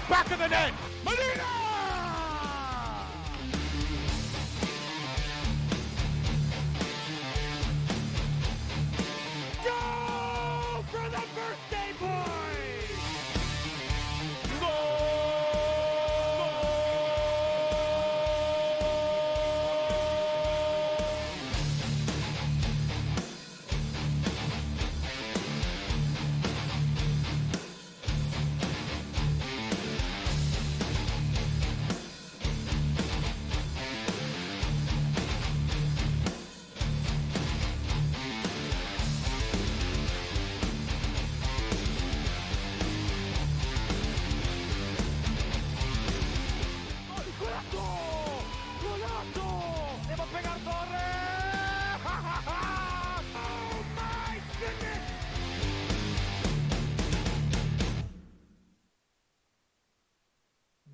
back of the net. Medina! Go for the birthday boy!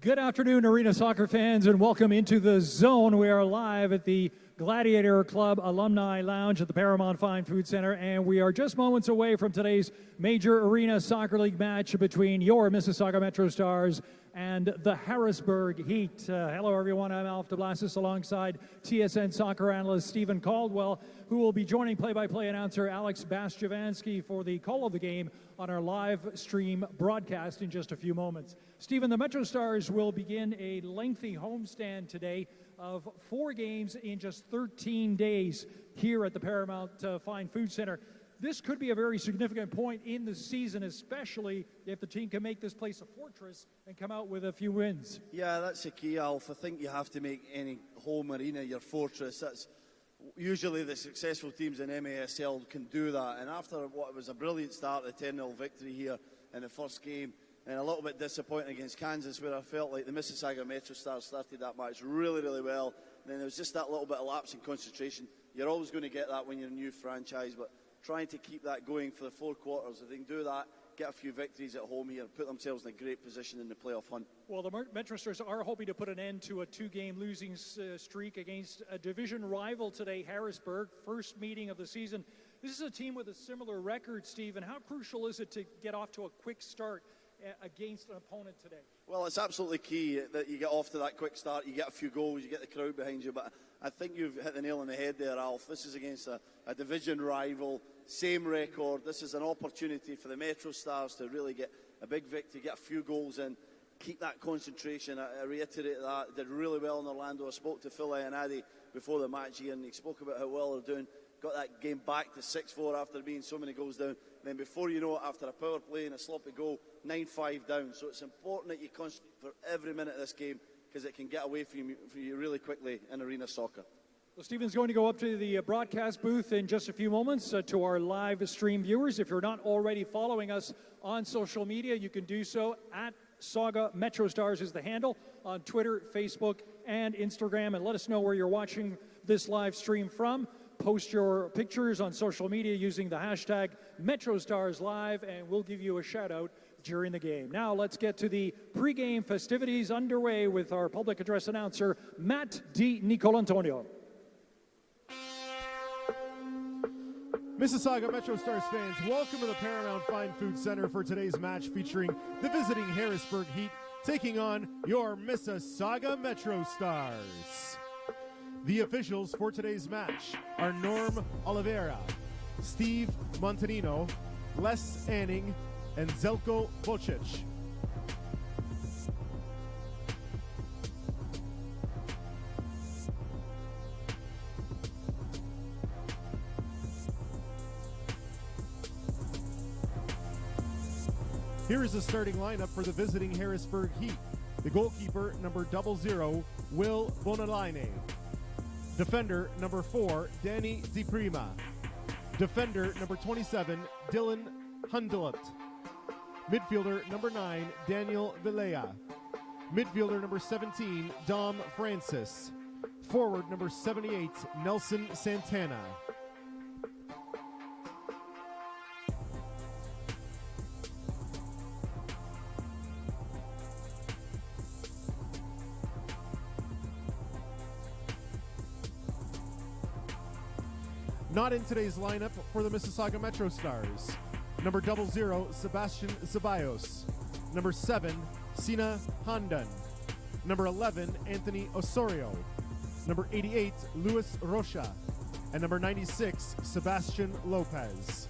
Good afternoon, Arena Soccer fans, and welcome into the zone. We are live at the Gladiator Club Alumni Lounge at the Paramount Fine Food Center, and we are just moments away from today's major Arena Soccer League match between your Mississauga MetroStars and the Harrisburg Heat. Hello, everyone. I'm Alf DeBlasis alongside TSN soccer analyst Stephen Caldwell, who will be joining play-by-play announcer Alex Bastiavansky for the call of the game on our live stream broadcast in just a few moments. Stephen, the MetroStars will begin a lengthy homestand today of 4 games in just 13 days here at the Paramount Fine Food Center. This could be a very significant point in the season, especially if the team can make this place a fortress and come out with a few wins. Yeah, that's the key, Alf. I think you have to make any home arena your fortress. That's usually the successful teams in MASL can do that. And after what was a brilliant start, a 10-0 victory here in the first game, and a little bit disappointing against Kansas, where I felt like the Mississauga MetroStars started that match really, really well. And then there was just that little bit of lapse in concentration. You're always going to get that when you're a new franchise, but trying to keep that going for the 4 quarters. If they can do that, get a few victories at home here, put themselves in a great position in the playoff hunt. Well, the MetroStars are hoping to put an end to a 2-game losing streak against a division rival today, Harrisburg. First meeting of the season. This is a team with a similar record, Steve, and how crucial is it to get off to a quick start against an opponent today? Well, it's absolutely key that you get off to that quick start, you get a few goals, you get the crowd behind you, but I think you've hit the nail on the head there, Alf. This is against a division rival, same record. This is an opportunity for the MetroStars to really get a big victory, get a few goals in, keep that concentration. I reiterate that. Did really well in Orlando. I spoke to Phil Ianadi before the match here, and he spoke about how well they're doing. Got that game back to 6-4 after being so many goals down. Then before you know it, after a power play and a sloppy goal, 9-5 down. So it's important that you concentrate for every minute of this game, because it can get away from you really quickly in arena soccer. Well, Stephen's going to go up to the broadcast booth in just a few moments. To our live stream viewers, if you're not already following us on social media, you can do so at Saga MetroStars is the handle on Twitter, Facebook, and Instagram. And let us know where you're watching this live stream from. Post your pictures on social media using the hashtag MetroStarsLive, and we'll give you a shout out during the game. Now let's get to the pregame festivities underway with our public address announcer, Matt Di Nicolantonio. Mississauga MetroStars fans, welcome to the Paramount Fine Food Center for today's match featuring the visiting Harrisburg Heat taking on your Mississauga MetroStars. The officials for today's match are Norm Oliveira, Steve Montanino, Les Anning, and Zelko Vocic. Here is the starting lineup for the visiting Harrisburg Heat. The goalkeeper, number 00, Will Bonalaine. Defender, number 4, Danny DiPrima. Defender, number 27, Dylan Hundelut. Midfielder, number 9, Daniel Vilea. Midfielder, number 17, Dom Francis. Forward, number 78, Nelson Santana. Not in today's lineup for the Mississauga MetroStars. Number 00, Sebastian Ceballos. Number 7, Sina Handan. Number 11, Anthony Osorio. Number 88, Luis Rocha. And number 96, Sebastian Lopez.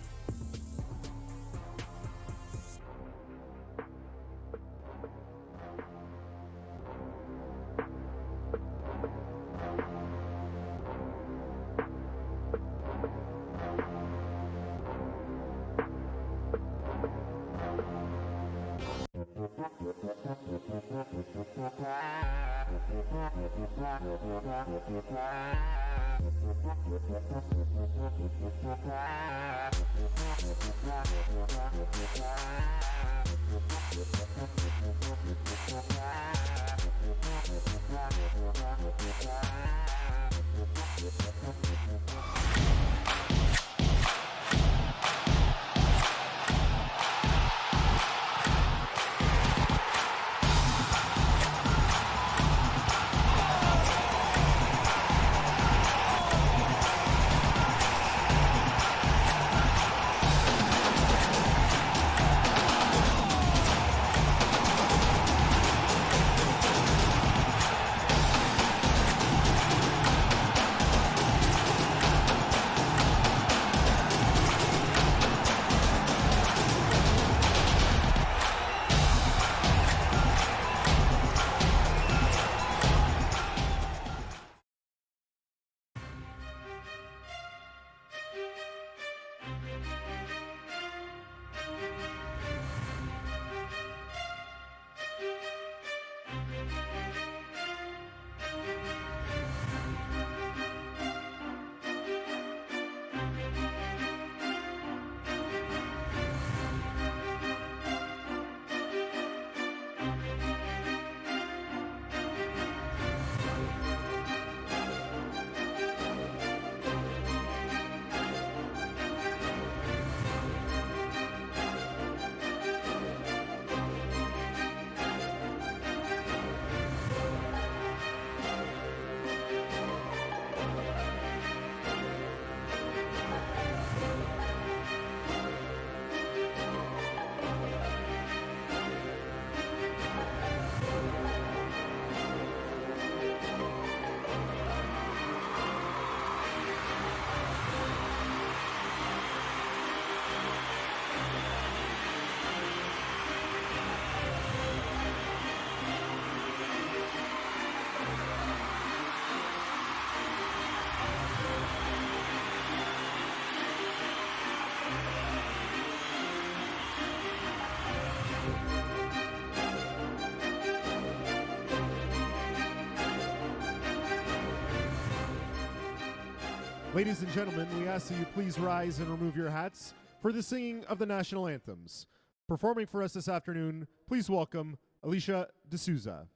Ladies and gentlemen, we ask that you please rise and remove your hats for the singing of the national anthems. Performing for us this afternoon, please welcome Alicia D'Souza.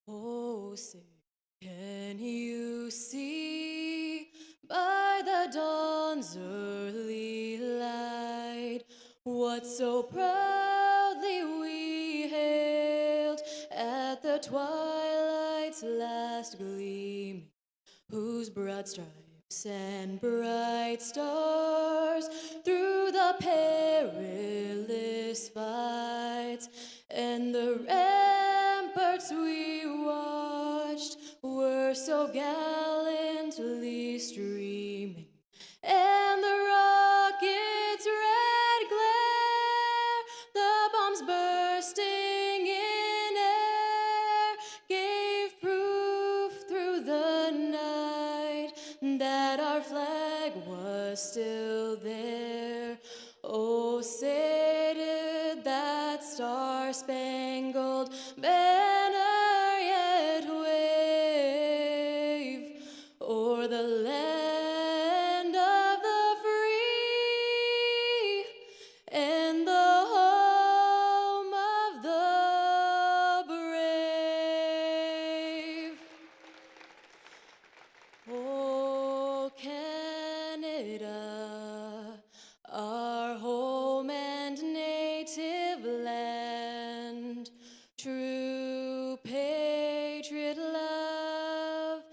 Oh, say, can you see by the dawn's early light what so proudly we hailed at the twilight's last gleaming, whose broad stripes and bright stars through the perilous fights and the ramparts we watched were so gallantly streaming, and the rockets' red glare, the bombs bursting in air, gave proof through the night that our flag was still there. Oh, say did that star-spangled banner yet wave o'er the land of the free and the home of the brave. Oh, Canada, our home and native land, true patriot love,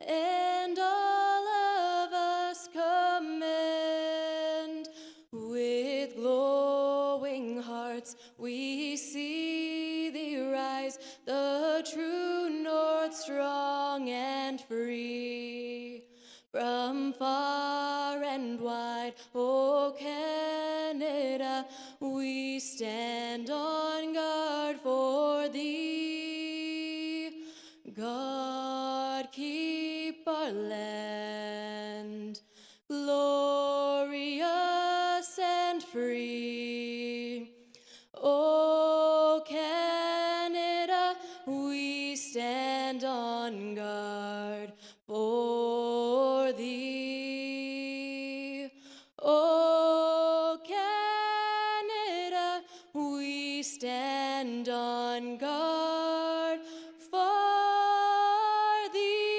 and all of us commend. With glowing hearts we see and free. From far and wide, oh Canada, we stand on guard for thee. God keep our land glorious and free. Oh Canada, we stand on guard for thee. Oh Canada, we stand on guard for thee.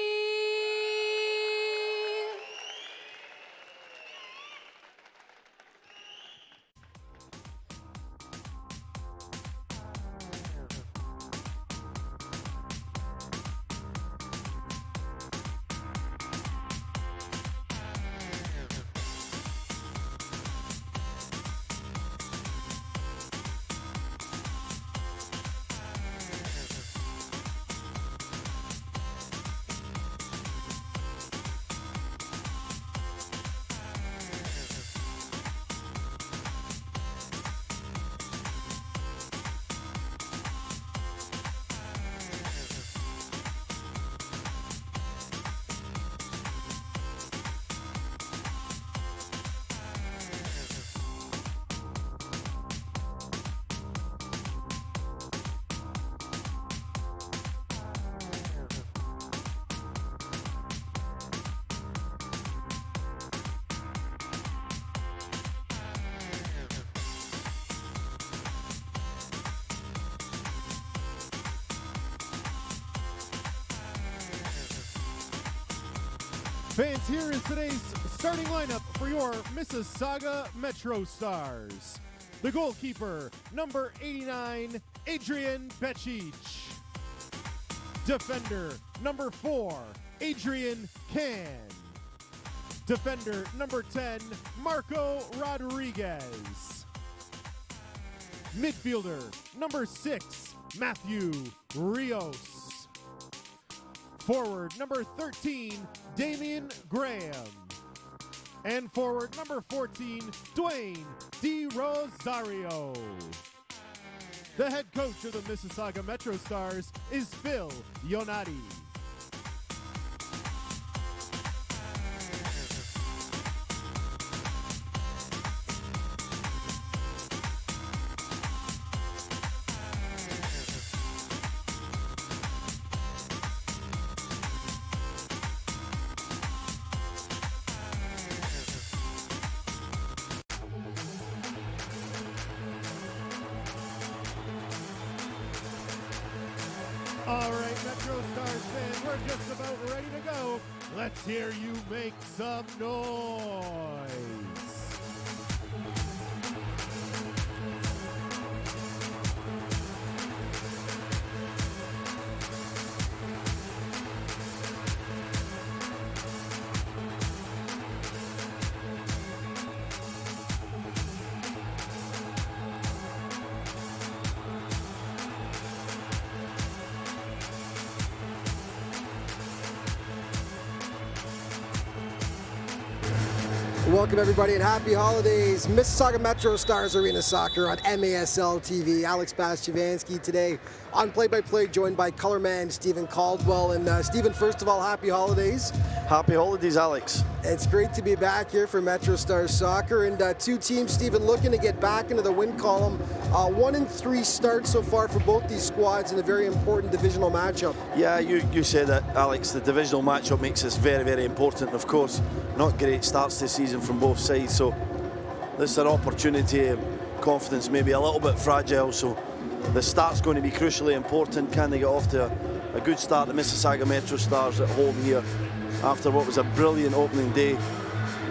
Fans, here is today's starting lineup for your Mississauga MetroStars. The goalkeeper, number 89, Adrian Becich. Defender, number 4, Adrian Can. Defender, number 10, Marco Rodriguez. Midfielder, number 6, Matthew Rios. Forward, number 13, Damian Graham. And forward, number 14, Dwayne Di Rosario. The head coach of the Mississauga MetroStars is Phil Ionati. All right, MetroStars fans, we're just about ready to go. Let's hear you make some noise. Welcome everybody and happy holidays. Mississauga MetroStars Arena Soccer on MASL TV. Alex Bastiavansky today on play-by-play, joined by colorman Stephen Caldwell. And Stephen, first of all, happy holidays. Happy holidays, Alex. It's great to be back here for MetroStars Soccer. And two teams, Stephen, looking to get back into the win column. 1-3 start so far for both these squads in a very important divisional matchup. Yeah, you said it, Alex. The divisional matchup makes this very, very important. Of course, not great starts this season from both sides, so this is an opportunity. Confidence maybe a little bit fragile, so the start's going to be crucially important. Can they get off to a good start? The Mississauga MetroStars at home here after what was a brilliant opening day.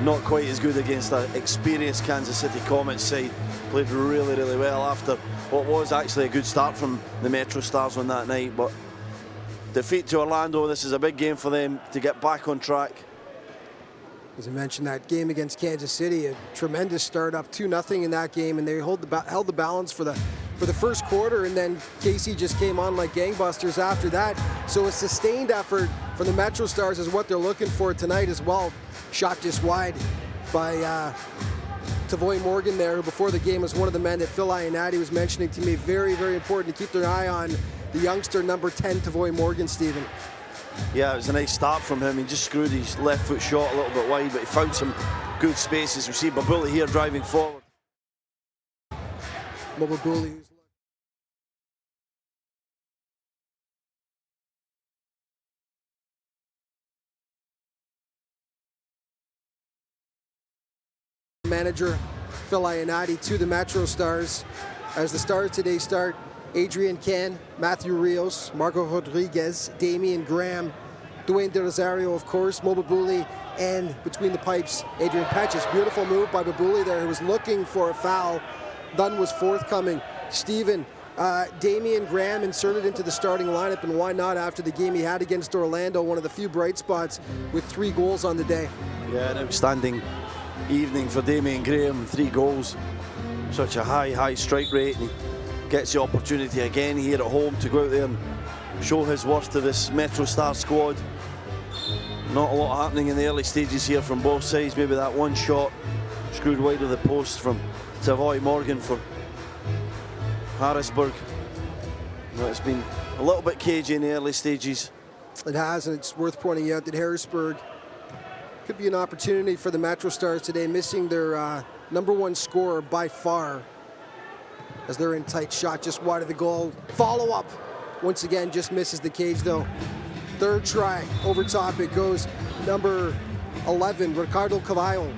Not quite as good against an experienced Kansas City Comets side. Played really, really well after what was actually a good start from the MetroStars on that night. But defeat to Orlando, this is a big game for them to get back on track. As I mentioned, that game against Kansas City, a tremendous start, up 2-0 in that game, and they held the balance for the first quarter, and then KC just came on like gangbusters after that. So a sustained effort from the MetroStars is what they're looking for tonight as well. Shot just wide by Tavoy Morgan there, who before the game was one of the men that Phil Ionati was mentioning to me. Very, very important to keep their eye on the youngster, number 10, Tavoy Morgan, Stephen. Yeah, it was a nice start from him. He just screwed his left foot shot a little bit wide, but he found some good spaces. We see Babuli here driving forward. Babuli. Manager Phil Ionati to the MetroStars. As the Stars today start, Adrian Can, Matthew Rios, Marco Rodriguez, Damian Graham, Dwayne De Rosario, of course, Babuli, and between the pipes, Adrian Petches. Beautiful move by Babuli there, who was looking for a foul. None was forthcoming. Stephen, Damian Graham inserted into the starting lineup, and why not after the game he had against Orlando, one of the few bright spots with 3 goals on the day. Yeah, an outstanding evening for Damian Graham, 3 goals. Such a high strike rate, and he gets the opportunity again here at home to go out there and show his worth to this MetroStars squad. Not a lot happening in the early stages here from both sides. Maybe that one shot screwed wide of the post from Tavoy Morgan for Harrisburg. But it's been a little bit cagey in the early stages. It has, and it's worth pointing out that Harrisburg could be an opportunity for the MetroStars today, missing their number 1 scorer by far, as they're in tight. Shot just wide of the goal. Follow up, once again, just misses the cage though. Third try, over top it goes. Number 11, Ricardo Cavallo,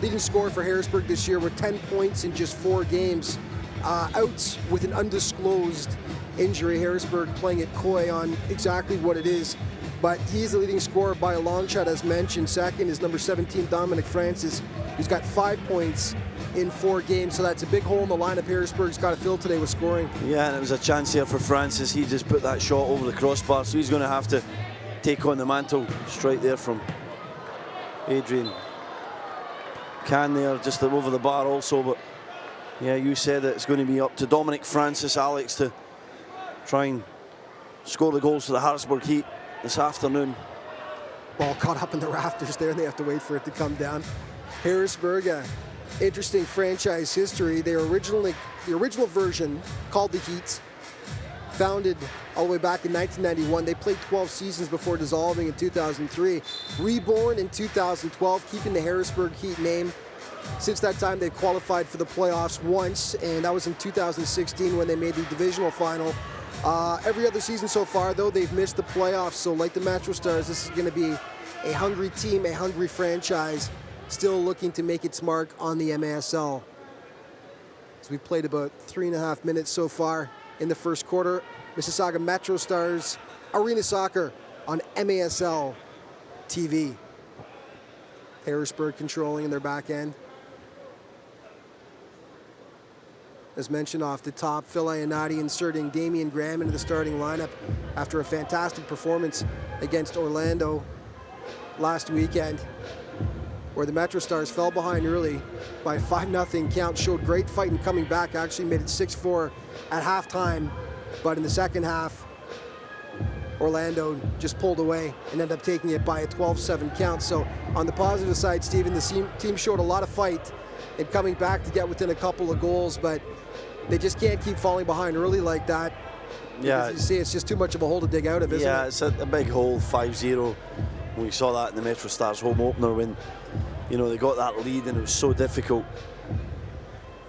leading scorer for Harrisburg this year with 10 points in just 4 games. Out with an undisclosed injury. Harrisburg playing it coy on exactly what it is, but he's the leading scorer by a long shot, as mentioned. Second is number 17, Dominic Francis, who's got 5 points in 4 games, so that's a big hole in the lineup Harrisburg's got to fill today with scoring. Yeah, and it was a chance here for Francis. He just put that shot over the crossbar, so he's going to have to take on the mantle. Straight there from Adrian Can there, just over the bar also. But yeah, you said that it's going to be up to Dominic Francis, Alex, to try and score the goals for the Harrisburg Heat this afternoon. Ball caught up in the rafters there, and they have to wait for it to come down. Harrisburg, interesting franchise history. They were the original version, called the Heat, founded all the way back in 1991. They played 12 seasons before dissolving in 2003. Reborn in 2012, keeping the Harrisburg Heat name. Since that time, they've qualified for the playoffs once, and that was in 2016 when they made the divisional final. Every other season so far, though, they've missed the playoffs. So like the MetroStars, this is going to be a hungry team, a hungry franchise, still looking to make its mark on the MASL. So we've played about 3.5 minutes so far in the first quarter. Mississauga MetroStars Arena Soccer on MASL TV. Harrisburg controlling in their back end. As mentioned off the top, Phil Ionati inserting Damian Graham into the starting lineup after a fantastic performance against Orlando last weekend, where the MetroStars fell behind early by a 5-0 count, showed great fight in coming back, actually made it 6-4 at halftime, but in the second half, Orlando just pulled away and ended up taking it by a 12-7 count. So on the positive side, Stephen, the team showed a lot of fight in coming back to get within a couple of goals, but they just can't keep falling behind early like that. Yeah, you see, it's just too much of a hole to dig out of, isn't it? Yeah, it's a big hole, 5-0. We saw that in the MetroStars home opener when, you know, they got that lead and it was so difficult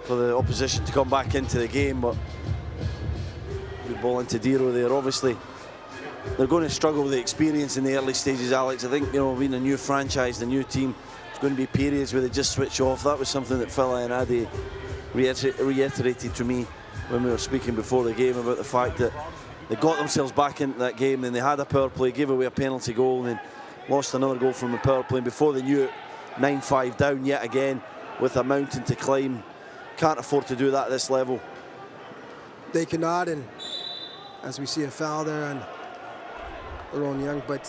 for the opposition to come back into the game. But good ball into Diro there. Obviously, they're going to struggle with the experience in the early stages, Alex. I think, you know, being a new franchise, the new team, there's going to be periods where they just switch off. That was something that Phil Ionati reiterated to me when we were speaking before the game about the fact that they got themselves back into that game, and they had a power play, gave away a penalty goal, and then lost another goal from the power play. And before they knew it, 9-5 down yet again with a mountain to climb. Can't afford to do that at this level. They cannot, and as we see a foul there on Aaron Young, but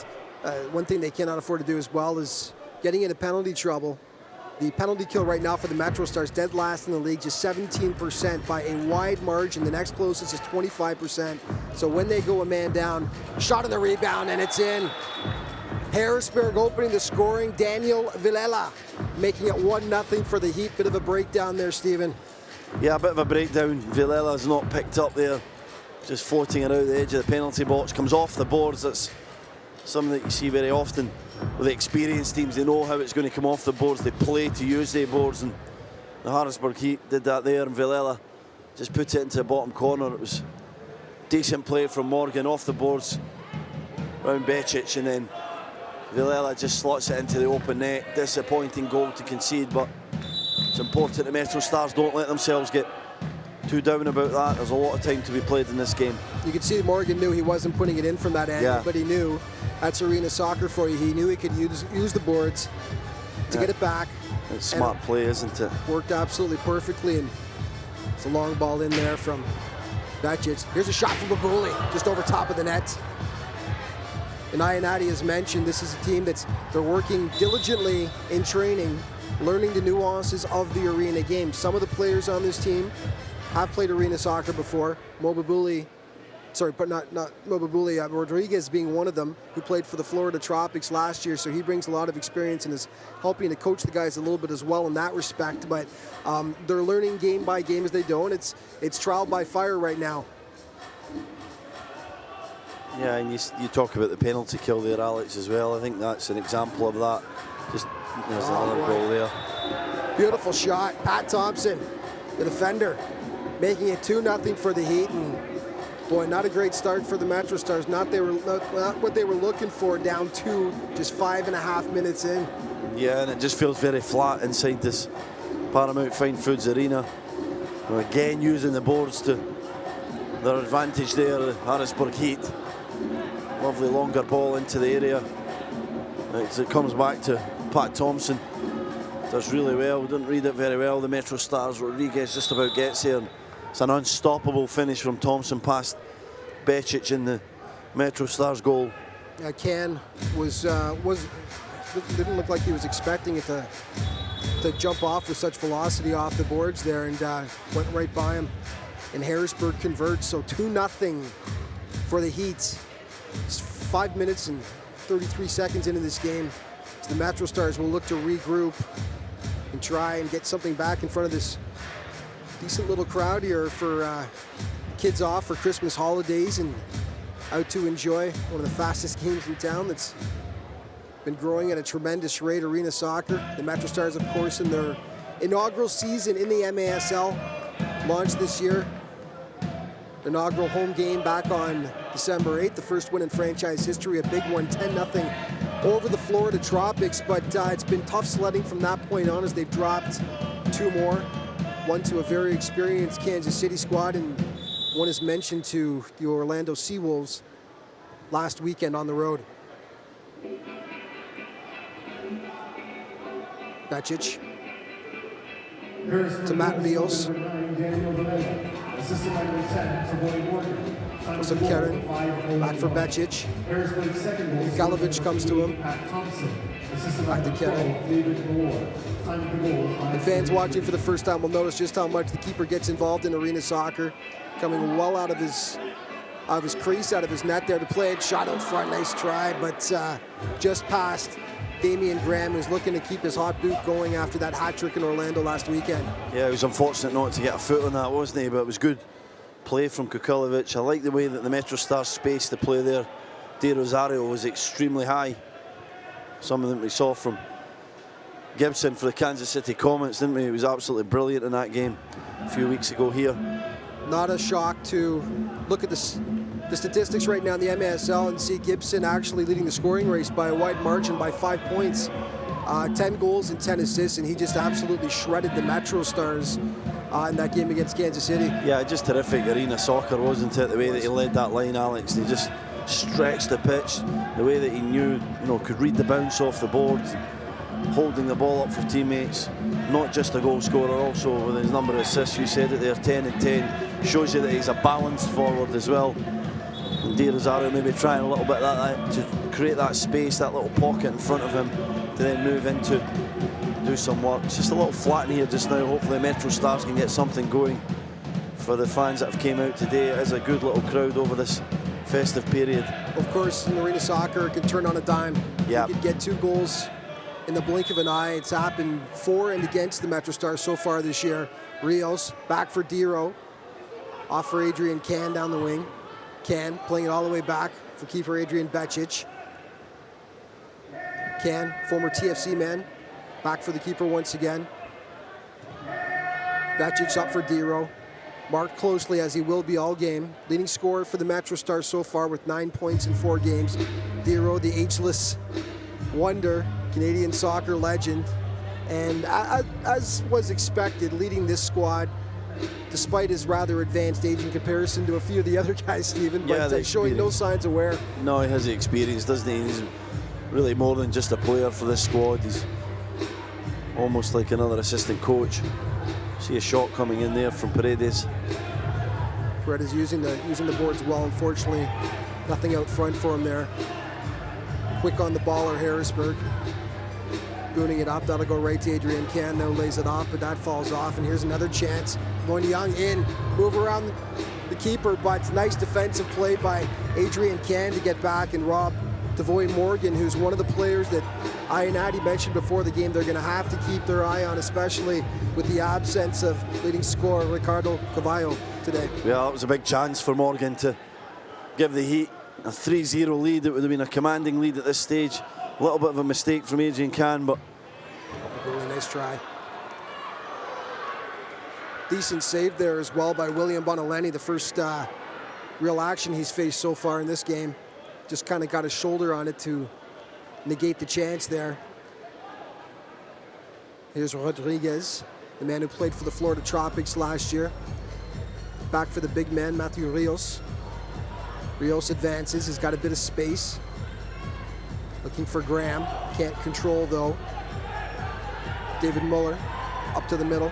one thing they cannot afford to do as well is getting into penalty trouble The penalty kill right now for the MetroStars, dead last in the league, just 17% by a wide margin. The next closest is 25%. So when they go a man down, shot on the rebound, and it's in. Harrisburg opening the scoring. Daniel Villela making it 1-0 for the Heat. Bit of a breakdown there, Stephen. Yeah, a bit of a breakdown. Villela's not picked up there. Just floating around the edge of the penalty box. Comes off the boards. That's something that you see very often with the experienced teams. They know how it's going to come off the boards. They play to use their boards, and the Harrisburg Heat did that there, and Villela just put it into the bottom corner. It was decent play from Morgan off the boards round Becic, and then Villela just slots it into the open net. Disappointing goal to concede, but it's important the MetroStars don't let themselves get too down about that. There's a lot of time to be played in this game. You could see Morgan knew he wasn't putting it in from that angle, Yeah. but he knew that's arena soccer for you. He knew he could use the boards to get it back. It's smart play, isn't it? Worked absolutely perfectly, and it's a long ball in there from Becic. Here's a shot from Babuli, just over top of the net. And Iannati has mentioned this is a team they're working diligently in training, learning the nuances of the arena game. Some of the players on this team have played arena soccer before. Rodriguez being one of them, who played for the Florida Tropics last year, so he brings a lot of experience and is helping to coach the guys a little bit as well in that respect. But they're learning game by game as they go, and it's trial by fire right now. Yeah, and you talk about the penalty kill there, Alex, as well. I think that's an example of that. Just there's another goal there. Beautiful shot. Pat Thompson, the defender, making it 2-0 for the Heat. And boy, not a great start for the MetroStars. Not what they were looking for, down 2, just 5.5 minutes in. Yeah, and it just feels very flat inside this Paramount Fine Foods Arena. And again, using the boards to their advantage there, the Harrisburg Heat. Lovely longer ball into the area. It comes back to Pat Thompson. Does really well, didn't read it very well. The MetroStars, Rodriguez just about gets here. It's an unstoppable finish from Thompson past Becic in the MetroStars goal. Ken didn't look like he was expecting it to jump off with such velocity off the boards there, and went right by him. And Harrisburg converts, so 2-0 for the Heat. It's 5 minutes and 33 seconds into this game. So the MetroStars will look to regroup and try and get something back in front of this decent little crowd here for kids off for Christmas holidays and out to enjoy one of the fastest games in town that's been growing at a tremendous rate, arena soccer. The MetroStars, of course, in their inaugural season in the MASL, launched this year. The inaugural home game back on December 8th, the first win in franchise history, a big one, 10-0 over the Florida Tropics, but it's been tough sledding from that point on as they've dropped 2 more. One to a very experienced Kansas City squad, and one is mentioned to the Orlando Seawolves last weekend on the road. Becic to Matt Rios. So Karen back for Becic. Galovic comes to him. Back to Karen. And fans watching for the first time will notice just how much the keeper gets involved in arena soccer, coming well out of his crease, out of his net there to play it. Shot out front, nice try, but just past Damian Graham, who's looking to keep his hot boot going after that hat trick in Orlando last weekend. Yeah, it was unfortunate not to get a foot on that, wasn't he? But it was good play from Kukulovic. I like the way that the MetroStars space to play there. De Rosario was extremely high. Some of them we saw from Gibson for the Kansas City Comets, didn't we? He was absolutely brilliant in that game a few weeks ago here. Not a shock to look at the statistics right now in the MASL and see Gibson actually leading the scoring race by a wide margin by 5 points. 10 goals and 10 assists, and he just absolutely shredded the MetroStars in that game against Kansas City. Yeah, just terrific arena soccer, wasn't it? The way that he led that line, Alex. He just stretched the pitch, the way that he knew, could read the bounce off the boards, holding the ball up for teammates. Not just a goal scorer, also with his number of assists. You said it there, 10 and 10. Shows you that he's a balanced forward as well. And De Rosario maybe trying a little bit of that to create that space, that little pocket in front of him to then move into do some work. It's just a little flat in here just now. Hopefully MetroStars can get something going for the fans that have came out today. It is a good little crowd over this festive period. Of course, in arena soccer, it can turn on a dime. Yeah. You could get 2 goals in the blink of an eye. It's happened for and against the MetroStars so far this year. Rios back for Dero. Off for Adrian Can down the wing. Can playing it all the way back for keeper Adrian Becic. Can, former TFC man, back for the keeper once again. Becic up for Dero. Marked closely as he will be all game. Leading scorer for the MetroStars so far with 9 points in 4 games. Dero, the ageless wonder, Canadian soccer legend. And as was expected, leading this squad, despite his rather advanced age in comparison to a few of the other guys, Stephen, Yeah, but showing no signs of wear. No, he has the experience, doesn't he? He's really more than just a player for this squad. He's almost like another assistant coach. See a shot coming in there from Paredes. Paredes using the boards well. Unfortunately, nothing out front for him there. Quick on the baller, Harrisburg. Booting it up, that'll go right to Adrian Can, now lays it off, but that falls off, and here's another chance. Going Young in, move around the keeper, but nice defensive play by Adrian Can to get back and rob Devoy Morgan, who's one of the players that I and Addy mentioned before the game they're going to have to keep their eye on, especially with the absence of leading scorer Ricardo Cavallo today. Yeah, it was a big chance for Morgan to give the Heat a 3-0 lead. It would have been a commanding lead at this stage. A little bit of a mistake from Adrian Can, but really nice try. Decent save there as well by William Bonaleni, the first real action he's faced so far in this game. Just kind of got his shoulder on it to negate the chance there. Here's Rodriguez, the man who played for the Florida Tropics last year. Back for the big man, Matthew Rios. Rios advances, he's got a bit of space. Looking for Graham, can't control though. David Muller up to the middle.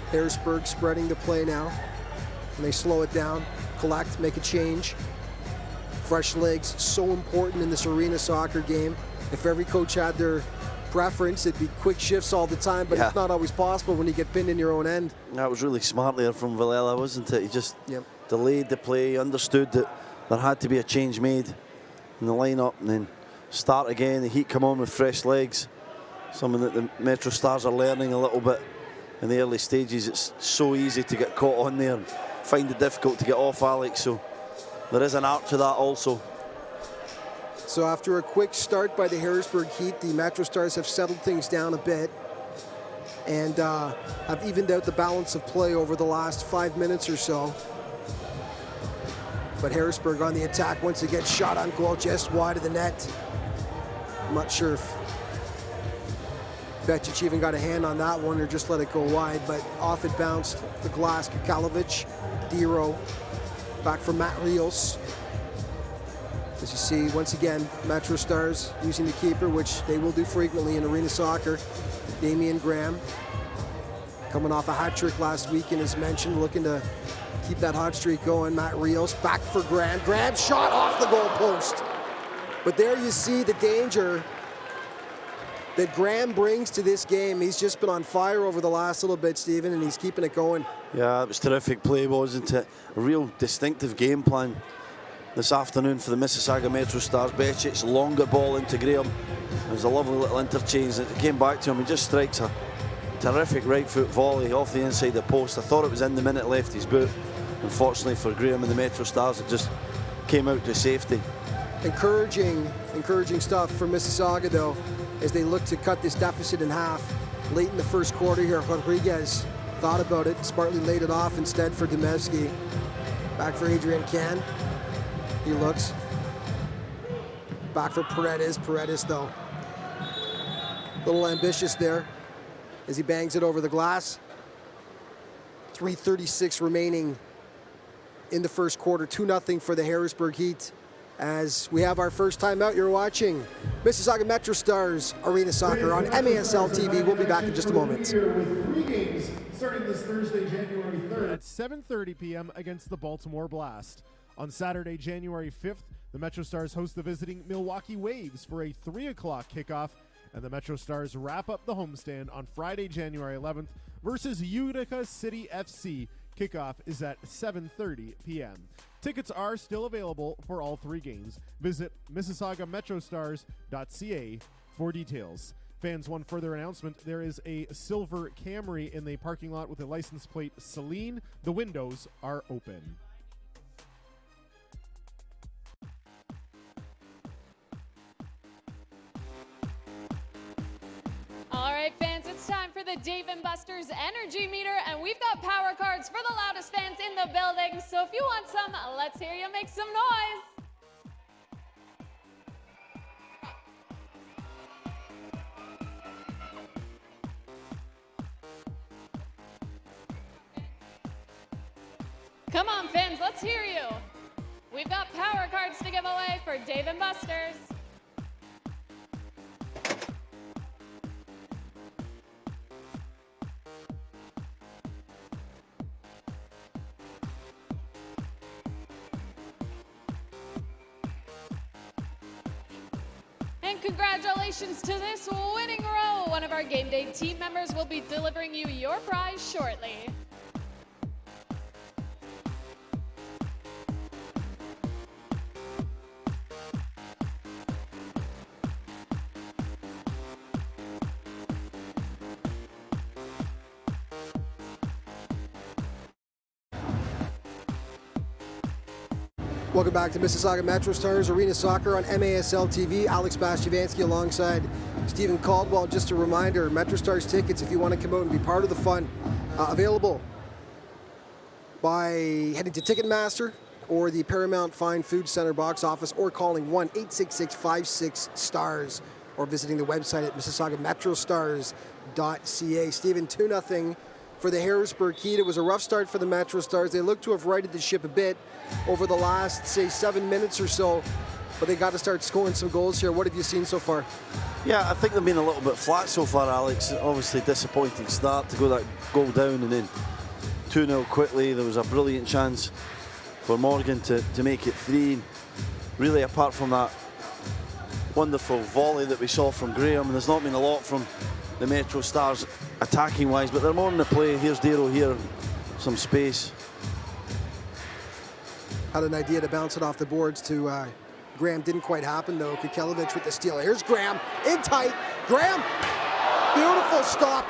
Harrisburg spreading the play now. And they slow it down, collect, make a change. Fresh legs, so important in this arena soccer game. If every coach had their preference, it'd be quick shifts all the time, but it's not always possible when you get pinned in your own end. that was really smart there from Villela, wasn't it? He just delayed the play, understood that there had to be a change made in the lineup, and then start again. The Heat come on with fresh legs, something that the MetroStars are learning a little bit in the early stages. It's so easy to get caught on there and find it difficult to get off Alex, so there is an art to that also. So after a quick start by the Harrisburg Heat, the MetroStars have settled things down a bit and have evened out the balance of play over the last 5 minutes or so. But Harrisburg on the attack once again, shot on goal just wide of the net. I'm not sure if Becic even got a hand on that one or just let it go wide, but off it bounced the glass. Kakalovic, Dero, back for Matt Rios. As you see, once again, MetroStars using the keeper, which they will do frequently in arena soccer. Damian Graham, coming off a hat trick last weekend, as mentioned, looking to keep that hot streak going. Matt Rios back for Graham. Graham shot off the goal post. But there you see the danger that Graham brings to this game. He's just been on fire over the last little bit, Stephen, and he's keeping it going. Yeah, it was terrific play, wasn't it? A real distinctive game plan this afternoon for the Mississauga MetroStars. Becic's longer ball into Graham. It was a lovely little interchange. It came back to him. He just strikes a terrific right foot volley off the inside the post. I thought it was in the minute left his boot. Unfortunately for Graham and the MetroStars, it just came out to safety. Encouraging stuff for Mississauga, though, as they look to cut this deficit in half. Late in the first quarter here, Rodriguez thought about it, smartly laid it off instead for Demevsky. Back for Adrian Can. He looks. Back for Paredes. Paredes, though, a little ambitious there as he bangs it over the glass. 3:36 remaining in the first quarter. 2-0 for the Harrisburg Heat. As we have our first time out, you're watching Mississauga MetroStars Arena Soccer on MASL TV. We'll be back in just a moment. With 3 games starting this Thursday, January 3rd at 7:30 p.m. against the Baltimore Blast. On Saturday, January 5th, the MetroStars host the visiting Milwaukee Waves for a 3 o'clock kickoff And the MetroStars wrap up the homestand on Friday, January 11th versus Utica City FC. Kickoff is at 7:30 p.m. Tickets are still available for all 3 games. Visit MississaugaMetroStars.ca for details. Fans, one further announcement. There is a silver Camry in the parking lot with a license plate Celine. The windows are open. All right, fans, it's time for the Dave & Buster's Energy Meter, and we've got power cards for the loudest fans in the building. So if you want some, let's hear you make some noise. Come on, fans, let's hear you. We've got power cards to give away for Dave & Buster's. And congratulations to this winning row. One of our game day team members will be delivering you your prize shortly. Welcome back to Mississauga MetroStars Arena Soccer on MASL TV. Alex Bastiavansky alongside Stephen Caldwell. Just a reminder, MetroStars tickets, if you want to come out and be part of the fun, available by heading to Ticketmaster or the Paramount Fine Food Center box office, or calling 1-866-56-STARS, or visiting the website at MississaugaMetroStars.ca. Stephen, 2-0 for the Harrisburg Heat. It was a rough start for the MetroStars. They look to have righted the ship a bit over the last, say, 7 minutes or so, but they got to start scoring some goals here. What have you seen so far? Yeah, I think they've been a little bit flat so far, Alex. Obviously disappointing start to go that goal down and then 2-0 quickly. There was a brilliant chance for Morgan to make it 3. Really, apart from that wonderful volley that we saw from Graham, there's not been a lot from the MetroStars attacking wise, but they're more in the play. Here's Dero here, some space. Had an idea to bounce it off the boards to Graham. Didn't quite happen though. Kukelevich with the steal. Here's Graham in tight. Graham, beautiful stop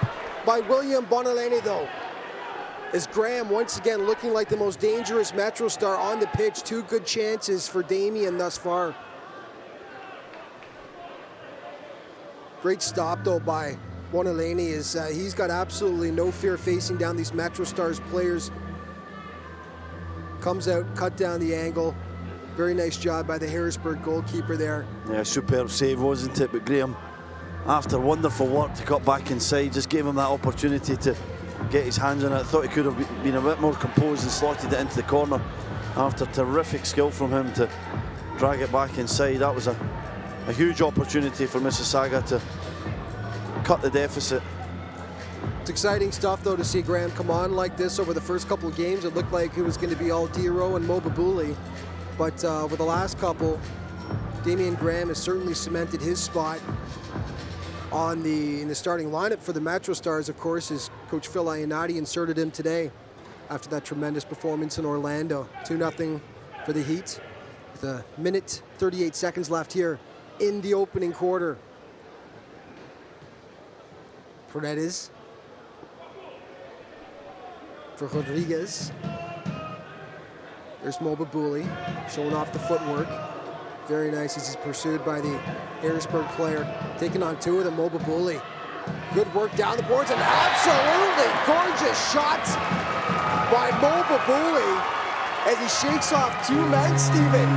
by William Bonaleni though. As Graham once again looking like the most dangerous MetroStar on the pitch. 2 good chances for Damien thus far. Great stop though by Bonaleni, as he's got absolutely no fear facing down these MetroStars players. Comes out, cut down the angle. Very nice job by the Harrisburg goalkeeper there. Yeah, superb save, wasn't it? But Graham, after wonderful work to cut back inside, just gave him that opportunity to get his hands on it. I thought he could have been a bit more composed and slotted it into the corner after terrific skill from him to drag it back inside. That was a huge opportunity for Mississauga to cut the deficit. It's exciting stuff though to see Graham come on like this over the first couple of games. It looked like it was going to be all Dero and Mobabuli, but over the last couple, Damian Graham has certainly cemented his spot on in the starting lineup for the MetroStars. Of course, as Coach Phil Ionati inserted him today after that tremendous performance in Orlando. 2-0 for the Heat with a minute 38 seconds left here in the opening quarter. Paredes for Rodriguez. There's Mobabuli showing off the footwork. Very nice as he's pursued by the Harrisburg player. Taking on 2 of them, Mobabuli. Good work down the boards, and absolutely gorgeous shot by Mobabuli as he shakes off 2 men, Stephen.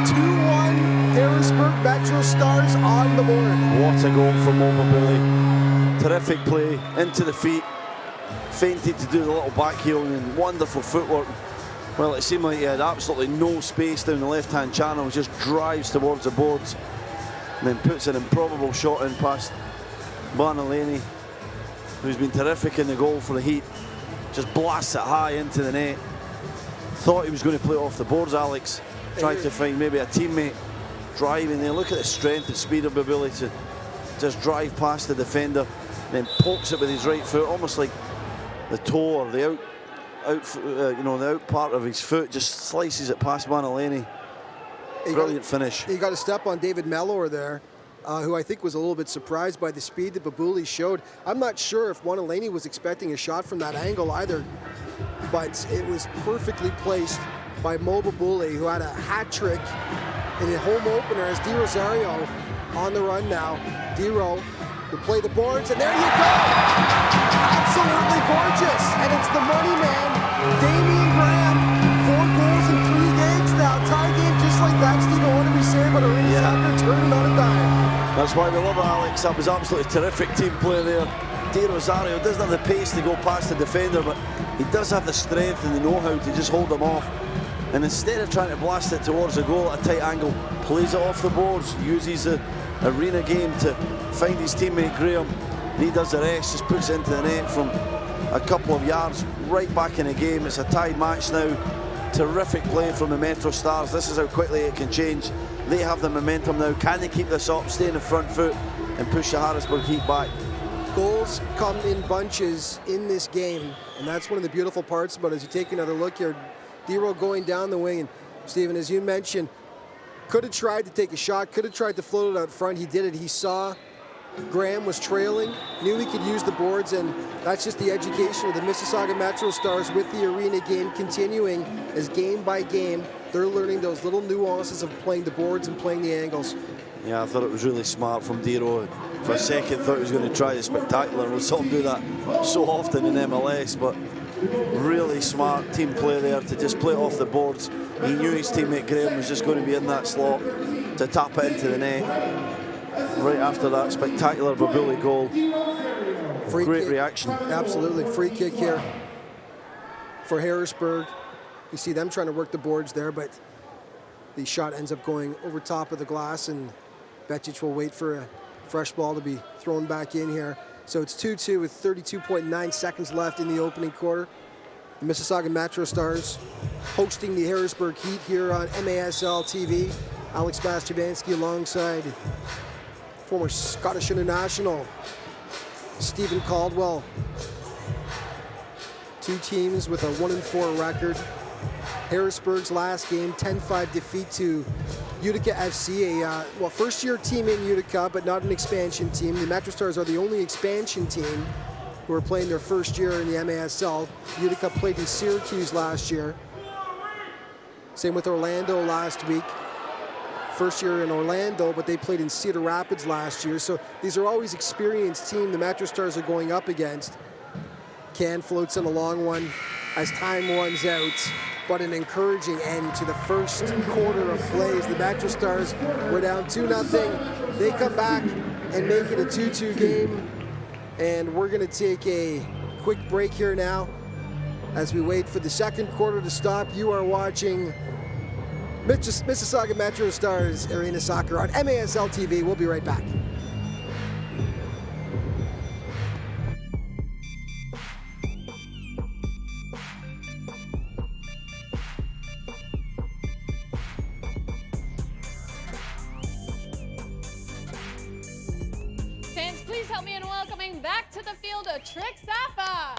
2-1 Harrisburg MetroStars on the board. What a goal for Mobabuli. Terrific play into the feet. Feinted to do the little back heel and wonderful footwork. Well, it seemed like he had absolutely no space down the left-hand channel. Just drives towards the boards and then puts an improbable shot in past Bonaleni, who's been terrific in the goal for the Heat. Just blasts it high into the net. Thought he was going to play it off the boards, Alex. Tried to find maybe a teammate driving there. Look at the strength and speed of Babili to just drive past the defender, then pokes it with his right foot, almost like the toe or the the out part of his foot, just slices it past Manalini. Brilliant finish. He got a step on David Mellor there, who I think was a little bit surprised by the speed that Babuli showed. I'm not sure if Manalini was expecting a shot from that angle either, but it was perfectly placed by Mo Babuli, who had a hat trick in the home opener as Di Rosario on the run now. Diro will play the boards, and there you go! Absolutely gorgeous, and it's the money man, Damian Graham. 4 goals in 3 games now. Tie game just like that. Steve, what did we say about Arena Soccer turning on a dime? That's why we love it, Alex. That was absolutely terrific team play there. Di Rosario doesn't have the pace to go past the defender, but he does have the strength and the know-how to just hold them off. And instead of trying to blast it towards the goal at a tight angle, plays it off the boards, uses the arena game to find his teammate Graham. And he does the rest, just puts it into the net from a couple of yards, right back in the game. It's a tied match now. Terrific play from the MetroStars. This is how quickly it can change. They have the momentum now. Can they keep this up, stay in the front foot, and push the Harrisburg Heat back? Goals come in bunches in this game, and that's one of the beautiful parts about it. As you take another look here, Dero going down the wing, and Stephen, as you mentioned, could have tried to take a shot, could have tried to float it out front. He did it. He saw Graham was trailing, knew he could use the boards, and that's just the education of the Mississauga MetroStars with the arena game continuing as game by game they're learning those little nuances of playing the boards and playing the angles. Yeah, I thought it was really smart from Dero. For a second, thought he was going to try the spectacular. We saw him do that so often in MLS, but really smart team play there to just play it off the boards. He knew his teammate Graham was just going to be in that slot to tap it into the net. Right after that spectacular Babuli goal. Great reaction. Absolutely. Free kick here for Harrisburg. You see them trying to work the boards there, but the shot ends up going over top of the glass, and Bečić will wait for a fresh ball to be thrown back in here. So it's 2-2 with 32.9 seconds left in the opening quarter. The Mississauga MetroStars hosting the Harrisburg Heat here on MASL TV. Alex Bastiavanski alongside former Scottish international Stephen Caldwell. 2 teams with a 1-4 record. Harrisburg's last game, 10-5 defeat to Utica FC, a first-year team in Utica, but not an expansion team. The MetroStars are the only expansion team who are playing their first year in the MASL. Utica played in Syracuse last year. Same with Orlando last week. First year in Orlando, but they played in Cedar Rapids last year. So these are always experienced teams the MetroStars are going up against. Can floats in a long one as time runs out, but an encouraging end to the first quarter of plays. The MetroStars were down 2-0. They come back and make it a 2-2 game. And we're going to take a quick break here now as we wait for the second quarter to stop. You are watching Mississauga MetroStars Arena Soccer on MASL TV. We'll be right back. Fans, please help me in welcoming back to the field Trick Safa.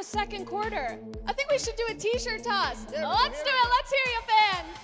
Second quarter. I think we should do a t-shirt toss. Let's do it. Let's hear you, fans.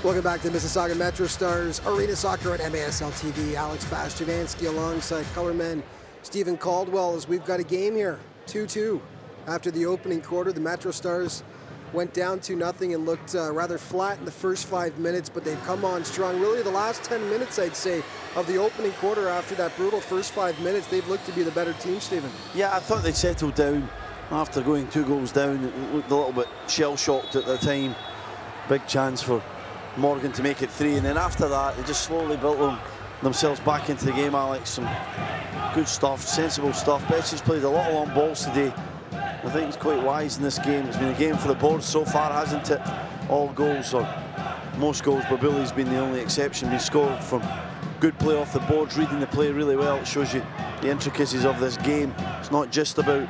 Welcome back to Mississauga MetroStars Arena Soccer on MASL TV. Alex Bastiavansky alongside colorman Stephen Caldwell as we've got a game here. 2-2. After the opening quarter, the MetroStars went down 2-0 and looked rather flat in the first 5 minutes, but they've come on strong. Really, the last 10 minutes, I'd say, of the opening quarter after that brutal first 5 minutes, they've looked to be the better team, Stephen. Yeah, I thought they'd settled down after going 2 goals down. It looked a little bit shell-shocked at the time. Big chance for Morgan to make it 3, and then after that, they just slowly built themselves back into the game, Alex. Some good stuff, sensible stuff. Betsy's played a lot of long balls today. I think he's quite wise in this game. It's been a game for the boards so far, hasn't it? All goals, or most goals, but Billy's been the only exception. Been scored from good play off the boards, reading the play really well. It shows you the intricacies of this game. It's not just about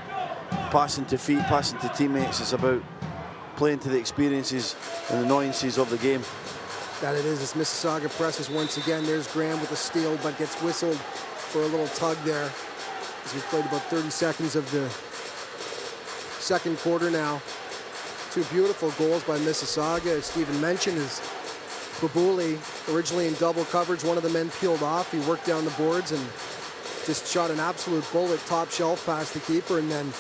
passing to feet, passing to teammates. It's about playing to the experiences and annoyances of the game. That it is, as Mississauga presses once again. There's Graham with a steal, but gets whistled for a little tug there. As we've played about 30 seconds of the second quarter now. 2 beautiful goals by Mississauga. As Stephen mentioned, is Babuli, originally in double coverage. One of the men peeled off. He worked down the boards and just shot an absolute bullet top shelf past the keeper. And then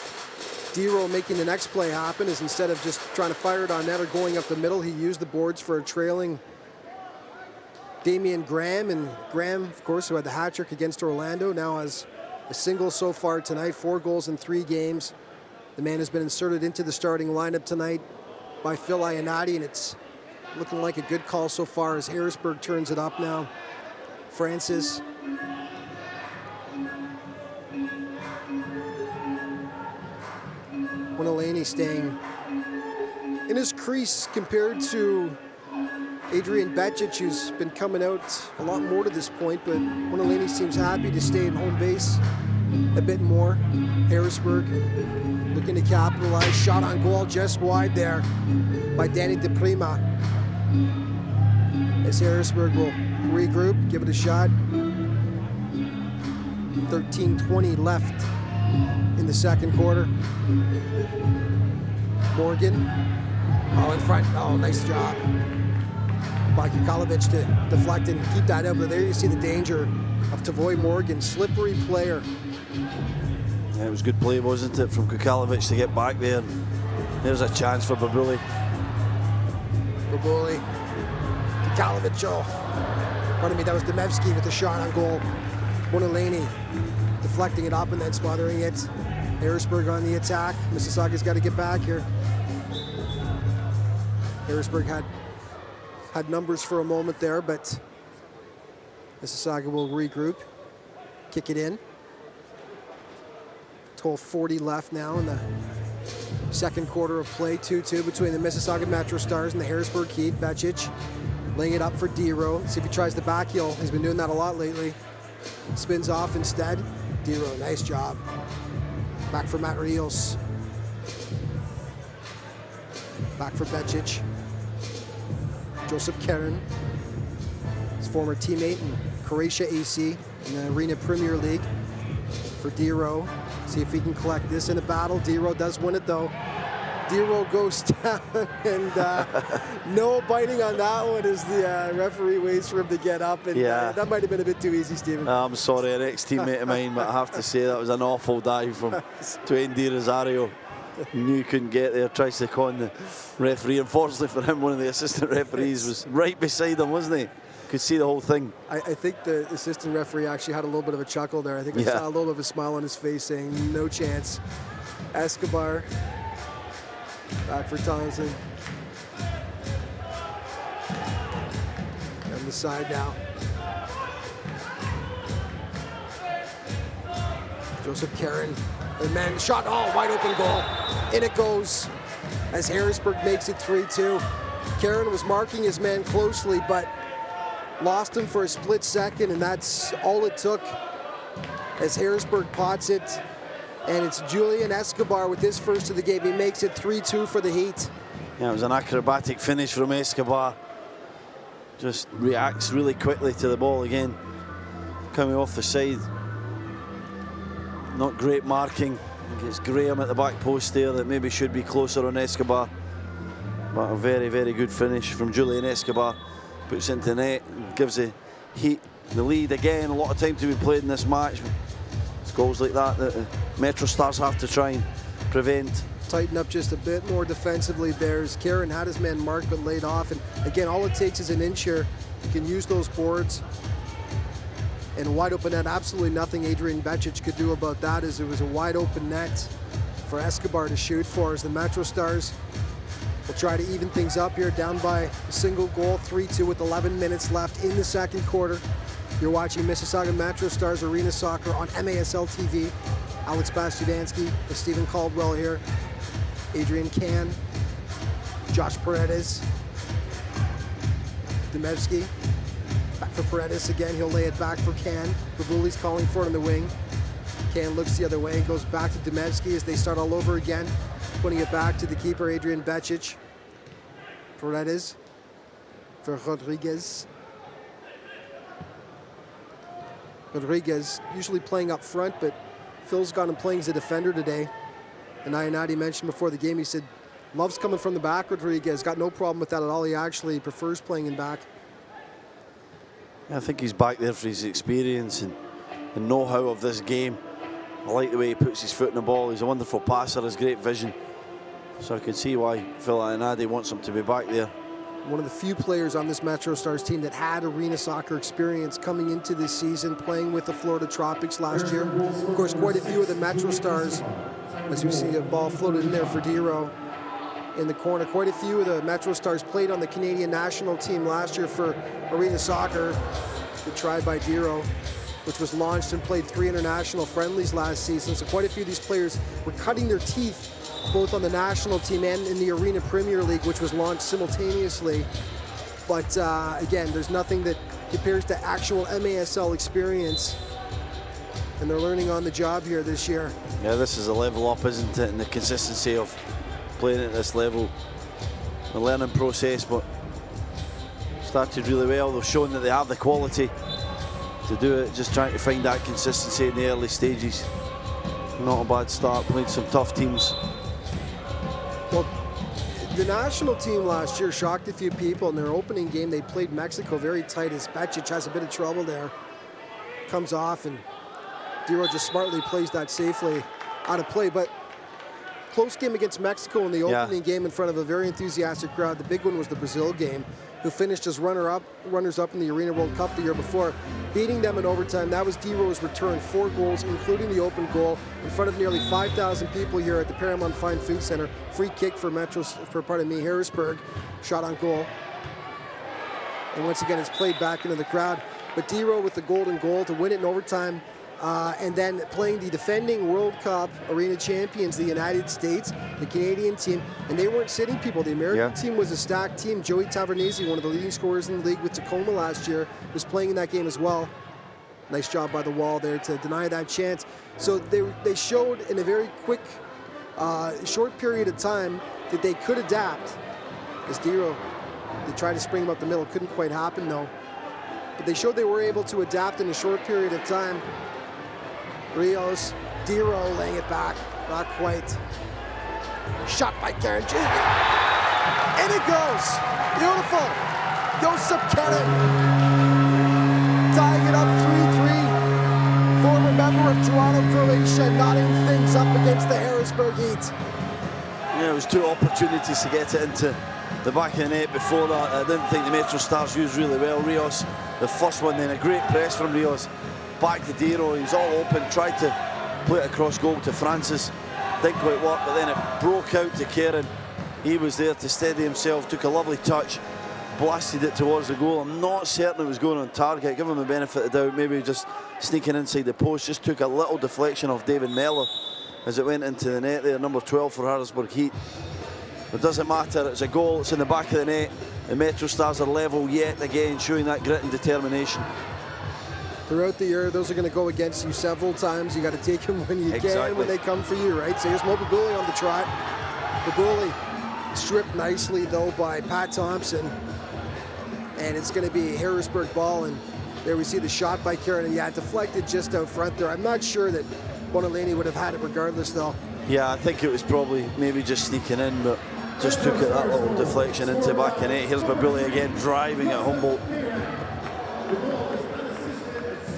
Dero making the next play happen is instead of just trying to fire it on net or going up the middle, he used the boards for a trailing Damian Graham. And Graham, of course, who had the hat trick against Orlando, now has a single so far tonight, 4 goals in 3 games. The man has been inserted into the starting lineup tonight by Phil Iannati, and it's looking like a good call so far as Harrisburg turns it up now. Francis. Winalani staying in his crease compared to Adrian Becic, who's been coming out a lot more to this point, but Winalani seems happy to stay at home base a bit more. Harrisburg looking to capitalize. Shot on goal just wide there by Danny DePrima. As Harrisburg will regroup, give it a shot. 13:20 left in the second quarter. Morgan, in front. Oh, nice job by Kukalovic to deflect and keep that out. But there you see the danger of Tavoy Morgan, slippery player. Yeah, it was good play, wasn't it, from Kukalovic to get back there. There's a chance for Babuli. Babuli, Kukalovic, pardon me, that was Demevsky with the shot on goal. Winalani deflecting it up and then smothering it. Harrisburg on the attack. Mississauga's got to get back here. Harrisburg had numbers for a moment there, but Mississauga will regroup, kick it in. 12:40 left now in the second quarter of play. 2-2 between the Mississauga MetroStars and the Harrisburg Heat. Becic laying it up for Dero. See if he tries the back heel. He's been doing that a lot lately. Spins off instead. Dero, nice job. Back for Matt Rios. Back for Becic. Joseph Karen, his former teammate in Croatia AC in the Arena Premier League. For Dero, see if he can collect this in a battle. Dero does win it though. Dero goes down and no biting on that one as the referee waits for him to get up. And that might have been a bit too easy, Stephen. I'm sorry, an ex-teammate of mine, but I have to say that was an awful dive from Twain Di Rosario. Knew he couldn't get there, tries to con the referee. Unfortunately for him, one of the assistant referees was right beside him, wasn't he? Could see the whole thing. I think the assistant referee actually had a little bit of a chuckle there. I think I saw a little bit of a smile on his face saying, no chance. Escobar, back for Thompson. On the side now. Joseph Karen, the man shot, wide open goal. In it goes as Harrisburg makes it 3-2. Karen was marking his man closely, but lost him for a split second, and that's all it took as Harrisburg pots it. And it's Julian Escobar with his first of the game. He makes it 3-2 for the Heat. Yeah, it was an acrobatic finish from Escobar. Just reacts really quickly to the ball again. Coming off the side. Not great marking. I think it's Graham at the back post there that maybe should be closer on Escobar. But a very, very good finish from Julian Escobar. Puts into the net, gives the Heat the lead again. A lot of time to be played in this match. It's goals like that that MetroStars have to try and prevent. Tighten up just a bit more defensively. Bears. Karen had his man marked but laid off. And again, all it takes is an inch here. You can use those boards. And a wide open net, absolutely nothing Adrian Becic could do about that, as it was a wide open net for Escobar to shoot for, as the MetroStars will try to even things up here, down by a single goal, 3-2 with 11 minutes left in the second quarter. You're watching Mississauga MetroStars Arena Soccer on MASL TV. Alex Bastivansky with Stephen Caldwell here. Adrian Can, Josh Paredes, Demevsky. Back for Paredes again, he'll lay it back for Can. Babuli's calling for it on the wing. Can looks the other way, goes back to Demevsky as they start all over again. Putting it back to the keeper, Adrian Becic. Paredes for Rodriguez. Rodriguez usually playing up front, but Phil's got him playing as a defender today. And Ionati mentioned before the game, he said, loves coming from the back, Rodriguez. Got no problem with that at all. He actually prefers playing in back. I think he's back there for his experience and know-how of this game. I like the way he puts his foot in the ball. He's a wonderful passer, has great vision. So I can see why Phil Ionati wants him to be back there. One of the few players on this MetroStars team that had arena soccer experience coming into this season, playing with the Florida Tropics last year. Of course, quite a few of the MetroStars, as you see a ball floated in there for Dero in the corner. Quite a few of the MetroStars played on the Canadian national team last year for arena soccer. Good try by Dero, which was launched and played 3 international friendlies last season. So quite a few of these players were cutting their teeth both on the national team and in the Arena Premier League, which was launched simultaneously. But again, there's nothing that compares to actual MASL experience, and they're learning on the job here this year. Yeah, this is a level up, isn't it? And the consistency of playing at this level, the learning process, but started really well. They've shown that they have the quality to do it, just trying to find that consistency in the early stages. Not a bad start, played some tough teams. Well, the national team last year shocked a few people. In their opening game, they played Mexico very tight, as Becic has a bit of trouble there. Comes off, and Dero just smartly plays that safely out of play. But close game against Mexico in the opening game in front of a very enthusiastic crowd. The big one was the Brazil game, who finished as runners-up in the Arena World Cup the year before, beating them in overtime. That was Dero's return, 4 goals, including the open goal, in front of nearly 5,000 people here at the Paramount Fine Food Center. Free kick for Harrisburg, shot on goal. And once again, it's played back into the crowd. But Dero with the golden goal to win it in overtime. And then playing the defending World Cup arena champions, the United States, the Canadian team, and they weren't sitting people. The American team was a stacked team. Joey Tavernese, one of the leading scorers in the league with Tacoma last year, was playing in that game as well. Nice job by the wall there to deny that chance. So they showed in a very quick, short period of time that they could adapt. As Dero, they tried to spring him up the middle, couldn't quite happen though. But they showed they were able to adapt in a short period of time. Rios, Dero laying it back, not quite. Shot by Karen Jr. And it goes. Beautiful. Josip Karen tying it up 3-3. Former member of Toronto, Croatia, knotting things up against the Harrisburg Heat. Yeah, it was 2 opportunities to get it into the back of the net before that. I didn't think the MetroStars used really well. Rios, the first one, then a great press from Rios. Back to Dero, he was all open, tried to play it across goal to Francis. Didn't quite work, but then it broke out to Kieran. He was there to steady himself, took a lovely touch, blasted it towards the goal. I'm not certain it was going on target. Give him the benefit of the doubt, maybe just sneaking inside the post. Just took a little deflection off David Mellor as it went into the net there, number 12 for Harrisburg Heat. It doesn't matter, it's a goal, it's in the back of the net. The MetroStars are level yet again, showing that grit and determination. Throughout the year, those are going to go against you several times. You got to take them when you can, when they come for you, right? So here's Mo Babuli on the trot. Babuli stripped nicely, though, by Pat Thompson. And it's going to be a Harrisburg ball. And there we see the shot by Kieran. And yeah, deflected just out front there. I'm not sure that Bonalini would have had it regardless, though. Yeah, I think it was probably maybe just sneaking in, but just took it that little deflection into the back of the net. Here's Babuli again driving at Humboldt.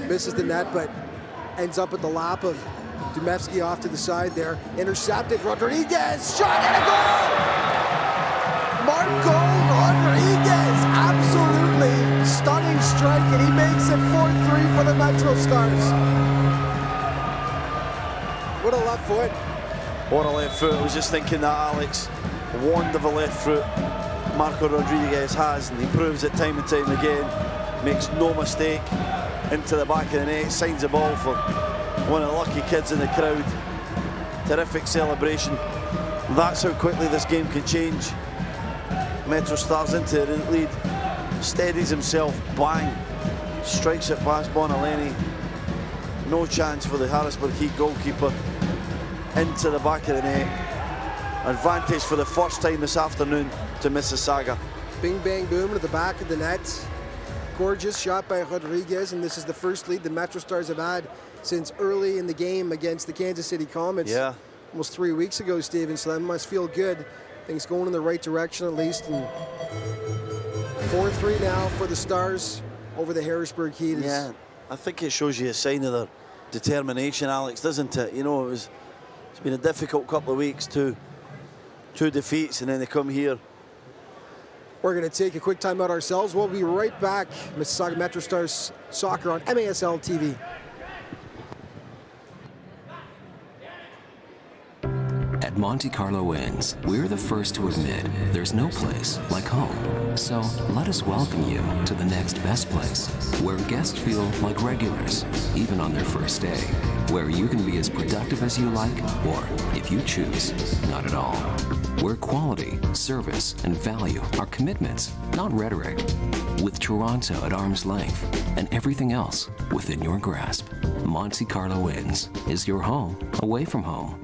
Misses the net, but ends up at the lap of Dumevsky off to the side there. Intercepted, Rodriguez, shot and a goal! Marco Rodriguez, absolutely stunning strike, and he makes it 4-3 for the MetroStars. What a left foot. What a left foot. I was just thinking that, Alex. Wand of a left foot Marco Rodriguez has, and he proves it time and time again. Makes no mistake. Into the back of the net, signs the ball for one of the lucky kids in the crowd. Terrific celebration. That's how quickly this game can change. MetroStars into the lead, steadies himself, bang, strikes it past Bonaleni. No chance for the Harrisburg Heat goalkeeper. Into the back of the net. Advantage for the first time this afternoon to Mississauga. Bing, bang, boom to the back of the net. Gorgeous shot by Rodriguez, and this is the first lead the MetroStars have had since early in the game against the Kansas City Comets. Yeah. Almost 3 weeks ago, Stephen, so that must feel good. Things going in the right direction at least. And 4-3 now for the Stars over the Harrisburg Heat. Yeah, I think it shows you a sign of their determination, Alex, doesn't it? You know, it's been a difficult couple of weeks, two defeats, and then they come here. We're going to take a quick time out ourselves. We'll be right back. Mississauga MetroStars Soccer on MASL TV. At Monte Carlo Inns, we're the first to admit there's no place like home. So let us welcome you to the next best place, where guests feel like regulars, even on their first day, where you can be as productive as you like, or, if you choose, not at all. Where quality, service, and value are commitments, not rhetoric. With Toronto at arm's length and everything else within your grasp, Monte Carlo Inns is your home away from home.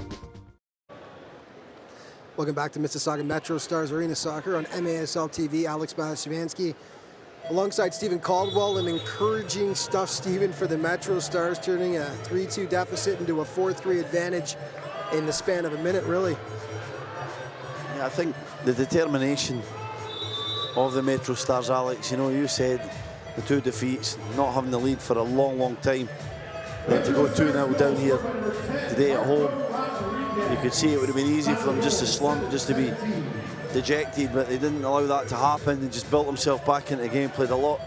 Welcome back to Mississauga MetroStars Arena Soccer on MASL TV. Alex Bastiansky alongside Stephen Caldwell, and encouraging stuff, Stephen, for the MetroStars, turning a 3-2 deficit into a 4-3 advantage in the span of a minute, really. Yeah, I think the determination of the MetroStars, Alex, you know, you said the 2 defeats, not having the lead for a long, long time, then to go 2-0 down here today at home. You could see it would have been easy for them just to slump, just to be dejected, but they didn't allow that to happen. They just built themselves back into the game, played a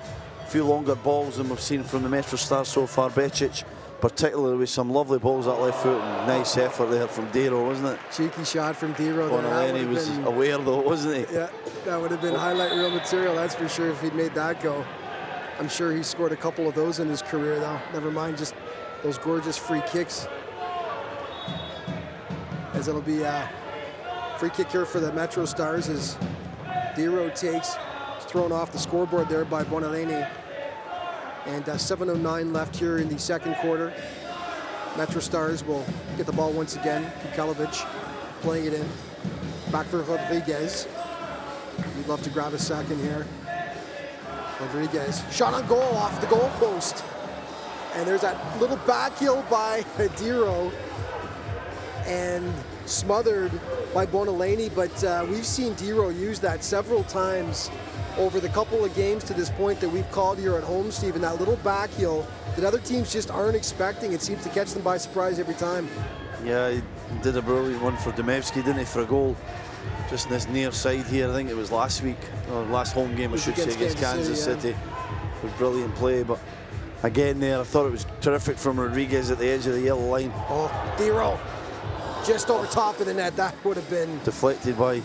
few longer balls than we've seen from the MetroStars so far. Becic, particularly with some lovely balls at left foot, and nice effort there from Dero, wasn't it? Cheeky shot from Dero. Bonaleni was aware though, wasn't he? Yeah, that would have been highlight reel material, that's for sure, if he'd made that go. I'm sure he scored a couple of those in his career though. Never mind just those gorgeous free kicks. As it'll be a free kick here for the MetroStars as Dero takes. It's thrown off the scoreboard there by Bonaleni. And 7:09 left here in the second quarter. MetroStars will get the ball once again. Kukalovic playing it in. Back for Rodriguez. We'd love to grab a second here. Rodriguez, shot on goal off the goal post. And there's that little back heel by Dero. And smothered by Bonaleni, but we've seen Dero use that several times over the couple of games to this point that we've called here at home, Stephen. That little back heel that other teams just aren't expecting. It seems to catch them by surprise every time. Yeah, he did a brilliant one for Dumevsky, didn't he, for a goal just in this near side here. I think it was last week, or last home game I should say, against Kansas City. It was brilliant play, but again there I thought it was terrific from Rodriguez at the edge of the yellow line. Oh, Dero just over top of the net. That would have been deflected by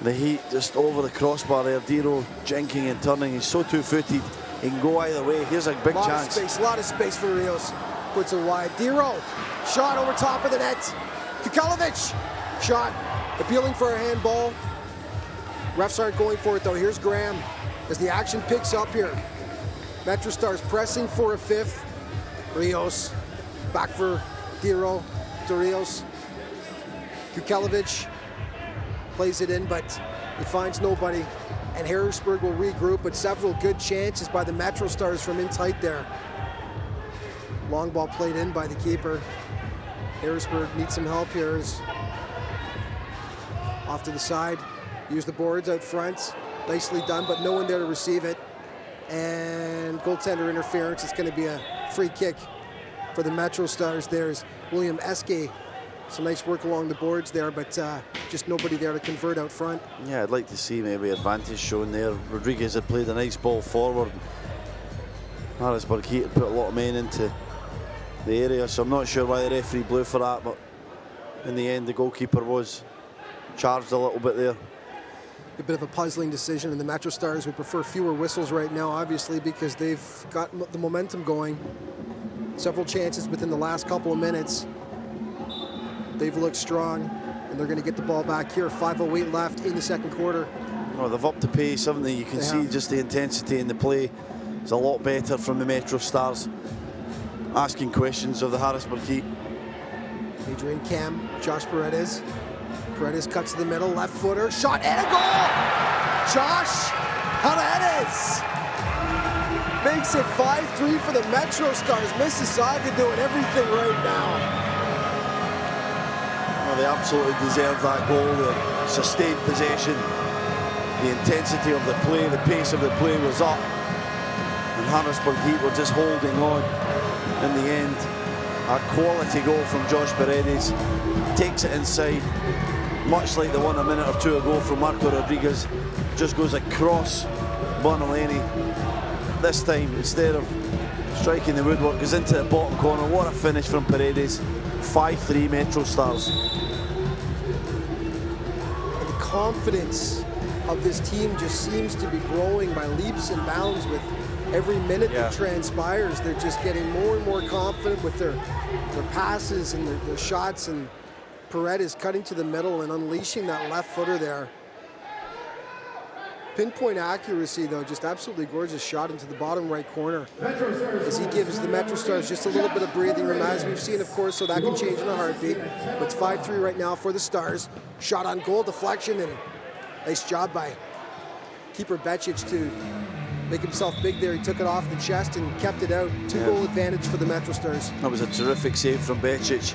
the Heat, just over the crossbar there. Dero jinking and turning. He's so two-footed, he can go either way. Here's a big chance. A lot of space for Rios. Puts it wide. Dero, shot over top of the net. Kukalovic, shot, appealing for a handball. Refs aren't going for it though. Here's Graham as the action picks up here. MetroStars pressing for a fifth. Rios, back for Dero. Rios. Kukalovic plays it in, but he finds nobody. And Harrisburg will regroup, but several good chances by the MetroStars from in tight there. Long ball played in by the keeper. Harrisburg needs some help here as Off to the side, use the boards out front. Nicely done, but no one there to receive it. And goaltender interference. It's going to be a free kick for the MetroStars. There's William Eske. Some nice work along the boards there, but just nobody there to convert out front. Yeah, I'd like to see maybe advantage shown there. Rodriguez had played a nice ball forward. Harrisburg Heat had put a lot of men into the area, so I'm not sure why the referee blew for that, but in the end the goalkeeper was charged a little bit there. A bit of a puzzling decision, and the MetroStars would prefer fewer whistles right now, obviously, because they've got the momentum going. Several chances within the last couple of minutes. They've looked strong, and they're going to get the ball back here. 5:08 left in the second quarter. Oh, they've upped the pace, haven't they? You can see just the intensity in the play is a lot better from the MetroStars. Asking questions of the Harrisburg Heat. Adrian Cam, Josh Paredes. Paredes cuts to the middle, left footer, shot and a goal! Josh Paredes makes it 5-3 for the MetroStars. Mississauga doing everything right now. Well, they absolutely deserve that goal. The sustained possession, the intensity of the play, the pace of the play was up. And Harrisburg Heat were just holding on in the end. A quality goal from Josh Paredes. Takes it inside, much like the one a minute or two ago from Marco Rodriguez. Just goes across Bonaleni. This time, instead of striking the woodwork, goes into the bottom corner. What a finish from Paredes. 5-3 MetroStars. And the confidence of this team just seems to be growing by leaps and bounds with every minute that transpires. They're just getting more and more confident with their passes and their shots, and Paredes cutting to the middle and unleashing that left footer there. Pinpoint accuracy, though, just absolutely gorgeous shot into the bottom right corner as he gives the MetroStars just a little bit of breathing room, as we've seen, of course, so that can change in a heartbeat. But it's 5-3 right now for the Stars. Shot on goal, deflection, and nice job by keeper Becic to make himself big there. He took it off the chest and kept it out. 2-goal advantage for the MetroStars. That was a terrific save from Becic.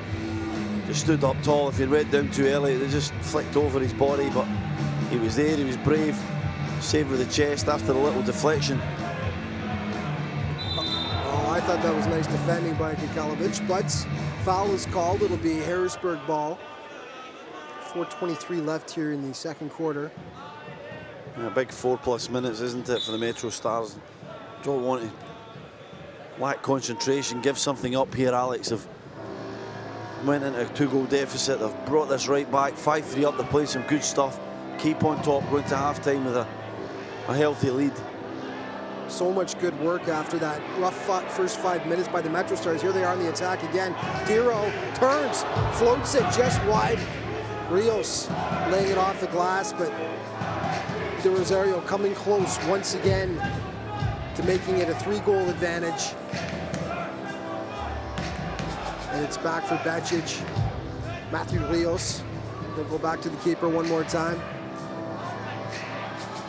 Just stood up tall. If he went down too early, they just flicked over his body, but he was there, he was brave. Saved with the chest after a little deflection. Oh, I thought that was nice defending by Kikalovic, but foul is called. It'll be Harrisburg ball. 4:23 left here in the second quarter. Yeah, a big 4+ minutes, isn't it, for the MetroStars? Don't want to lack concentration, give something up here. Alex have went into a 2-goal deficit. They've brought this right back. 5-3 up. They played some good stuff. Keep on top, going to half-time with a healthy lead. So much good work after that rough first 5 minutes by the MetroStars. Here they are on the attack again. Diro turns, floats it just wide. Rios laying it off the glass, but De Rosario coming close once again to making it a 3-goal advantage. And it's back for Becic. Matthew Rios. They'll go back to the keeper one more time.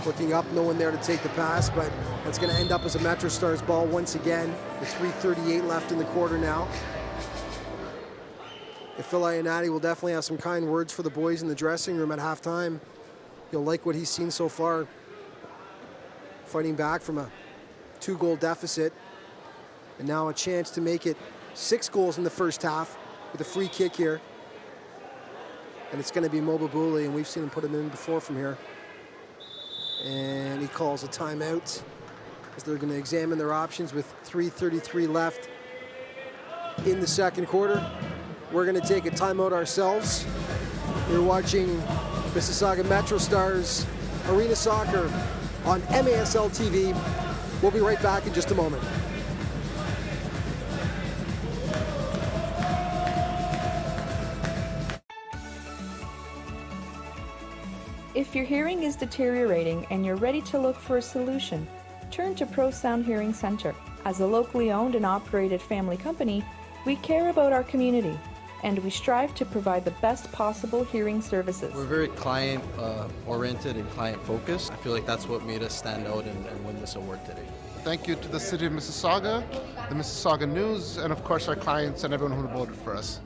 Looking up, no one there to take the pass, but that's going to end up as a MetroStars ball once again. With 3:38 left in the quarter now. If Phil Ionati will definitely have some kind words for the boys in the dressing room at halftime. He'll like what he's seen so far. Fighting back from a 2-goal deficit. And now a chance to make it 6 goals in the first half with a free kick here. And it's going to be Mobabuli, and we've seen him put him in before from here. And he calls a timeout as they're going to examine their options with 3:33 left in the second quarter. We're going to take a timeout ourselves. You're watching Mississauga MetroStars Arena Soccer on MASL TV. We'll be right back in just a moment. If your hearing is deteriorating and you're ready to look for a solution, turn to Pro Sound Hearing Center. As a locally owned and operated family company, we care about our community, and we strive to provide the best possible hearing services. We're very client-oriented and client-focused. I feel like that's what made us stand out and win this award today. Thank you to the City of Mississauga, the Mississauga News, and of course our clients and everyone who voted for us.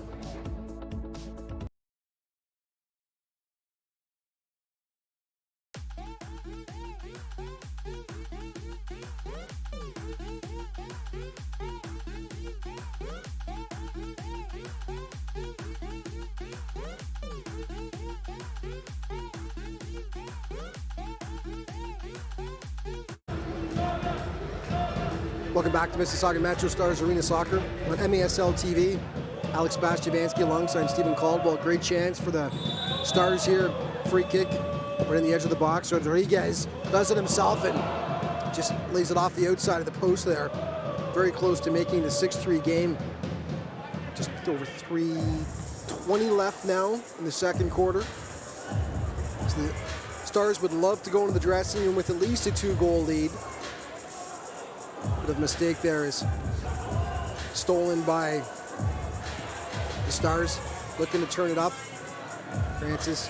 Welcome back to Mississauga MetroStars Arena Soccer on MASL TV. Alex Bastiavansky alongside Stephen Caldwell. Great chance for the Stars here. Free kick right on the edge of the box. Rodriguez does it himself and just lays it off the outside of the post there. Very close to making the 6-3 game. Just over 3:20 left now in the second quarter. So the Stars would love to go into the dressing room with at least a 2-goal lead. Bit of mistake there is stolen by the Stars, looking to turn it up. Francis.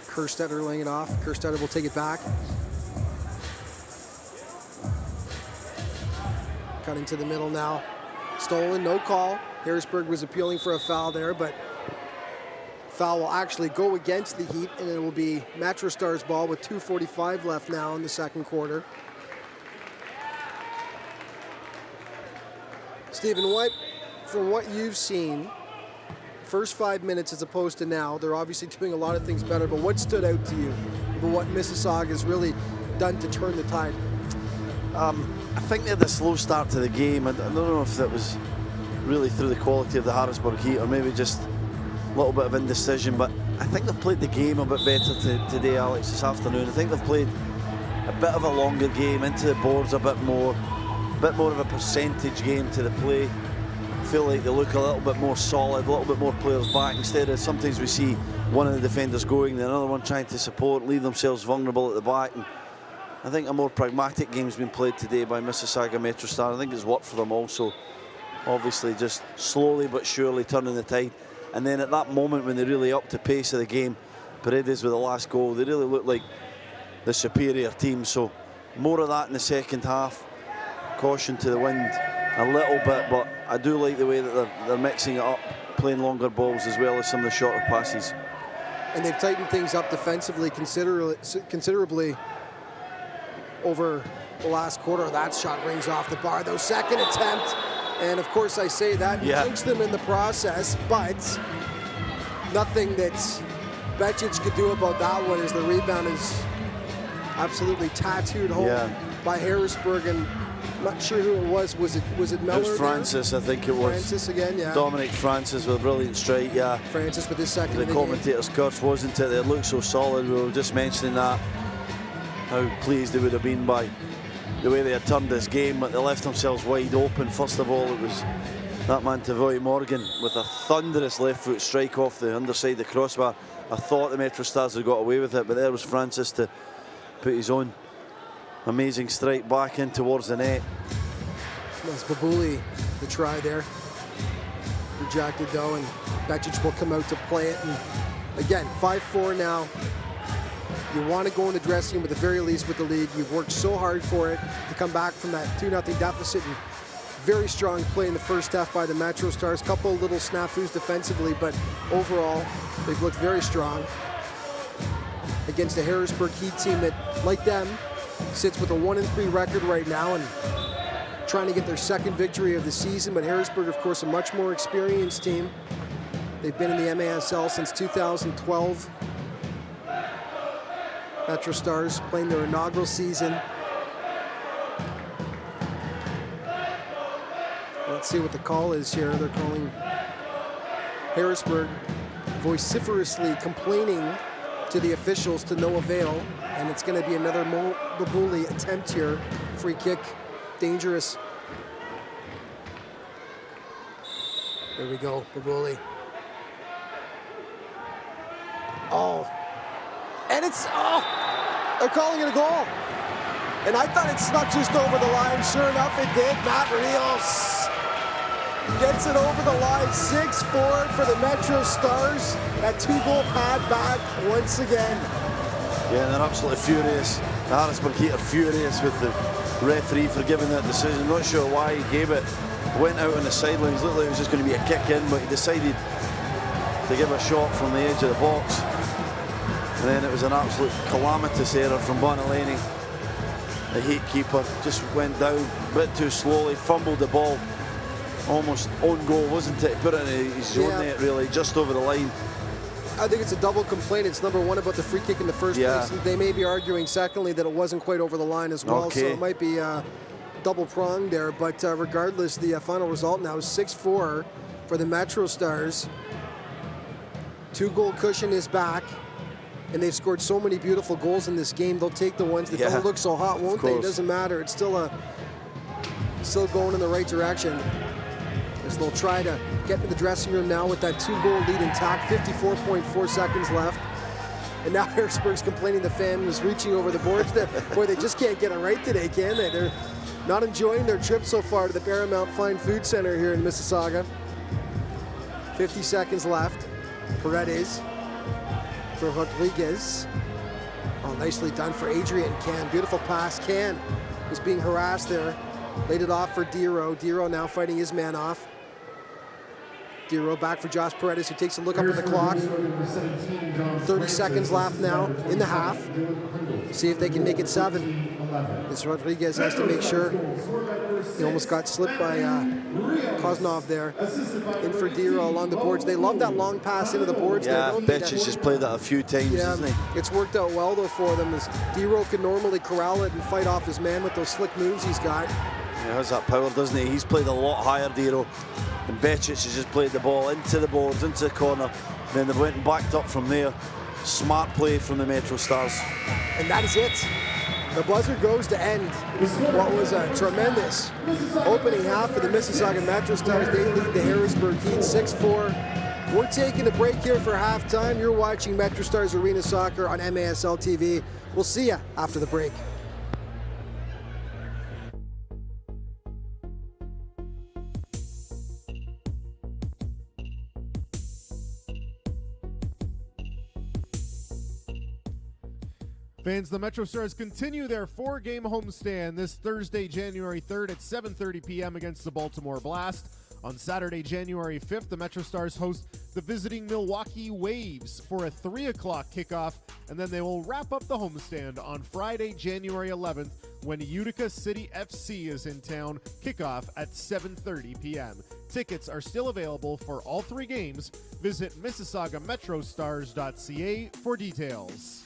Kerstetter laying it off. Kerstetter will take it back. Cutting to the middle now. Stolen, no call. Harrisburg was appealing for a foul there, but foul will actually go against the Heat, and it will be MetroStars ball with 2:45 left now in the second quarter. Stephen, from what you've seen, first 5 minutes as opposed to now, they're obviously doing a lot of things better, but what stood out to you about what Mississauga has really done to turn the tide? I think they had a slow start to the game. I don't know if that was really through the quality of the Harrisburg Heat or maybe just a little bit of indecision, but I think they've played the game a bit better today, Alex, this afternoon. I think they've played a bit of a longer game, into the boards a bit more of a percentage game to the play. I feel like they look a little bit more solid, a little bit more players back, instead of sometimes we see one of the defenders going, the other one trying to support, leave themselves vulnerable at the back. And I think a more pragmatic game's been played today by Mississauga MetroStars. I think it's worked for them also. Obviously just slowly but surely turning the tide. And then at that moment when they really upped the pace of the game, Paredes with the last goal, they really looked like the superior team. So more of that in the second half. Caution to the wind a little bit, but I do like the way that they're mixing it up, playing longer balls as well as some of the shorter passes. And they've tightened things up defensively considerably over the last quarter. That shot rings off the bar, though. Second attempt, and of course I say that, you jinx them in the process, but nothing that Becic could do about that one, as the rebound is absolutely tattooed home by Harrisburg. And I'm not sure who it was. Was it Miller? It was Francis, I think it was. Francis again, yeah. Dominic Francis with a brilliant strike, Francis with his second. The commentator's curse, wasn't it? They looked so solid. We were just mentioning that, how pleased they would have been by the way they had turned this game, but they left themselves wide open. First of all, it was that man Tavoy Morgan with a thunderous left foot strike off the underside of the crossbar. I thought the MetroStars had got away with it, but there was Francis to put his own amazing strike back in towards the net. That's Babuli, the try there. Rejected though, and Becic will come out to play it. And again, 5-4 now. You want to go in the dressing room at the very least with the lead. You've worked so hard for it to come back from that 2-0 deficit. And very strong play in the first half by the MetroStars. Couple little snafus defensively, but overall, they've looked very strong against the Harrisburg Heat team that, like them, sits with a 1-3 record right now and trying to get their second victory of the season. But Harrisburg, of course, a much more experienced team. They've been in the MASL since 2012. MetroStars playing their inaugural season. Let's see what the call is here. They're calling Harrisburg vociferously complaining to the officials to no avail, and it's going to be another Babuli attempt here. Free kick, dangerous. There we go, Babuli. Oh, and it's, they're calling it a goal. And I thought it snuck just over the line. Sure enough, it did. Matt Rios gets it over the line. 6-4 for the MetroStars. That 2-goal pad back once again. Yeah, they're absolutely furious. The Harrisburg Heat are furious with the referee for giving that decision. Not sure why he gave it. Went out on the sidelines. Looked like it was just going to be a kick in, but he decided to give a shot from the edge of the box. And then it was an absolute calamitous error from Bonalini. The Heat keeper just went down a bit too slowly, fumbled the ball. Almost own goal, wasn't it? Put it in his own net, really, just over the line. I think it's a double complaint. It's number one about the free kick in the first place. And they may be arguing, secondly, that it wasn't quite over the line as well. So it might be double pronged there. But regardless, the final result now is 6-4 for the MetroStars. 2-goal cushion is back. And they've scored so many beautiful goals in this game. They'll take the ones that don't look so hot, won't they? It doesn't matter. It's still going in the right direction. As they'll try to get to the dressing room now with that 2-goal lead intact. 54.4 seconds left. And now Harrisburg's complaining the fan was reaching over the boards. Boy, they just can't get it right today, can they? They're not enjoying their trip so far to the Paramount Fine Food Center here in Mississauga. 50 seconds left. Paredes for Rodriguez. Oh, nicely done for Adrian Can. Beautiful pass. Can was being harassed there. Laid it off for Diro. Diro now fighting his man off. Diro back for Josh Paredes, who takes a look up at the clock. 30 seconds left now in the half. See if they can make it 7. As Rodriguez has to make sure. He almost got slipped by Koznov there. In for Diro along the boards. They love that long pass into the boards. Yeah, Betch has just played that a few times, hasn't he? It's worked out well though for them, as Diro could normally corral it and fight off his man with those slick moves he's got. He has that power, doesn't he? He's played a lot higher, Diro. And Betch has just played the ball into the boards, into the corner. And then they went and backed up from there. Smart play from the MetroStars. And that is it. The buzzer goes to end what was a tremendous opening half for the Mississauga MetroStars. They lead the Harrisburg Heat 6-4. We're taking a break here for halftime. You're watching MetroStars Arena Soccer on MASL TV. We'll see you after the break. Fans, the MetroStars continue their 4-game homestand this Thursday, January 3rd at 7:30 p.m. against the Baltimore Blast. On Saturday, January 5th, the MetroStars host the visiting Milwaukee Waves for a 3 o'clock kickoff, and then they will wrap up the homestand on Friday, January 11th, when Utica City FC is in town, kickoff at 7:30 p.m. Tickets are still available for all 3 games. Visit MississaugaMetroStars.ca for details.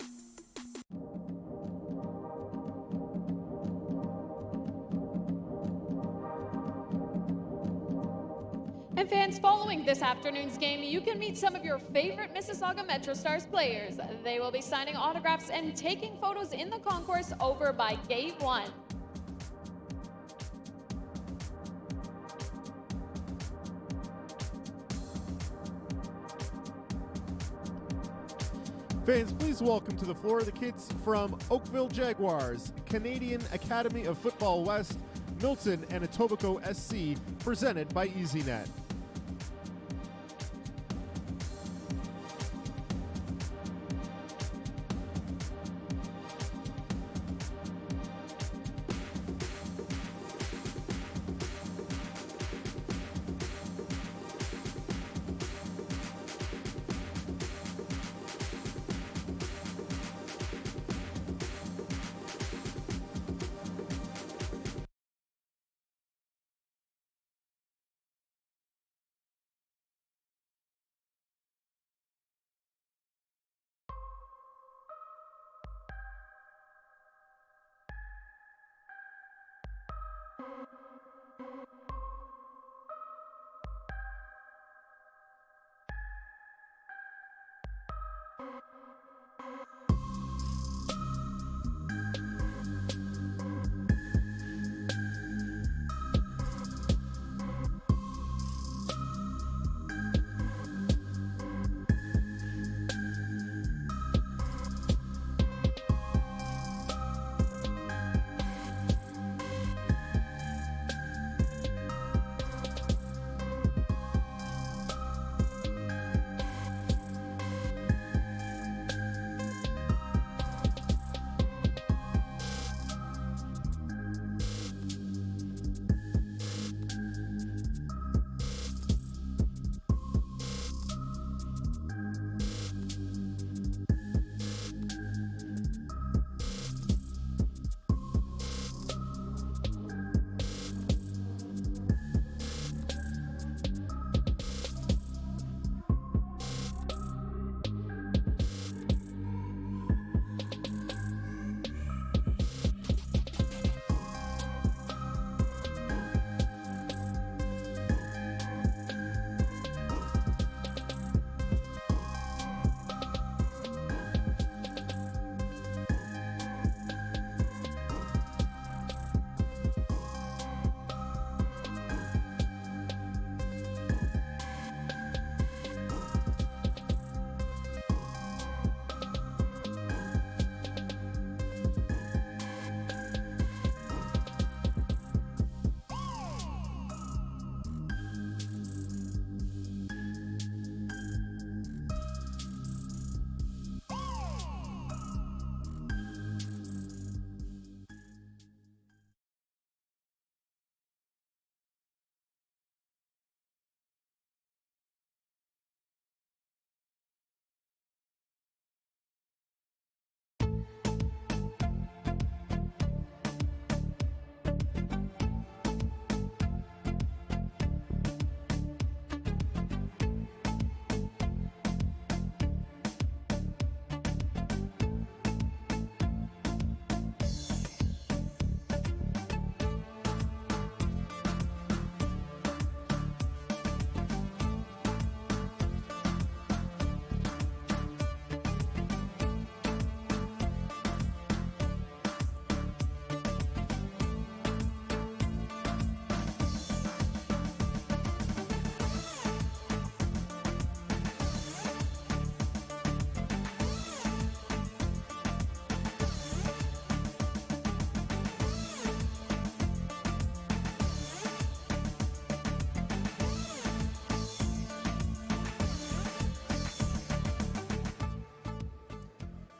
And fans, following this afternoon's game, you can meet some of your favorite Mississauga MetroStars players. They will be signing autographs and taking photos in the concourse over by Gate 1. Fans, please welcome to the floor the kids from Oakville Jaguars, Canadian Academy of Football West, Milton and Etobicoke SC, presented by EasyNet.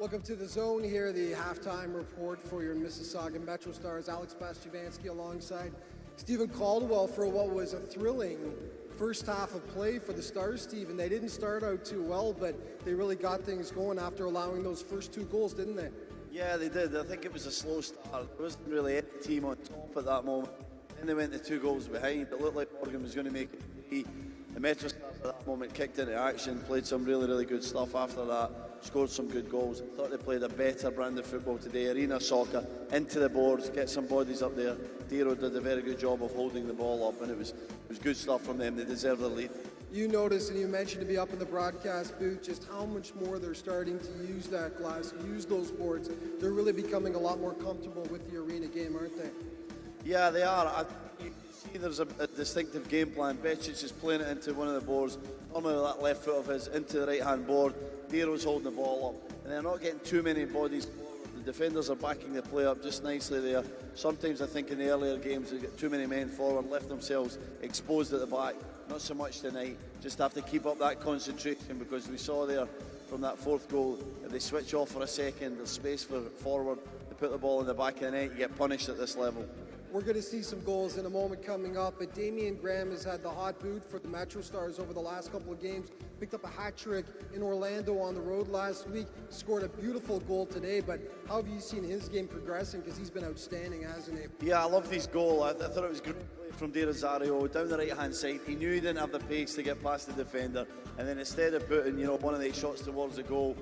Welcome to the Zone here, the halftime report for your Mississauga MetroStars. Alex Bastiavansky alongside Stephen Caldwell for what was a thrilling first half of play for the Stars, Stephen. They didn't start out too well, but they really got things going after allowing those first 2 goals, didn't they? Yeah, they did. I think it was a slow start. There wasn't really any team on top at that moment. Then they went to 2 goals behind. It looked like Pregame was going to make it. The MetroStars at that moment kicked into action, played some really good stuff after that, scored some good goals. I thought they played a better brand of football today. Arena soccer, into the boards, get some bodies up there. Dero did a very good job of holding the ball up, and it was good stuff from them. They deserve the lead. You noticed, and you mentioned to be up in the broadcast booth, just how much more they're starting to use that glass, use those boards. They're really becoming a lot more comfortable with the arena game, aren't they? Yeah, they are. You can see there's a distinctive game plan. Becic is playing it into one of the boards, normally that left foot of his, into the right-hand board. Dero's holding the ball up, and they're not getting too many bodies forward. The defenders are backing the play up just nicely there. Sometimes I think in the earlier games they get too many men forward, left themselves exposed at the back. Not so much tonight. Just have to keep up that concentration, because we saw there from that 4th goal, if they switch off for a second, there's space for forward to put the ball in the back of the net. You get punished at this level. We're going to see some goals in a moment coming up, but Damian Graham has had the hot boot for the MetroStars over the last couple of games. Picked up a hat trick in Orlando on the road last week, scored a beautiful goal today, but how have you seen his game progressing? Because he's been outstanding, hasn't he? Yeah, I loved his goal. I thought it was great from De Rosario down the right-hand side. He knew he didn't have the pace to get past the defender, and then instead of putting, one of these shots towards the goal,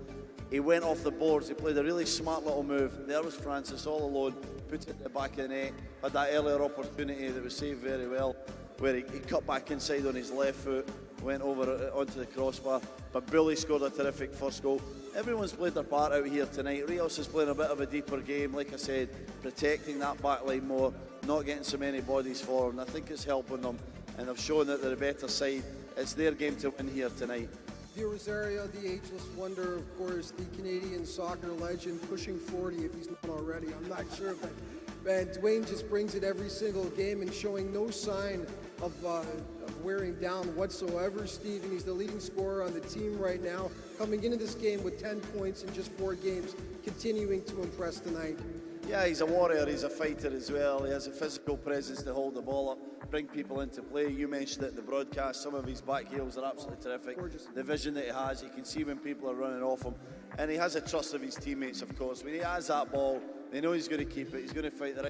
he went off the boards. He played a really smart little move. There was Francis all alone, put it in the back of the net, had that earlier opportunity that was saved very well, where he cut back inside on his left foot, went over onto the crossbar, but Bully scored a terrific first goal. Everyone's played their part out here tonight. Rios is playing a bit of a deeper game, like I said, protecting that back line more, not getting so many bodies forward, and I think it's helping them, and they've shown that they're a better side. It's their game to win here tonight. De Rosario, the ageless wonder, of course, the Canadian soccer legend, pushing 40 if he's not already, I'm not sure, but Dwayne just brings it every single game and showing no sign of wearing down whatsoever. Stephen, he's the leading scorer on the team right now, coming into this game with 10 points in just 4 games, continuing to impress tonight. Yeah, he's a warrior, he's a fighter as well. He has a physical presence to hold the ball up, bring people into play. You mentioned it in the broadcast, some of his back heels are absolutely terrific. Gorgeous. The vision that he has, you can see when people are running off him. And he has a trust of his teammates, of course. When he has that ball, they know he's going to keep it. He's going to fight the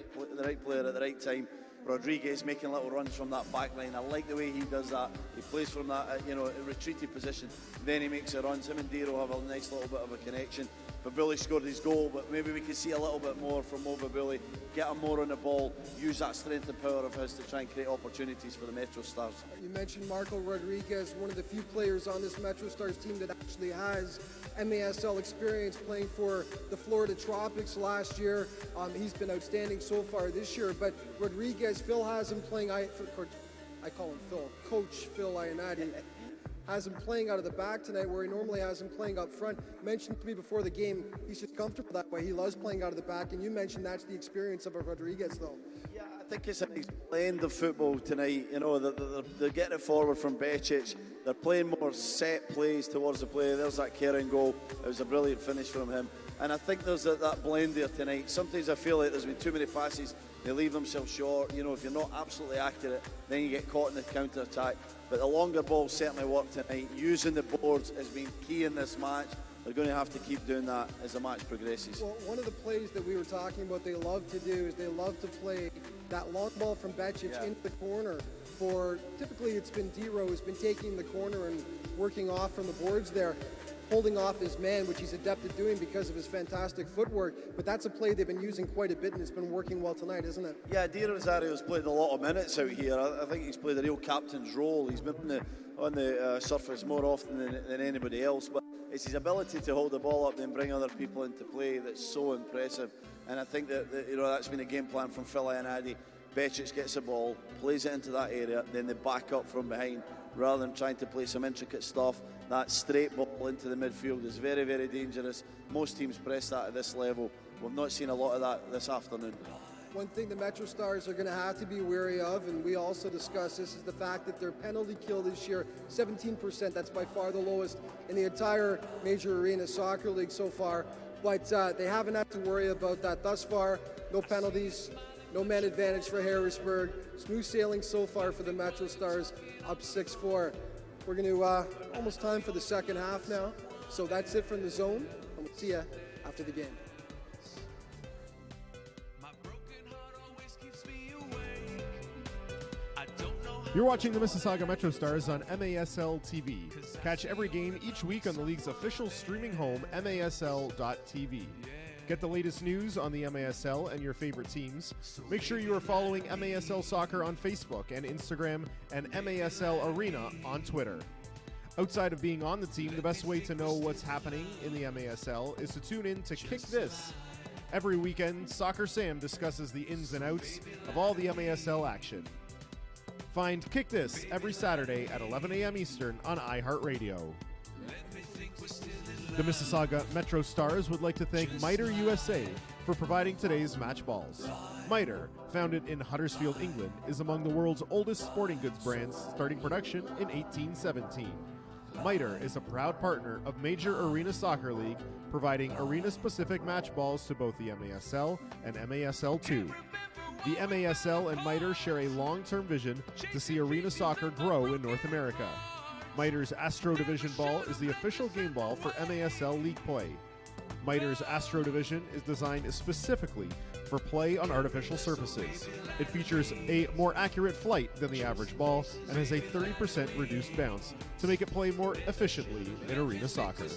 right player at the right time. Rodriguez making little runs from that back line. I like the way he does that. He plays from that, retreated position. Then he makes the runs. Him and Dero have a nice little bit of a connection. But Bully scored his goal, but maybe we can see a little bit more from Mova Bully. Get him more on the ball, use that strength and power of his to try and create opportunities for the MetroStars. You mentioned Marco Rodriguez, one of the few players on this MetroStars team that actually has MASL experience, playing for the Florida Tropics last year. He's been outstanding so far this year, but Rodriguez, Phil has him playing, I call him Phil, Coach Phil Ionati, has him playing out of the back tonight where he normally has him playing up front. Mentioned to me before the game, he's just comfortable that way. He loves playing out of the back, and you mentioned that's the experience of a Rodriguez, though. Yeah, I think it's a nice blend of football tonight. They're getting it forward from Becic. They're playing more set plays towards the play. There's that Karen goal. It was a brilliant finish from him. And I think there's that blend there tonight. Sometimes I feel like there's been too many passes. They leave themselves short. If you're not absolutely accurate, then you get caught in the counter-attack. But the longer balls certainly work tonight. Using the boards has been key in this match. They're going to have to keep doing that as the match progresses. Well, one of the plays that we were talking about they love to do is they love to play that long ball from Becic into the corner. Typically it's been Dero who's been taking the corner and working off from the boards there, holding off his man, which he's adept at doing because of his fantastic footwork. But that's a play they've been using quite a bit, and it's been working well tonight, isn't it? Yeah, De Rosario's played a lot of minutes out here. I think he's played a real captain's role. He's been on the surface more often than anybody else. But it's his ability to hold the ball up and bring other people into play that's so impressive. And I think that's been a game plan from Phil Ionati. Becic gets the ball, plays it into that area, then they back up from behind rather than trying to play some intricate stuff. That straight ball into the midfield is very, very dangerous. Most teams press that at this level. We've not seen a lot of that this afternoon. One thing the MetroStars are going to have to be wary of, and we also discussed this, is the fact that their penalty kill this year, 17%. That's by far the lowest in the entire Major Arena Soccer League so far. But they haven't had to worry about that thus far. No penalties, no man advantage for Harrisburg. Smooth sailing so far for the MetroStars, up 6-4. We're going to almost time for the second half now. So that's it from the zone, and we'll see you after the game. You're watching the Mississauga MetroStars on MASL TV. Catch every game each week on the league's official streaming home, MASL.tv. Get the latest news on the MASL and your favorite teams. Make sure you are following MASL Soccer on Facebook and Instagram, and MASL Arena on Twitter. Outside of being on the team, the best way to know what's happening in the MASL is to tune in to Kick This. Every weekend, Soccer Sam discusses the ins and outs of all the MASL action. Find Kick This every Saturday at 11 a.m. Eastern on iHeartRadio. The Mississauga MetroStars would like to thank Miter USA for providing today's match balls. Miter, founded in Huddersfield, England, is among the world's oldest sporting goods brands, starting production in 1817. Miter is a proud partner of Major Arena Soccer League, providing arena-specific match balls to both the MASL and MASL2. The MASL and Miter share a long-term vision to see arena soccer grow in North America. Miter's Astro Division ball is the official game ball for MASL League play. Miter's Astro Division is designed specifically for play on artificial surfaces. It features a more accurate flight than the average ball and has a 30% reduced bounce to make it play more efficiently in arena soccer.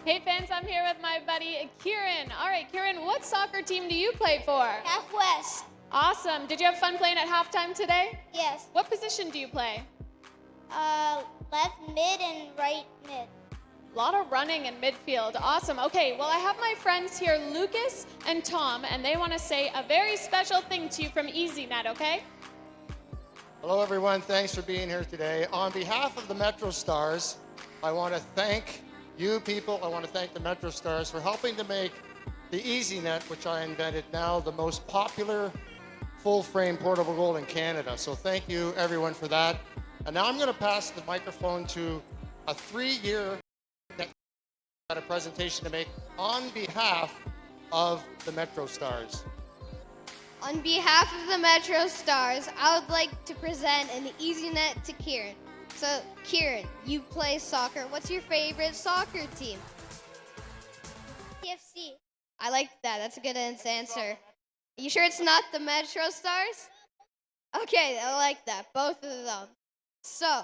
Hey fans, I'm here with my buddy Kieran. All right, Kieran, what soccer team do you play for? Half West. Awesome. Did you have fun playing at halftime today? Yes. What position do you play? Left mid and right mid. A lot of running in midfield. Awesome. Okay, well, I have my friends here, Lucas and Tom, and they want to say a very special thing to you from EasyNet, okay? Hello, everyone. Thanks for being here today. On behalf of the MetroStars, I want to thank you people. I want to thank the MetroStars for helping to make the EasyNet, which I invented, now the most popular full-frame portable goal in Canada. So thank you, everyone, for that. And now I'm going to pass the microphone to a 3-year got a presentation to make on behalf of the MetroStars. On behalf of the MetroStars, I would like to present an EasyNet to Kieran. So, Kieran, you play soccer. What's your favorite soccer team? TFC. I like that. That's a good answer. You sure it's not the MetroStars? Okay, I like that. Both of them. So,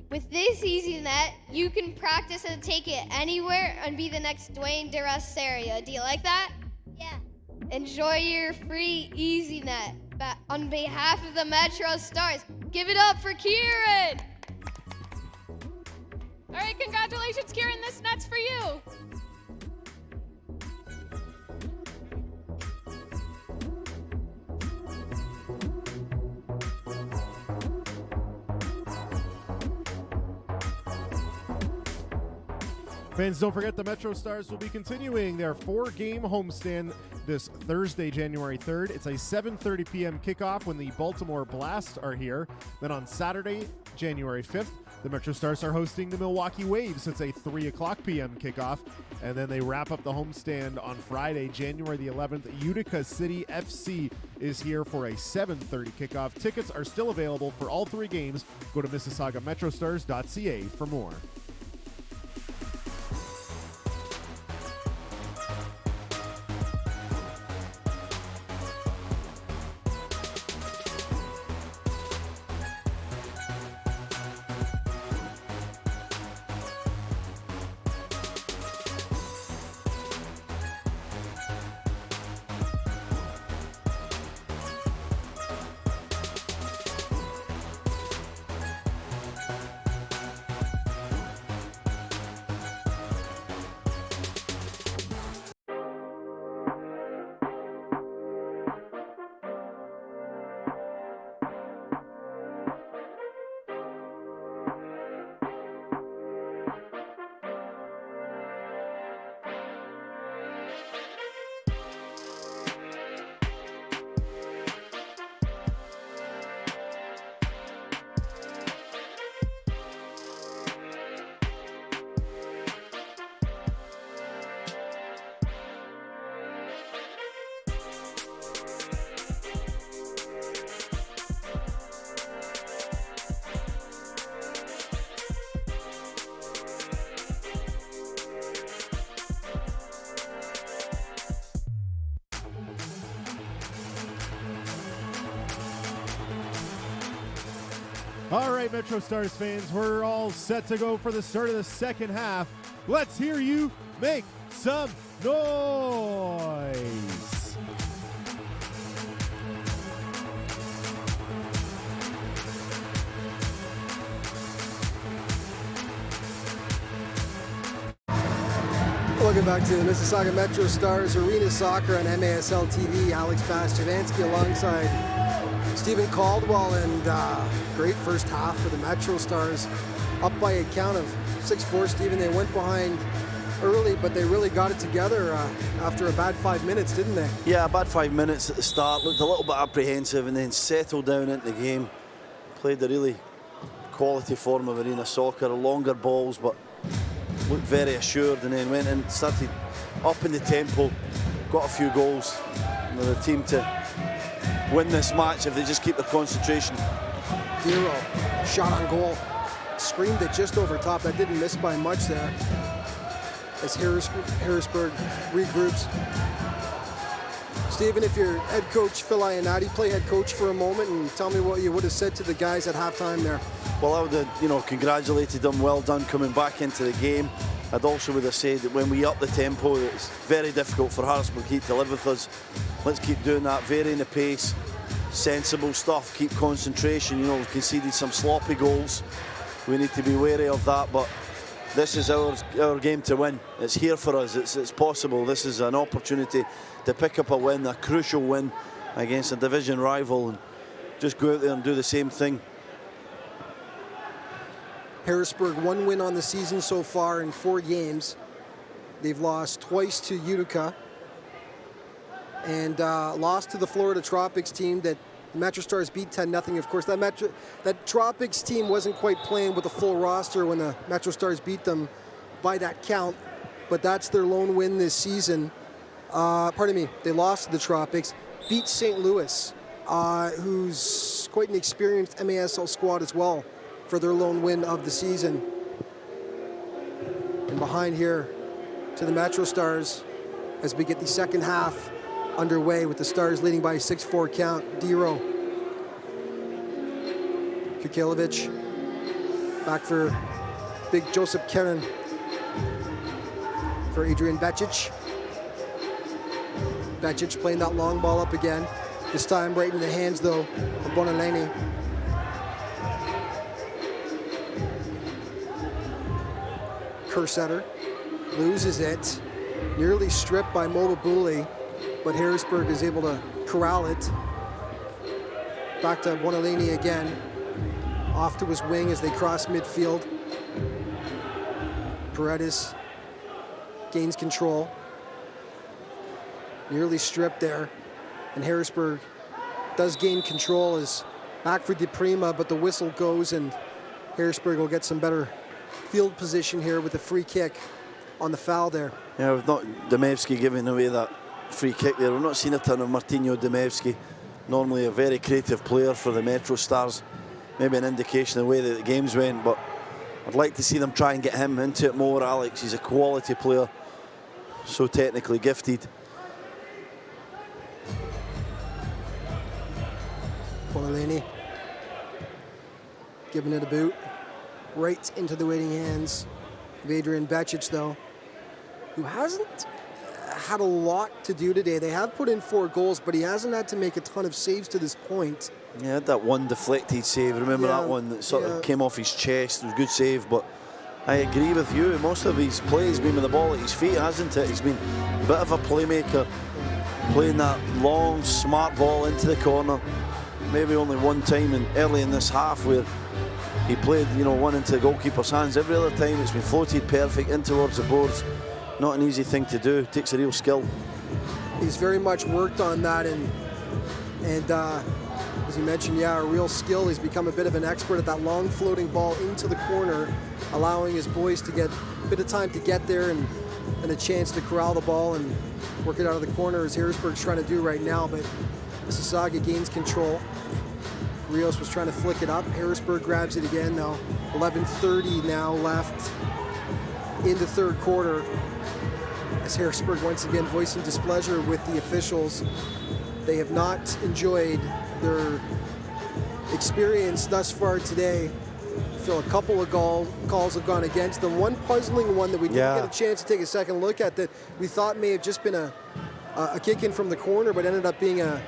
with this EasyNet, you can practice and take it anywhere and be the next Dwayne De Rosario. Do you like that? Yeah. Enjoy your free EasyNet. On behalf of the MetroStars, give it up for Kieran! All right, congratulations, Kieran. This net's for you. Fans, don't forget the MetroStars will be continuing their 4-game homestand this Thursday, January 3rd. It's a 7:30 p.m. kickoff when the Baltimore Blast are here. Then on Saturday, January 5th, the MetroStars are hosting the Milwaukee Waves. It's a 3 o'clock p.m. kickoff. And then they wrap up the homestand on Friday, January the 11th. Utica City FC is here for a 7:30 kickoff. Tickets are still available for all 3 games. Go to MississaugaMetroStars.ca for more. All right, MetroStars fans, we're all set to go for the start of the second half. Let's hear you make some noise. Welcome back to the Mississauga MetroStars Arena Soccer on MASL TV. Alex Bastiavansky alongside Stephen Caldwell, and great first half for the MetroStars. Up by a count of 6-4, Stephen. They went behind early, but they really got it together after a bad 5 minutes, didn't they? Yeah, a bad 5 minutes at the start. Looked a little bit apprehensive and then settled down into the game. Played a really quality form of arena soccer, longer balls, but looked very assured, and then went and started up in the tempo, got a few goals. And they're the team to win this match if they just keep their concentration. Dero, shot on goal, screamed it just over top. That didn't miss by much there as Harrisburg regroups. Stephen, if you're head coach Phil Iannati, play head coach for a moment and tell me what you would have said to the guys at halftime there. Well, I would have, congratulated them. Well done coming back into the game. I'd also would have said that when we up the tempo, it's very difficult for Harrisburg Heat to live with us. Let's keep doing that, varying the pace, sensible stuff, keep concentration. We've conceded some sloppy goals. We need to be wary of that, but this is our game to win. It's here for us. It's possible. This is an opportunity to pick up a win, a crucial win against a division rival, and just go out there and do the same thing. Harrisburg, 1 win on the season so far in 4 games. They've lost twice to Utica and lost to the Florida Tropics team that MetroStars beat 10-0. Of course, that Tropics team wasn't quite playing with a full roster when the MetroStars beat them by that count, but that's their lone win this season. They lost to the Tropics, beat St. Louis, who's quite an experienced MASL squad as well, for their lone win of the season. And behind here to the MetroStars as we get the second half underway with the Stars leading by a 6-4 count. Dero, Kukilovic, back for big Joseph Kerin, for Adrian Becic. Becic playing that long ball up again, this time right in the hands though of Bonaleni. Kersetter loses it, nearly stripped by Mobabuli, but Harrisburg is able to corral it. Back to Bonalini again, off to his wing as they cross midfield. Paredes gains control, nearly stripped there, and Harrisburg does gain control. Is back for DePrima, but the whistle goes and Harrisburg will get some better field position here with a free kick on the foul there. Yeah, we've not Demevski giving away that free kick there. We've not seen a ton of Martino Demevski, normally a very creative player for the MetroStars. Maybe an indication of the way that the games went, but I'd like to see them try and get him into it more, Alex. He's a quality player, so technically gifted. Bonalini giving it a boot right into the waiting hands of Adrian Becic, though, who hasn't had a lot to do today. They have put in 4 goals, but he hasn't had to make a ton of saves to this point. Yeah, had that one deflected save. Remember that one that sort of came off his chest? It was a good save, but I agree with you. Most of his play has been with the ball at his feet, hasn't it? He's been a bit of a playmaker, playing that long, smart ball into the corner. Maybe only one time early in this half where he played, one into the goalkeeper's hands. Every other time it's been floated perfect in towards the boards. Not an easy thing to do. It takes a real skill. He's very much worked on that, and as you mentioned, a real skill. He's become a bit of an expert at that long floating ball into the corner, allowing his boys to get a bit of time to get there and a chance to corral the ball and work it out of the corner, as Harrisburg's trying to do right now. But Mississauga gains control. Rios was trying to flick it up. Harrisburg grabs it again now. 11:30 now left in the third quarter, as Harrisburg once again voicing displeasure with the officials. They have not enjoyed their experienced thus far today. I feel a couple of calls have gone against them. One puzzling one that we didn't get a chance to take a second look at that we thought may have just been a kick in from the corner, but ended up being a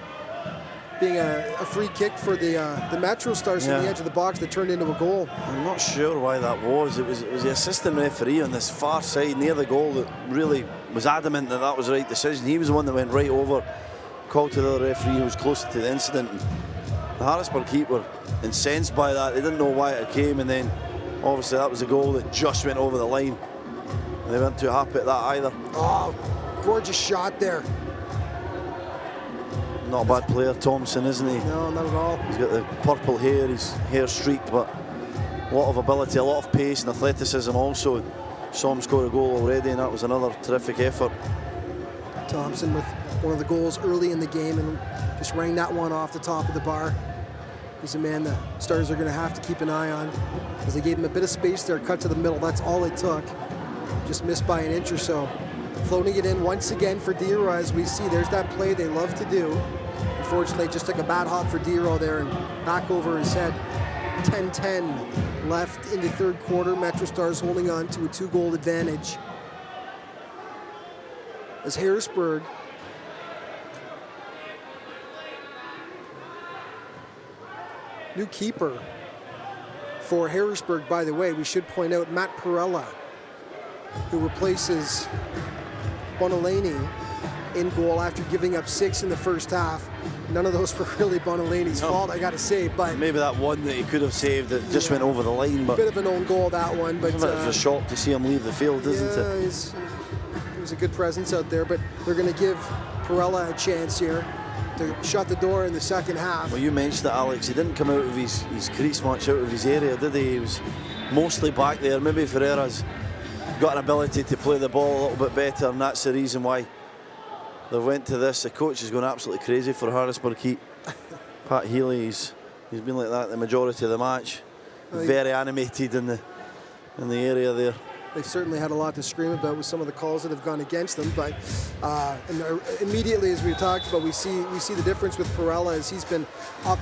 free kick for the MetroStars from the edge of the box that turned into a goal. I'm not sure why that was. It was the assistant referee on this far side near the goal that really was adamant that that was the right decision. He was the one that went right over, called to the other referee who was closer to the incident. And the Harrisburg keeper were incensed by that. They didn't know why it came, and then obviously that was a goal that just went over the line. And they weren't too happy at that either. Oh, gorgeous shot there. Not a bad player, Thompson, isn't he? No, not at all. He's got the purple hair, his hair streaked, but a lot of ability, a lot of pace and athleticism also. Saw him score a goal already, and that was another terrific effort. Thompson with one of the goals early in the game and just rang that one off the top of the bar. He's a man the Stars are going to have to keep an eye on, as they gave him a bit of space there, cut to the middle. That's all it took. Just missed by an inch or so. Floating it in once again for Dero, as we see. There's that play they love to do. Unfortunately, just took a bad hop for Dero there and back over his head. 10-10 left in the third quarter. MetroStars holding on to a 2-goal advantage. As Harrisburg new keeper for Harrisburg, by the way, we should point out Matt Perella, who replaces Bonalaney in goal after giving up 6 in the first half. None of those were really Bonalaney's fault, I got to say, but maybe that one that he could have saved that just went over the line. But a bit of an own goal, that one. But it was a shock to see him leave the field, isn't it? It was a good presence out there, but they're going to give Perella a chance here to shut the door in the second half. Well, you mentioned it, Alex. He didn't come out of his crease much, out of his area, did he? He was mostly back there. Maybe Ferreira's got an ability to play the ball a little bit better, and that's the reason why they went to this. The coach is going absolutely crazy for Harrisburg Heat. Pat Healy, he's been like that the majority of the match. Very animated in the area there. They've certainly had a lot to scream about with some of the calls that have gone against them, but immediately, as we talked about, we see the difference with Perella, as he's been up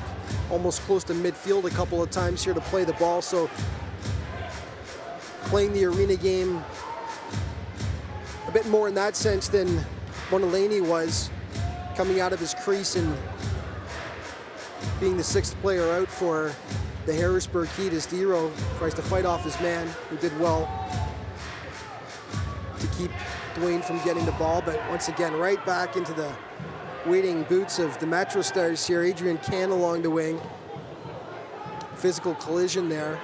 almost close to midfield a couple of times here to play the ball. So playing the arena game a bit more in that sense than Bonalaney was, coming out of his crease and being the 6th player out for the Harrisburg Heat, as Dero tries to fight off his man, who did well to keep Dwayne from getting the ball. But once again, right back into the waiting boots of the MetroStars here. Adrian Can along the wing. Physical collision there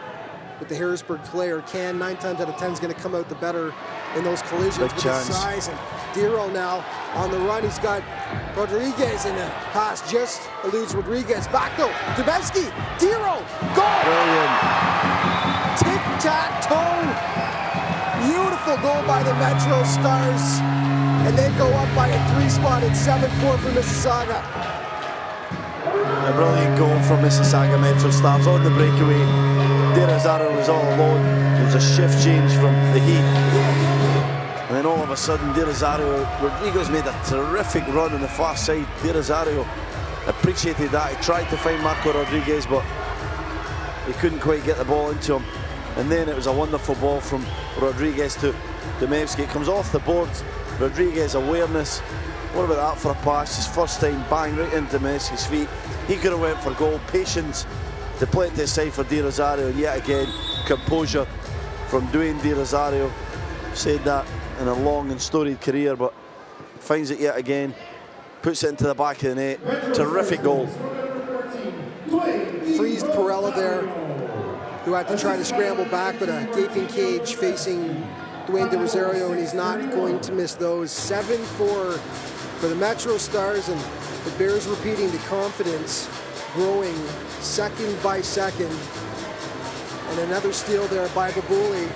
with the Harrisburg player. Can 9 times out of 10 is going to come out the better in those collisions with his size. And Dero now on the run. He's got Rodriguez, in the pass just eludes Rodriguez. Back though, Dubevsky, Dero, goal! Brilliant. Tic-tac-toe. Beautiful goal by the MetroStars. And they go up by a 3-spot at 7-4 for Mississauga. A brilliant goal from Mississauga MetroStars on the breakaway. De Rosario was all alone. There was a shift change from the Heat. And then all of a sudden, De Rosario, Rodriguez made a terrific run on the far side. De Rosario appreciated that. He tried to find Marco Rodriguez, but he couldn't quite get the ball into him. And then it was a wonderful ball from Rodriguez to Dubevsky. It comes off the boards. Rodriguez awareness. What about that for a pass? His first time, bang, right into Dubevsky's feet. He could have went for goal. Patience to play it to his side for De Rosario. And yet again, composure from Dwayne De Rosario. Said that in a long and storied career, but finds it yet again. Puts it into the back of the net. Terrific goal. Freezed Perella there, who had to try to scramble back, but a gaping cage facing Dwayne De Rosario, and he's not going to miss those. 7-4 for the MetroStars, and the Bears repeating the confidence, growing second by second. And another steal there by Babuli.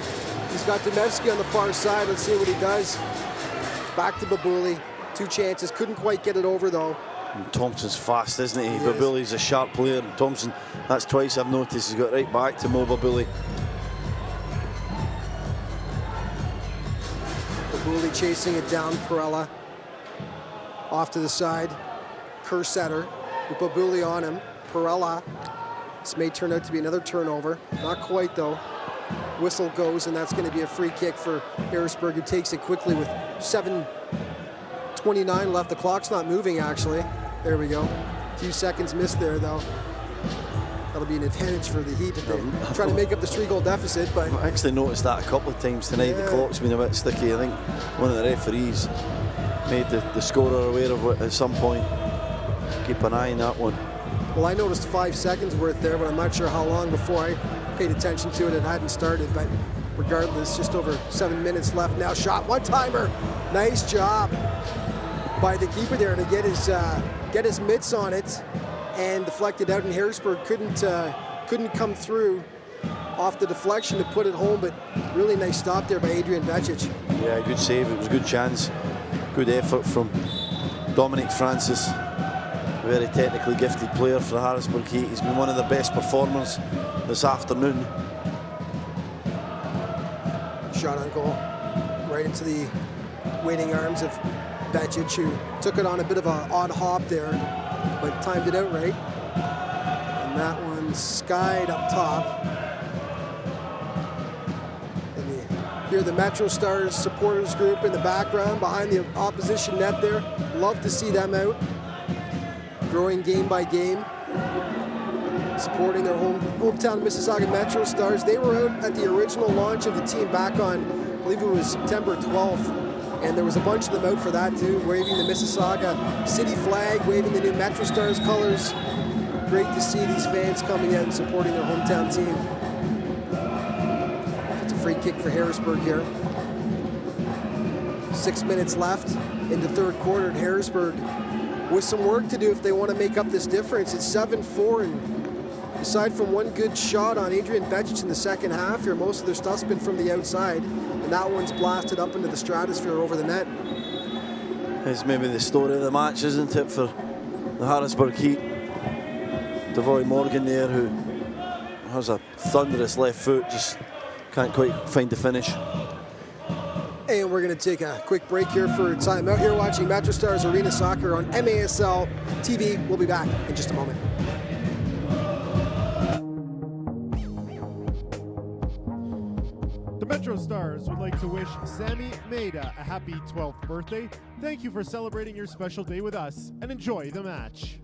He's got Dubevsky on the far side. Let's see what he does. Back to Babuli. 2 chances, couldn't quite get it over though. And Thompson's fast, isn't he? Babuli's a sharp player, and Thompson, that's twice I've noticed, he's got right back to Mo Babuli. Babuli chasing it down, Perella. Off to the side. Kersetter with Babuli on him. Perella This may turn out to be another turnover. Not quite, though. Whistle goes, and that's going to be a free kick for Harrisburg, who takes it quickly with 7:29 left. The clock's not moving, actually. There we go. A few seconds missed there, though. That'll be an advantage for the Heat if they're trying to make up the 3-goal deficit. But I actually noticed that a couple of times tonight. The clock's been a bit sticky. I think one of the referees made the scorer aware of it at some point. Keep an eye on that one. Well, I noticed 5 seconds worth there, but I'm not sure how long before I paid attention to it. It hadn't started, but regardless, just over 7 minutes left now. Shot, one-timer. Nice job by the keeper there to get his mitts on it and deflect it out, and Harrisburg couldn't come through off the deflection to put it home, but really nice stop there by Adrian Vecic. Yeah, good save. It was a good chance. Good effort from Dominic Francis. A very technically gifted player for the Harrisburg Heat. He's been one of the best performers this afternoon. Shot on goal, right into the waiting arms of Vecic, who took it on a bit of an odd hop there, but timed it out right. And that one skied up top. And you hear the MetroStars supporters group in the background behind the opposition net there. Love to see them out, growing game by game, supporting their hometown Mississauga MetroStars. They were out at the original launch of the team back on, I believe it was September 12th. And there was a bunch of them out for that too, waving the Mississauga city flag, waving the new MetroStars colors. Great to see these fans coming out and supporting their hometown team. It's a free kick for Harrisburg here. 6 minutes left in the third quarter at Harrisburg, with some work to do if they want to make up this difference. It's 7-4, and aside from one good shot on Adrian Vecic in the second half here, most of their stuff's been from the outside. And that one's blasted up into the stratosphere over the net. It's maybe the story of the match, isn't it, for the Harrisburg Heat? Devoy Morgan there, who has a thunderous left foot, just can't quite find the finish. And we're going to take a quick break here for time out here watching MetroStars Arena Soccer on MASL TV. We'll be back in just a moment. MetroStars would like to wish Sammy Maida a happy 12th birthday. Thank you for celebrating your special day with us, and enjoy the match.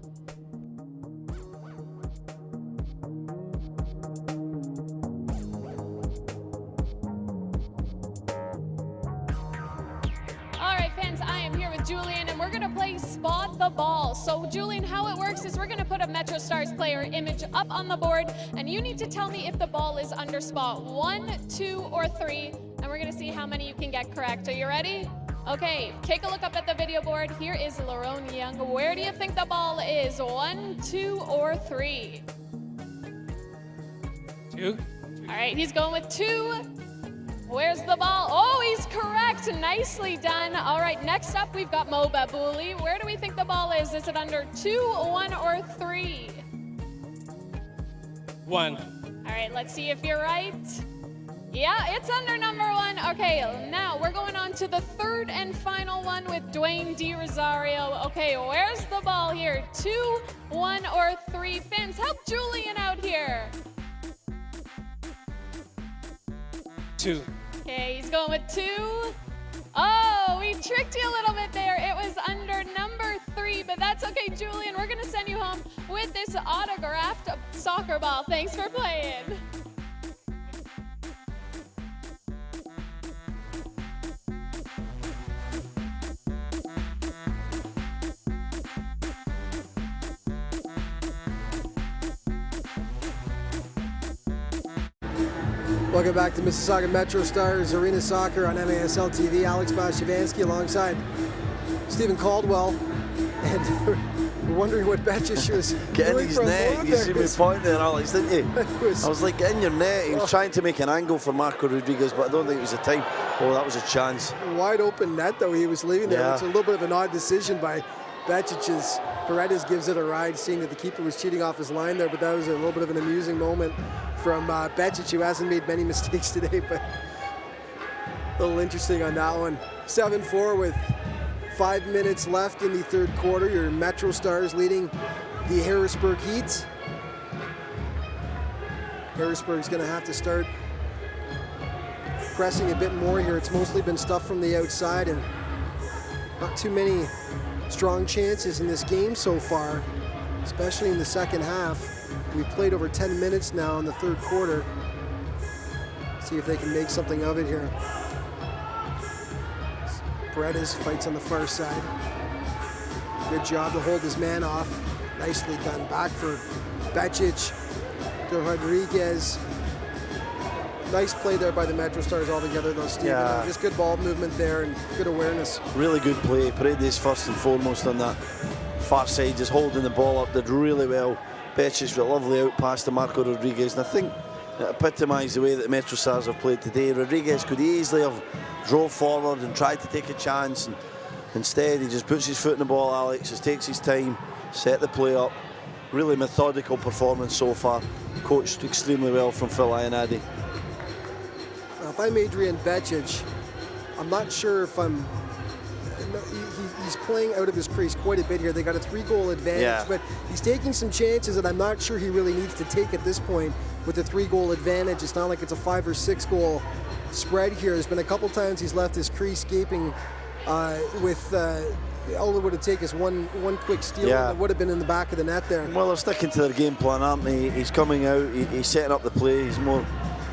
All right, fans, I am here with Julian, and we're going to play Spot the Ball. So, Julian, how it works is we're going to put a MetroStars player image up on the board, and you need to tell me if the ball is under spot 1, 2, or 3, and we're going to see how many you can get correct. Are you ready? Okay, take a look up at the video board. Here is Lerone Young. Where do you think the ball is? 1, 2, or 3? 2. All right, he's going with 2. Where's the ball? Oh, he's correct. Nicely done. All right, next up, we've got Mo Babouli. Where do we think the ball is? Is it under 2, 1, or 3? 1. All right, let's see if you're right. Yeah, it's under number 1. Okay, now we're going on to the third and final one with Dwayne D. Rosario. Okay, where's the ball here? 2, 1, or 3? Fans, help Julian out here. 2. Okay, he's going with 2. Oh, we tricked you a little bit there. It was under number 3, but that's okay, Julian. We're going to send you home with this autographed soccer ball. Thanks for playing. Welcome back to Mississauga MetroStars Arena Soccer on MASL TV. Alex Bastiavansky alongside Stephen Caldwell. And we're wondering what Vecic was Get in doing his from net. long You there, see me pointing there, Alex, didn't you? I was like, get in your net. He was trying to make an angle for Marco Rodriguez, but I don't think it was the time. Oh, that was a chance. Wide open net, though, he was leaving there. Yeah. It's a little bit of an odd decision by Vecic. Paredes gives it a ride, seeing that the keeper was cheating off his line there, but that was a little bit of an amusing moment from Vecic, who hasn't made many mistakes today, but a little interesting on that one. 7-4 with 5 minutes left in the third quarter. Your MetroStars leading the Harrisburg Heat. Harrisburg's going to have to start pressing a bit more here. It's mostly been stuff from the outside and not too many strong chances in this game so far, especially in the second half. We've played over 10 minutes now in the third quarter. See if they can make something of it here. Paredes fights on the far side. Good job to hold his man off. Nicely done. Back for Becic to Rodriguez. Nice play there by the MetroStars altogether, though, Steve. Yeah. Just good ball movement there and good awareness. Really good play. Paredes first and foremost on that far side, just holding the ball up, did really well. Becic with a lovely out pass to Marco Rodriguez, and I think it epitomised the way that the MetroStars have played today. Rodriguez could easily have drove forward and tried to take a chance, and instead he just puts his foot in the ball, Alex, just takes his time, set the play up. Really methodical performance so far, coached extremely well from Phil Ionadi. Now, if I'm Adrian Becic, I'm not sure if he's playing out of his crease quite a bit here. They got a 3-goal advantage, but he's taking some chances that I'm not sure he really needs to take at this point with a 3-goal advantage. It's not like it's a 5 or 6 goal spread here. There's been a couple times he's left his crease gaping with all it would have taken is one quick steal, and it would have been in the back of the net there. Well, they're sticking to their game plan, aren't they? He's coming out, he's setting up the play. He's more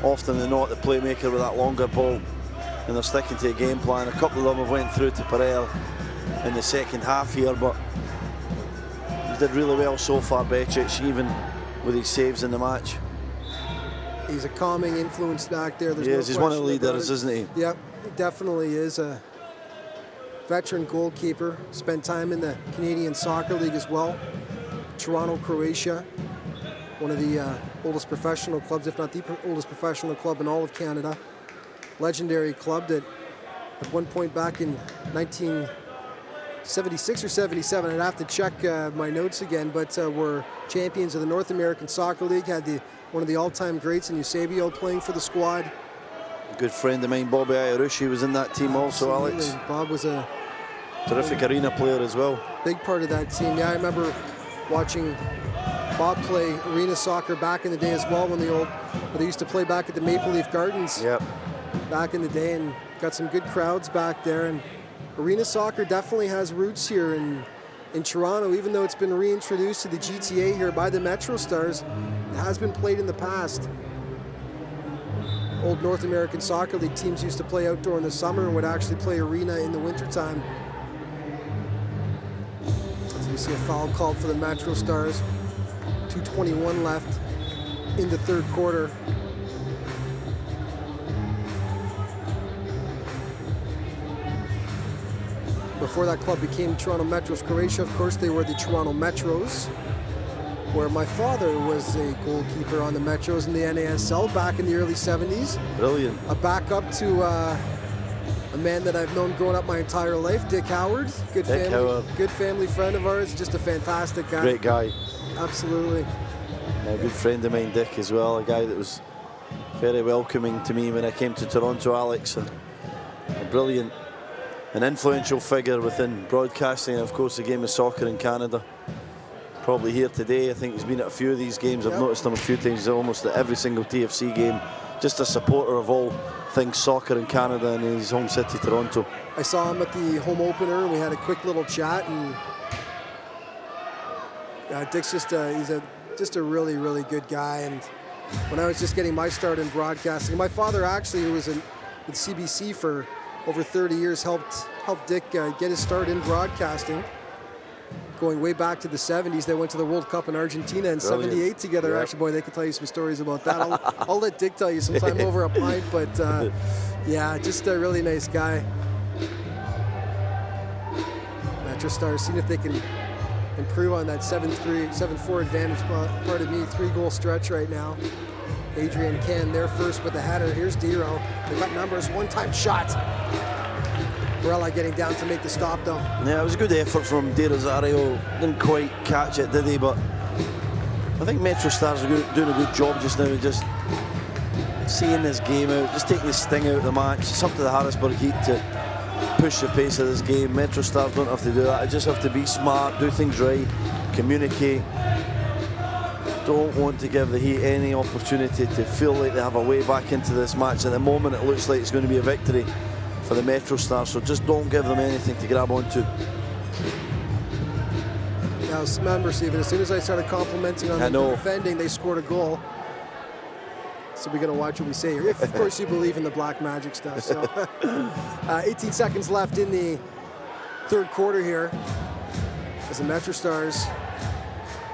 often than not the playmaker with that longer ball, and they're sticking to a game plan. A couple of them have went through to Perel in the second half here, but he did really well so far, Becic, even with his saves in the match. He's a calming influence back there. There's He's one of the leaders, isn't he? Yep, he definitely is a veteran goalkeeper. Spent time in the Canadian Soccer League as well. Toronto, Croatia. One of the oldest professional clubs, if not the oldest professional club in all of Canada. Legendary club that at one point back in 1976 or 77, I'd have to check my notes again, but were champions of the North American Soccer League, had one of the all-time greats in Eusebio playing for the squad. A good friend of mine, Bobby Iorushi, was in that team also, Absolutely. Alex. Bob was a terrific arena player as well. Big part of that team. Yeah, I remember watching Bob play arena soccer back in the day as well when they used to play back at the Maple Leaf Gardens. Yep. Back in the day, and got some good crowds back there. And arena soccer definitely has roots here in Toronto, even though it's been reintroduced to the GTA here by the MetroStars. It has been played in the past. Old North American Soccer League teams used to play outdoor in the summer and would actually play arena in the wintertime. As we see a foul called for the MetroStars. 2:21 left in the third quarter. Before that club became Toronto Metros Croatia, of course, they were the Toronto Metros, where my father was a goalkeeper on the Metros in the NASL back in the early 70s. Brilliant. A backup to a man that I've known growing up my entire life, Dick Howard. Good family friend of ours, just a fantastic guy. Great guy. Absolutely. A good friend of mine, Dick, as well. A guy that was very welcoming to me when I came to Toronto, Alex. And a brilliant, an influential figure within broadcasting, and of course the game of soccer in Canada. Probably here today. I think he's been at a few of these games. I've noticed him a few times, almost at every single TFC game. Just a supporter of all things soccer in Canada and in his home city, Toronto. I saw him at the home opener, and we had a quick little chat. And Dick's just a really, really good guy. And when I was just getting my start in broadcasting, my father actually, who was with CBC for over 30 years, helped Dick get his start in broadcasting. Going way back to the 70s, they went to the World Cup in Argentina in '78 together. Yep. Actually, boy, they could tell you some stories about that. I'll let Dick tell you sometime over a pint, but yeah, just a really nice guy. MetroStars, seeing if they can improve on that 7-4 advantage. Pardon me, 3-goal stretch right now. Adrian Can there first with the header. Here's Dero. They got numbers, one-time shot. Barella getting down to make the stop, though. Yeah, it was a good effort from De Rosario. Didn't quite catch it, did he? But I think MetroStars are doing a good job just now, just seeing this game out, just taking the sting out of the match. It's up to the Harrisburg Heat to push the pace of this game. MetroStars don't have to do that. They just have to be smart, do things right, communicate. don't want to give the Heat any opportunity to feel like they have a way back into this match. At the moment, it looks like it's going to be a victory for the MetroStars, so just don't give them anything to grab onto. Now, remember, Stephen, as soon as I started complimenting on the defending, they scored a goal. So we got to watch what we say here. If, of course, you believe in the black magic stuff. So, 18 seconds left in the third quarter here, as the MetroStars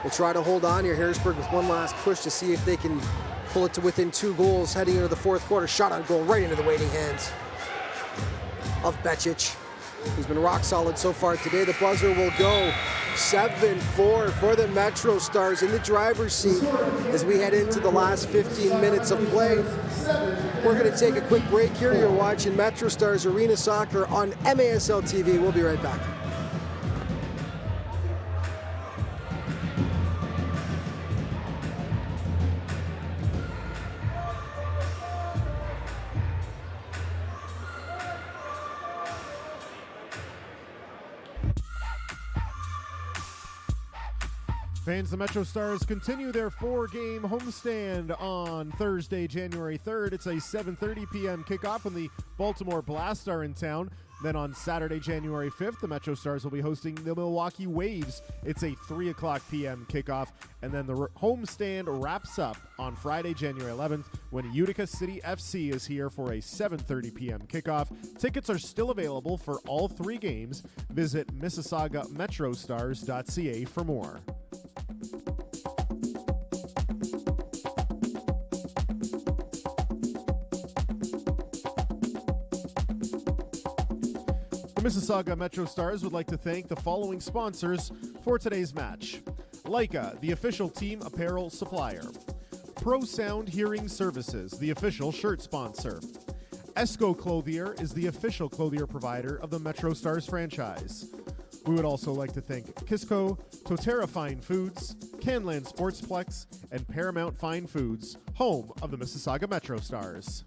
will try to hold on here. Harrisburg with one last push to see if they can pull it to within 2 goals heading into the fourth quarter. Shot on goal right into the waiting hands of Becic, who's been rock solid so far today. The buzzer will go 7-4 for the MetroStars in the driver's seat as we head into the last 15 minutes of play. We're going to take a quick break here. You're watching MetroStars Arena Soccer on MASL TV. We'll be right back. Fans, the MetroStars continue their 4-game homestand on Thursday, January 3rd. It's a 7:30 p.m. kickoff when the Baltimore Blast are in town. Then on Saturday, January 5th, the MetroStars will be hosting the Milwaukee Waves. It's a 3 o'clock p.m. kickoff. And then the homestand wraps up on Friday, January 11th, when Utica City FC is here for a 7:30 p.m. kickoff. Tickets are still available for all 3 games. Visit MississaugaMetroStars.ca for more. The Mississauga MetroStars would like to thank the following sponsors for today's match. Leica, the official team apparel supplier. Pro Sound Hearing Services, the official shirt sponsor. Esco Clothier is the official clothier provider of the MetroStars franchise. We would also like to thank Kisco, Totera Fine Foods, Canland Sportsplex, and Paramount Fine Foods, home of the Mississauga MetroStars.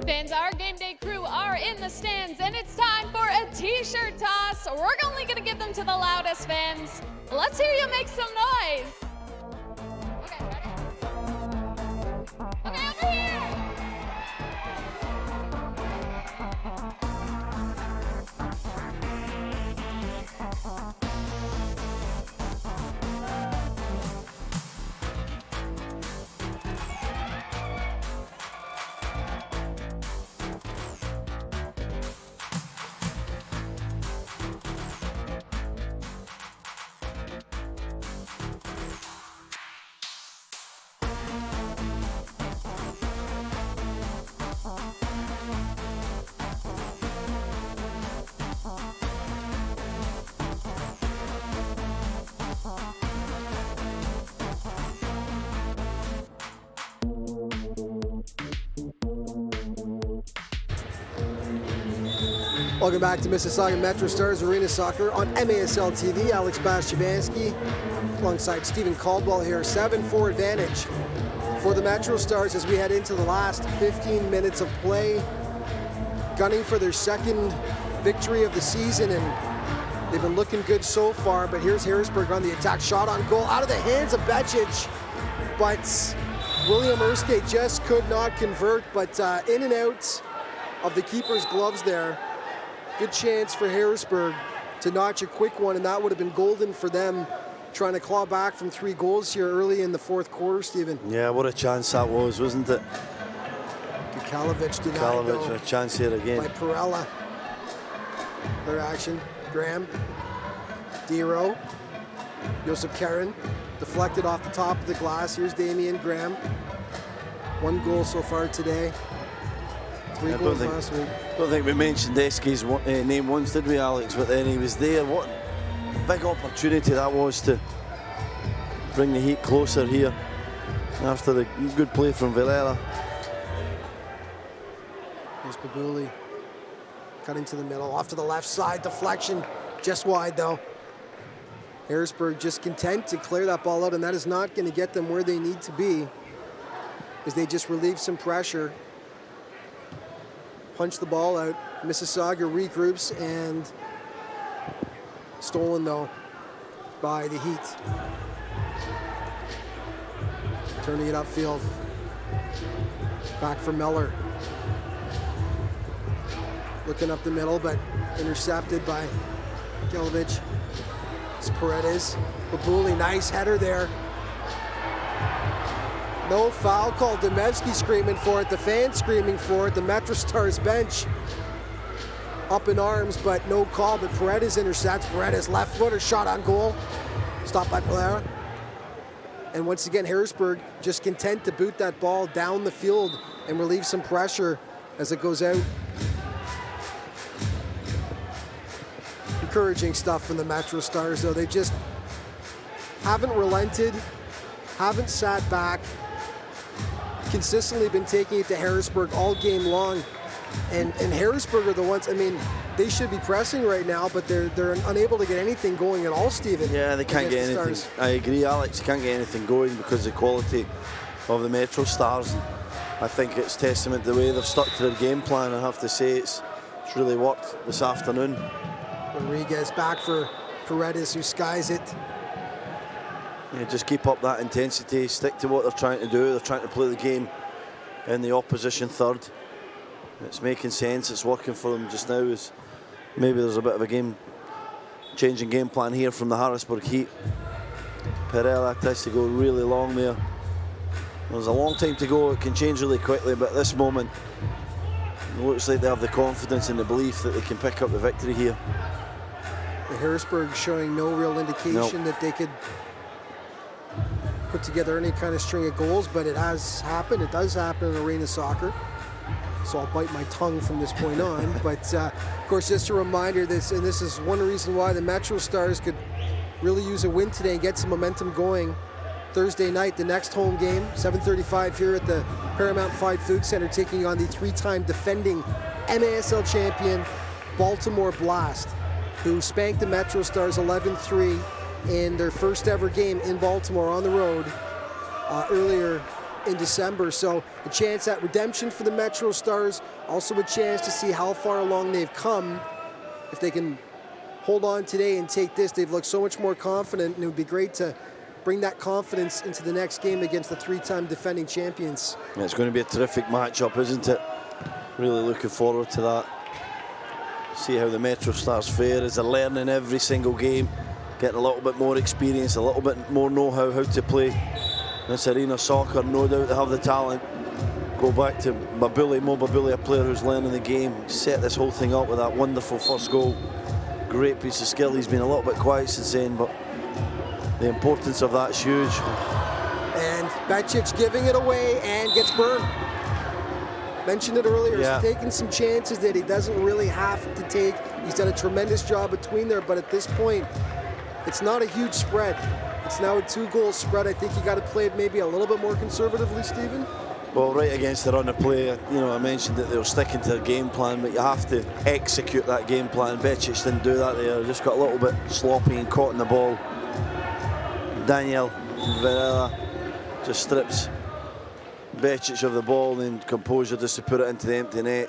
Fans, our game day crew are in the stands, and it's time for a t-shirt toss. We're only going to give them to the loudest fans. Let's hear you make some noise. Okay, ready? Okay, over here. Welcome back to Mississauga MetroStars Arena Soccer on MASL TV. Alex Bastiavanski alongside Stephen Caldwell here. 7-4 advantage for the MetroStars as we head into the last 15 minutes of play. Gunning for their second victory of the season, and they've been looking good so far. But here's Harrisburg on the attack. Shot on goal out of the hands of Becic. But William Erskine just could not convert, but in and out of the keeper's gloves there. Good chance for Harrisburg to notch a quick one, and that would have been golden for them, trying to claw back from 3 goals here early in the fourth quarter, Stephen. Yeah, what a chance that was, wasn't it? Kukalovic denied though, a chance here again. by Perella. Their action, Graham, Dero, Joseph Karen, deflected off the top of the glass. Here's Damian Graham. 1 goal so far today. 3 goals last week. I don't think we mentioned Eski's name once, did we, Alex? But then he was there. What a big opportunity that was to bring the Heat closer here after the good play from Valera. Here's Babuli cutting to the middle, off to the left side, deflection, just wide though. Harrisburg just content to clear that ball out, and that is not going to get them where they need to be. as they just relieve some pressure. Punch the ball out. Mississauga regroups, and stolen though by the Heat. Turning it upfield. Back for Miller. Looking up the middle, but intercepted by Gelovich. It's Paredes. Babuli, nice header there. No foul call. Demevsky screaming for it. The fans screaming for it. The MetroStars bench up in arms, but no call. But Paredes intercepts. Paredes left footer, shot on goal. Stopped by Blair. And once again, Harrisburg just content to boot that ball down the field and relieve some pressure as it goes out. Encouraging stuff from the MetroStars, though. They just haven't relented, haven't sat back, consistently been taking it to Harrisburg all game long. And Harrisburg are the ones, I mean, they should be pressing right now, but they're unable to get anything going at all, Stephen. Yeah, they can't get anything. I agree, Alex. They can't get anything going because of the quality of the MetroStars. And I think it's testament to the way they've stuck to their game plan. I have to say it's really worked this afternoon. Rodriguez back for Paredes, who skies it. Yeah, just keep up that intensity, stick to what they're trying to do. They're trying to play the game in the opposition third. It's making sense, it's working for them just now. Is maybe there's a bit of a changing game plan here from the Harrisburg Heat. Perella tries to go really long there. There's a long time to go, it can change really quickly, but at this moment it looks like they have the confidence and the belief that they can pick up the victory here. The Harrisburg showing no real indication that they could put together any kind of string of goals, but it has happened. It does happen in arena soccer. So I'll bite my tongue from this point on. But of course, just a reminder, this is one reason why the MetroStars could really use a win today and get some momentum going. Thursday night, the next home game, 7:35 here at the Paramount Fine Food Center, taking on the three-time defending MASL champion Baltimore Blast, who spanked the MetroStars 11-3 in their first ever game in Baltimore on the road earlier in December. So a chance at redemption for the MetroStars, also a chance to see how far along they've come. If they can hold on today and take this, they've looked so much more confident, and it would be great to bring that confidence into the next game against the three-time defending champions. Yeah, it's going to be a terrific matchup, isn't it? Really looking forward to that. See how the MetroStars fare as they're learning every single game, getting a little bit more experience, a little bit more know-how how to play this arena soccer. No doubt they have the talent. Go back to Mo Babuli, a player who's learning the game, set this whole thing up with that wonderful first goal. Great piece of skill. He's been a little bit quiet since then, but the importance of that's huge. And Becic giving it away and gets burned. Mentioned it earlier, yeah. He's taking some chances that he doesn't really have to take. He's done a tremendous job between there, but at this point, it's not a huge spread. It's now a 2-goal spread. I think you got to play it maybe a little bit more conservatively, Stephen. Well, right against the run of play, you know, I mentioned that they were sticking to their game plan, but you have to execute that game plan. Becic didn't do that there, just got a little bit sloppy and caught in the ball. Daniel Varela just strips Becic of the ball and composure just to put it into the empty net.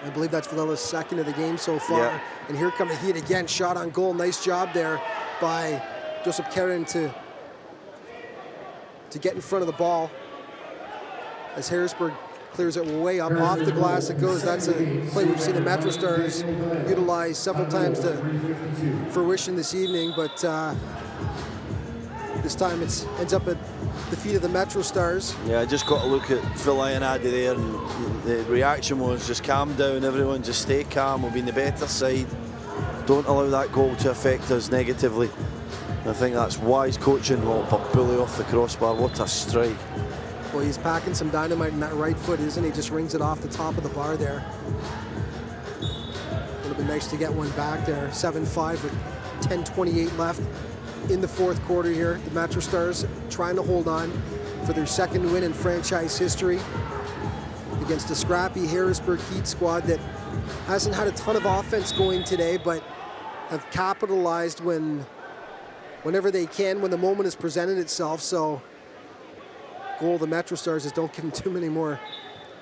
I believe that's Varela's second of the game so far. Yeah. And here come the Heat again, shot on goal. Nice job there by Joseph Karen to get in front of the ball. As Harrisburg clears it way up off the glass it goes. That's a play we've seen the MetroStars utilize several times to fruition this evening, but this time it ends up at the feet of the MetroStars. Yeah, I just got a look at Phil Ionadi there, and the reaction was just calm down, everyone, just stay calm, we'll be in the better side. Don't allow that goal to affect us negatively. I think that's wise coaching. Oh, Babuli off the crossbar, what a strike. Well, he's packing some dynamite in that right foot, isn't he? Just rings it off the top of the bar there. Would have been nice to get one back there. 7-5 with 10:28 left in the fourth quarter here. The MetroStars trying to hold on for their second win in franchise history against a scrappy Harrisburg Heat squad that hasn't had a ton of offense going today, but have capitalized whenever they can, when the moment has presented itself. So goal of the MetroStars is don't give them too many more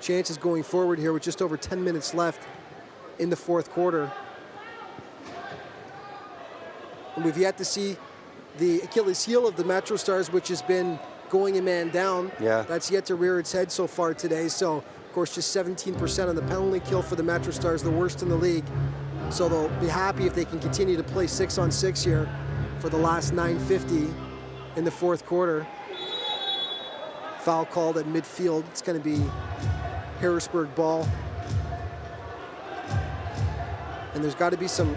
chances going forward here with just over 10 minutes left in the fourth quarter. And we've yet to see the Achilles heel of the MetroStars, which has been going a man down. Yeah. That's yet to rear its head so far today. So, of course, just 17% on the penalty kill for the MetroStars, the worst in the league. So they'll be happy if they can continue to play 6-on-6 here for the last 9:50 in the fourth quarter. Foul called at midfield. It's going to be Harrisburg ball. And there's got to be some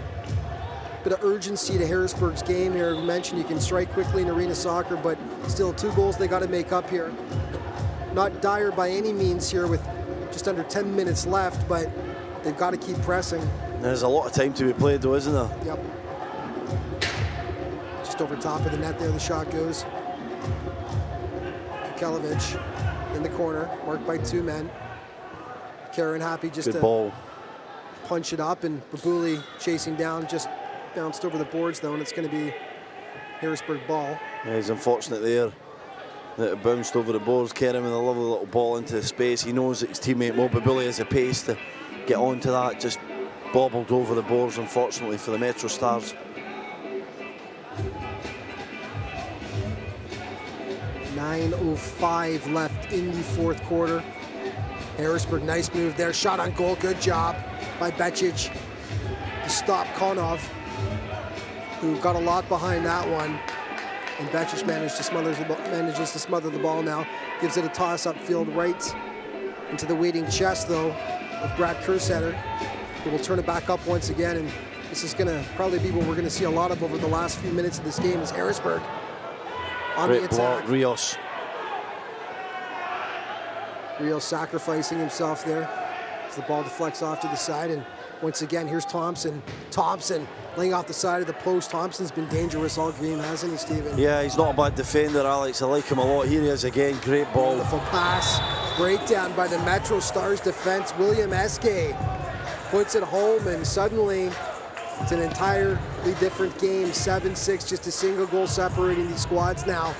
bit of urgency to Harrisburg's game here. We mentioned you can strike quickly in arena soccer, but still 2 goals they got to make up here. Not dire by any means here with just under 10 minutes left, but they've got to keep pressing. There's a lot of time to be played though, isn't there? Yep. Just over top of the net there, the shot goes. Kelevich in the corner, marked by 2 men. Karen happy just Good to ball. punch it up, and Babuli chasing down, just bounced over the boards though, and it's going to be Harrisburg ball. Yeah, he's unfortunate there that it bounced over the boards. Kerem with a lovely little ball into the space. He knows that his teammate Mo Babuli has the pace to get onto that. Just bobbled over the boards, unfortunately, for the MetroStars. .05 left in the fourth quarter. Harrisburg, nice move there. Shot on goal, good job by Becic to stop Konov, who got a lot behind that one. And Becic manages to smother the ball now. Gives it a toss upfield right into the waiting chest, though, of Brad Kersetter, who will turn it back up once again. And this is going to probably be what we're going to see a lot of over the last few minutes of this game, is Harrisburg on the Great attack. block, Rios. Rios sacrificing himself there as the ball deflects off to the side. And once again, here's Thompson. Thompson laying off the side of the post. Thompson's been dangerous all game, hasn't he, Stephen? Yeah, he's not a bad defender, Alex. I like him a lot. Here he is again. Great ball. Beautiful pass. Breakdown by the MetroStars defense. William Eske puts it home, and suddenly it's an entirely different game. 7-6, just a single goal separating these squads now.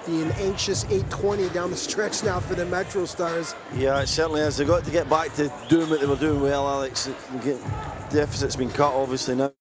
Be an anxious 8:20 down the stretch now for the MetroStars. Yeah, it certainly is. They've got to get back to doing what they were doing well, Alex. Deficit's been cut, obviously, now.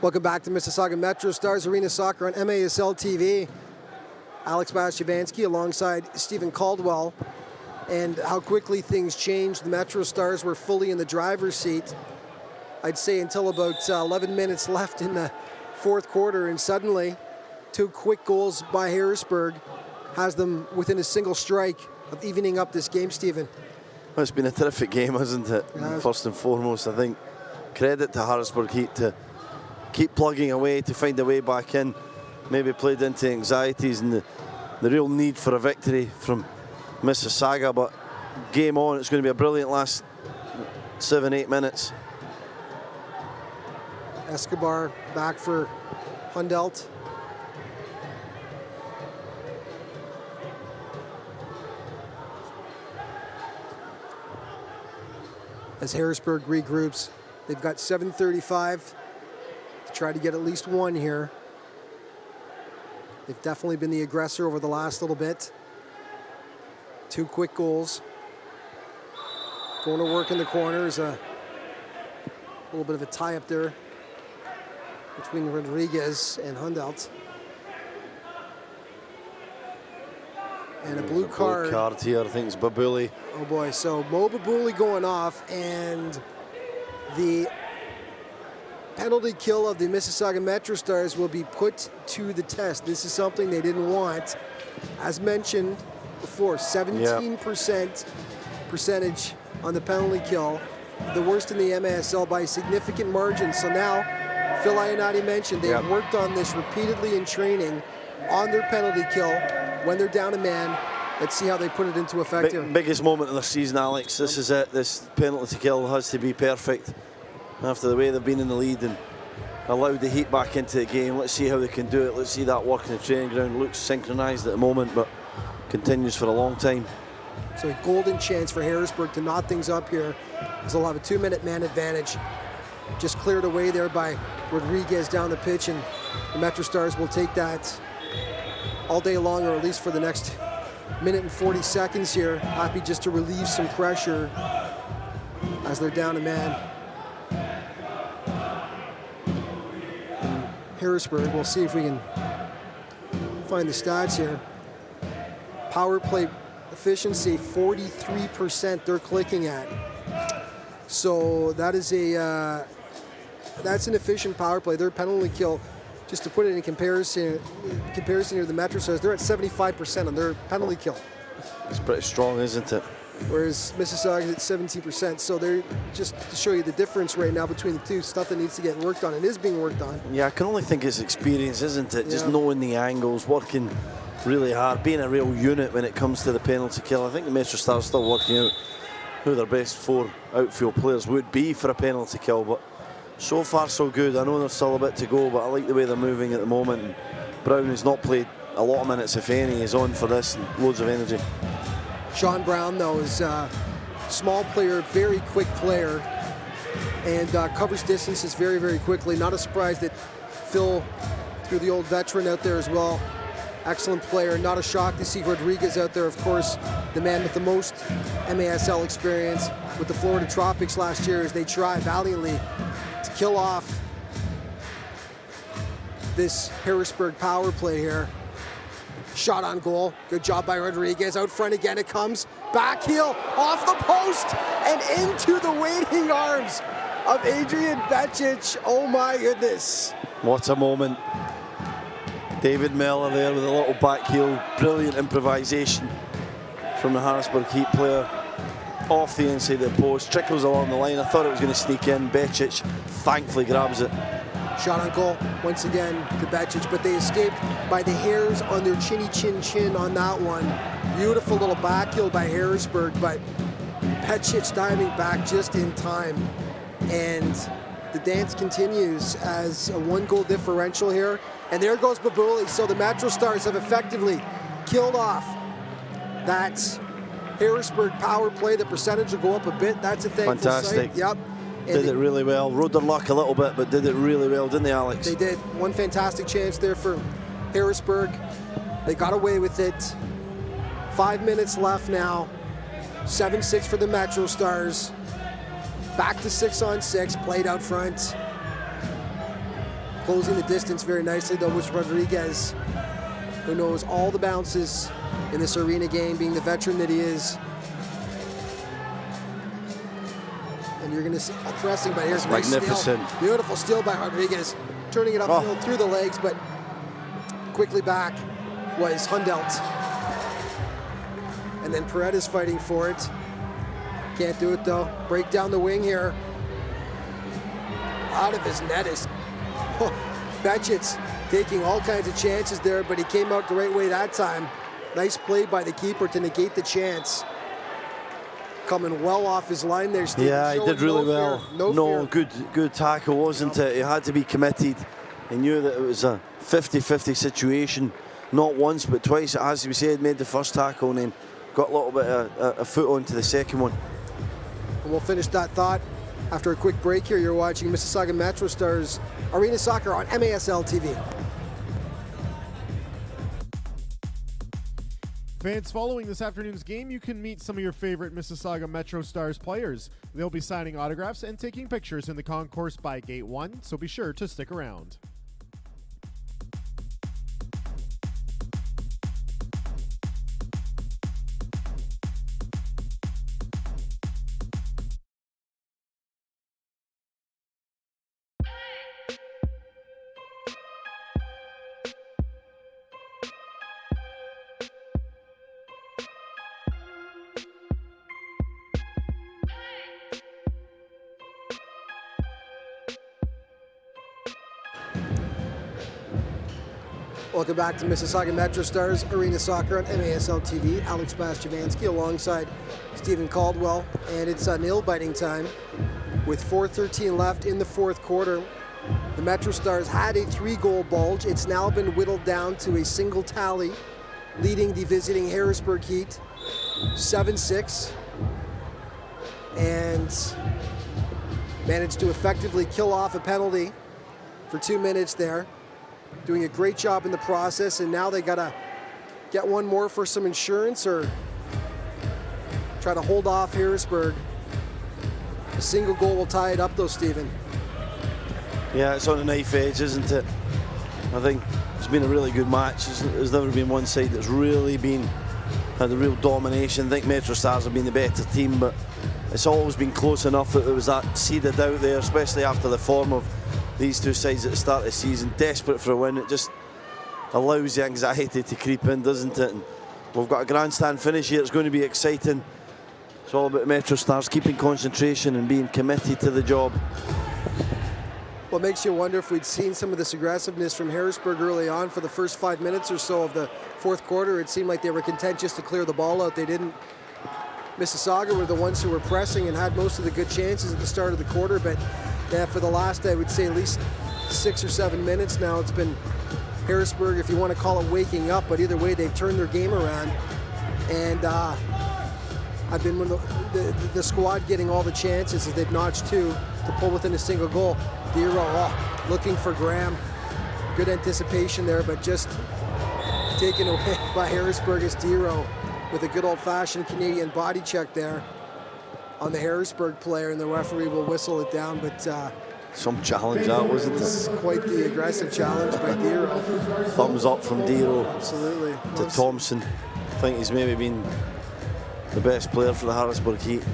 Welcome back to Mississauga MetroStars Arena Soccer on MASL TV. Alex Bastiavansky alongside Stephen Caldwell. And how quickly things changed. The MetroStars were fully in the driver's seat, I'd say, until about 11 minutes left in the fourth quarter. And suddenly, 2 quick goals by Harrisburg has them within a single strike of evening up this game, Stephen. Well, it's been a terrific game, hasn't it? Yeah. First and foremost, I think credit to Harrisburg Heat to keep plugging away to find a way back in. Maybe played into anxieties and the real need for a victory from Mississauga, but game on. It's going to be a brilliant last 7-8 minutes. Escobar back for Hundelt. As Harrisburg regroups, they've got 7:35 to try to get at least one here. They've definitely been the aggressor over the last little bit. 2 quick goals. Going to work in the corners. A little bit of a tie up there between Rodriguez and Hundelt. And a blue card. Blue card here, I think it's Babuli. Oh boy, so Mo Babuli going off, and the penalty kill of the Mississauga MetroStars will be put to the test. This is something they didn't want. As mentioned before, 17% percentage on the penalty kill, the worst in the MASL by a significant margin. So now, Phil Ionati mentioned they have worked on this repeatedly in training on their penalty kill when they're down a man. Let's see how they put it into effect here. Biggest moment of their season, Alex. This is it. This penalty kill has to be perfect after the way they've been in the lead and allowed the Heat back into the game. Let's see how they can do it. Let's see that work in the training ground. Looks synchronised at the moment, but continues for a long time. So a golden chance for Harrisburg to knot things up here, as they'll have a 2-minute man advantage. Just cleared away there by Rodriguez down the pitch, and the MetroStars will take that all day long, or at least for the next minute and 40 seconds here. Happy just to relieve some pressure as they're down a man. Harrisburg, we'll see if we can find the stats here. Power play efficiency, 43% they're clicking at. So that is that's an efficient power play. Their penalty kill, just to put it in comparison here, the MetroStars, they're at 75% on their penalty kill. It's pretty strong, isn't it? Whereas Mississauga is at 17%. So they're, just to show you the difference right now between the two, stuff that needs to get worked on and is being worked on. Yeah, I can only think it's experience, isn't it? Just knowing the angles, working really hard, being a real unit when it comes to the penalty kill. I think the MetroStars are still working out who their best 4 outfield players would be for a penalty kill, but so far so good. I know there's still a bit to go, but I like the way they're moving at the moment. And Brown has not played a lot of minutes, if any, is on for this, and loads of energy. Sean Brown, though, is a small player, very quick player, and covers distances very, very quickly. Not a surprise that Phil threw the old veteran out there as well. Excellent player. Not a shock to see Rodriguez out there, of course, the man with the most MASL experience with the Florida Tropics last year, as they try valiantly to kill off this Harrisburg power play here. Shot on goal. Good job by Rodriguez. Out front again it comes. Back heel off the post and into the waiting arms of Adrian Becic. Oh my goodness. What a moment. David Mellor there with a little back heel. Brilliant improvisation from the Harrisburg Heat player. Off the inside of the post. Trickles along the line. I thought it was going to sneak in. Becic thankfully grabs it. Shot on goal once again to Becic, but they escaped by the hairs on their chinny chin on that one. Beautiful little back heel by Harrisburg, but Becic diving back just in time. And the dance continues as a 1-goal differential here. And there goes Babuli. So the MetroStars have effectively killed off that Harrisburg power play. The percentage will go up a bit. That's a thankful Fantastic. sight. Yep. Did it really well. Rode their luck a little bit, but did it really well, didn't they, Alex? They did. One fantastic chance there for Harrisburg. They got away with it. 5 minutes left now. 7-6 for the MetroStars. Back to 6-on-6, played out front. Closing the distance very nicely, though, was Rodriguez, who knows all the bounces in this arena game, being the veteran that he is. And you're going to see pressing, but here's magnificent. Steal. Beautiful steal by Rodriguez, turning it upfield through the legs, but quickly back was Hundelt. And then Paredes fighting for it. Can't do it though. Break down the wing here. Out of his net is Becic taking all kinds of chances there, but he came out the right way that time. Nice play by the keeper to negate the chance. Coming well off his line there, Steve. Yeah, he did really well. No fear. Good tackle, wasn't it? He had to be committed. He knew that it was a 50-50 situation. Not once, but twice, as we said, made the first tackle and then got a little bit of a foot onto the second one. And we'll finish that thought after a quick break here. You're watching Mississauga MetroStars Arena Soccer on MASL TV. Fans, following this afternoon's game, you can meet some of your favorite Mississauga MetroStars players. They'll be signing autographs and taking pictures in the concourse by Gate 1, so be sure to stick around. Welcome back to Mississauga MetroStars Arena Soccer on MASL TV. Alex Bastiavansky alongside Stephen Caldwell, and it's nail-biting time with 4:13 left in the fourth quarter. The MetroStars had a 3-goal bulge. It's now been whittled down to a single tally, leading the visiting Harrisburg Heat 7-6, and managed to effectively kill off a penalty for 2 minutes there. Doing a great job in the process, and now they gotta get one more for some insurance or try to hold off Harrisburg. A single goal will tie it up though, Stephen. Yeah, it's on the knife edge, isn't it? I think it's been a really good match. There's never been one side that's really had the real domination. I think MetroStars have been the better team, but it's always been close enough that there was that seeded out there, especially after the form of these two sides at the start of the season, desperate for a win. It just allows the anxiety to creep in, doesn't it? And we've got a grandstand finish here. It's going to be exciting. It's all about MetroStars keeping concentration and being committed to the job. What makes you wonder if we'd seen some of this aggressiveness from Harrisburg early on for the first 5 minutes or so of the fourth quarter. It seemed like they were content just to clear the ball out. They didn't. Mississauga were the ones who were pressing and had most of the good chances at the start of the quarter, but yeah, for the last, I would say, at least 6 or 7 minutes now, it's been Harrisburg, if you want to call it waking up, but either way, they've turned their game around. And I've been with the squad getting all the chances as they've notched 2 to pull within a single goal. Dero looking for Graham. Good anticipation there, but just taken away by Harrisburg as Dero with a good old-fashioned Canadian body check there on the Harrisburg player, and the referee will whistle it down, but some challenge that, wasn't it? It's quite the aggressive challenge by Dero. Thumbs up from Dero. Absolutely. To Thompson. I think he's maybe been the best player for the Harrisburg Heat.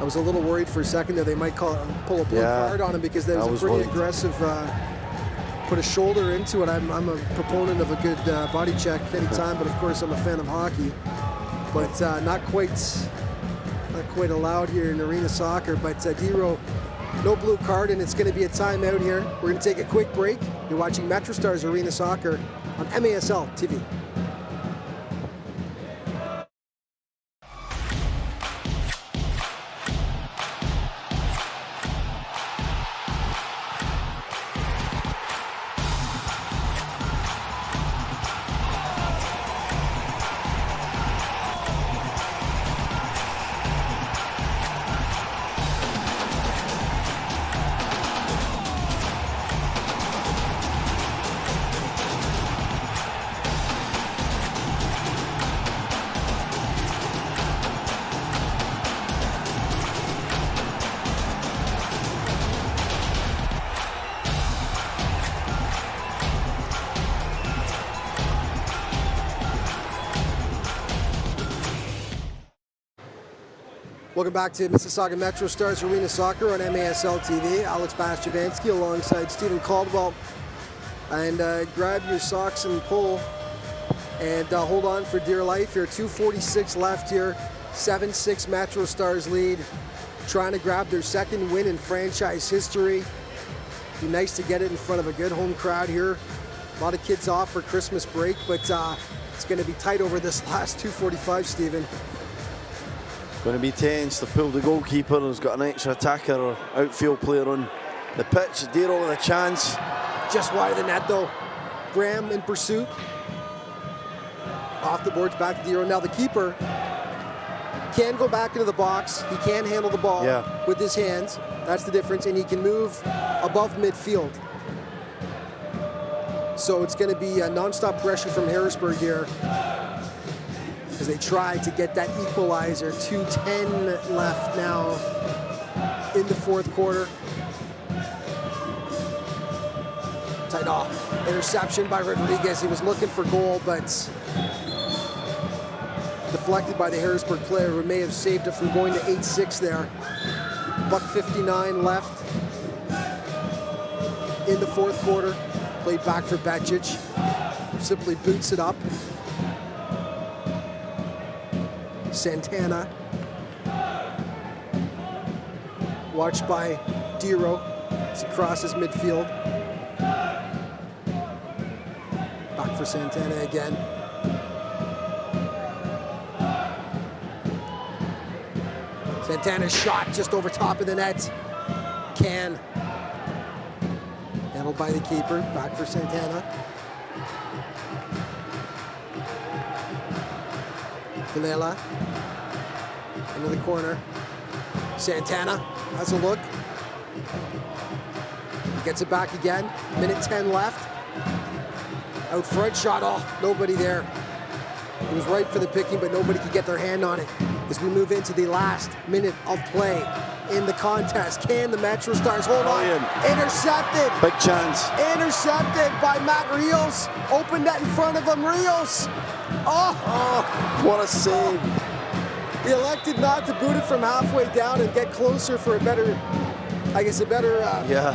I was a little worried for a second there they might pull a blue card on him, because that was a pretty aggressive, put a shoulder into it. I'm a proponent of a good body check anytime, but of course I'm a fan of hockey. But not quite allowed here in arena soccer. But Dero, no blue card, and it's going to be a timeout here. We're going to take a quick break. You're watching MetroStars Arena Soccer on MASL TV. Welcome back to Mississauga MetroStars Arena Soccer on MASL TV. Alex Bastiavansky alongside Stephen Caldwell. And grab your socks and pull and hold on for dear life here. 2:46 left here. 7-6 MetroStars lead. Trying to grab their second win in franchise history. Be nice to get it in front of a good home crowd here. A lot of kids off for Christmas break, but it's going to be tight over this last 2:45, Stephen. Going to be tense. They've pulled the goalkeeper, who's got an extra attacker or outfield player on the pitch. Dero with a chance. Just wide of the net though. Graham in pursuit. Off the boards, back to Dero. Now the keeper can go back into the box. He can handle the ball with his hands. That's the difference. And he can move above midfield. So it's going to be a non-stop pressure from Harrisburg here. as they try to get that equalizer. 2:10 left now in the fourth quarter. Tight off. Interception by Rodriguez. He was looking for goal, but deflected by the Harrisburg player who may have saved it from going to 8-6 there. $1:59 left in the fourth quarter. Played back for Becic. Simply boots it up. Santana. Watched by Diro. As he crosses midfield. Back for Santana again. Santana's shot just over top of the net. Can. Handled by the keeper. Back for Santana. Vilela. Into the corner. Santana has a look. He gets it back again. Minute 10 left. Out front shot. Oh, nobody there. It was right for the picking, but nobody could get their hand on it. As we move into the last minute of play in the contest. Can the MetroStars hold on? Intercepted. Big chance. Intercepted by Matt Rios. Open net in front of him. Rios. Oh, what a save. He elected not to boot it from halfway down and get closer for a better, I guess, a better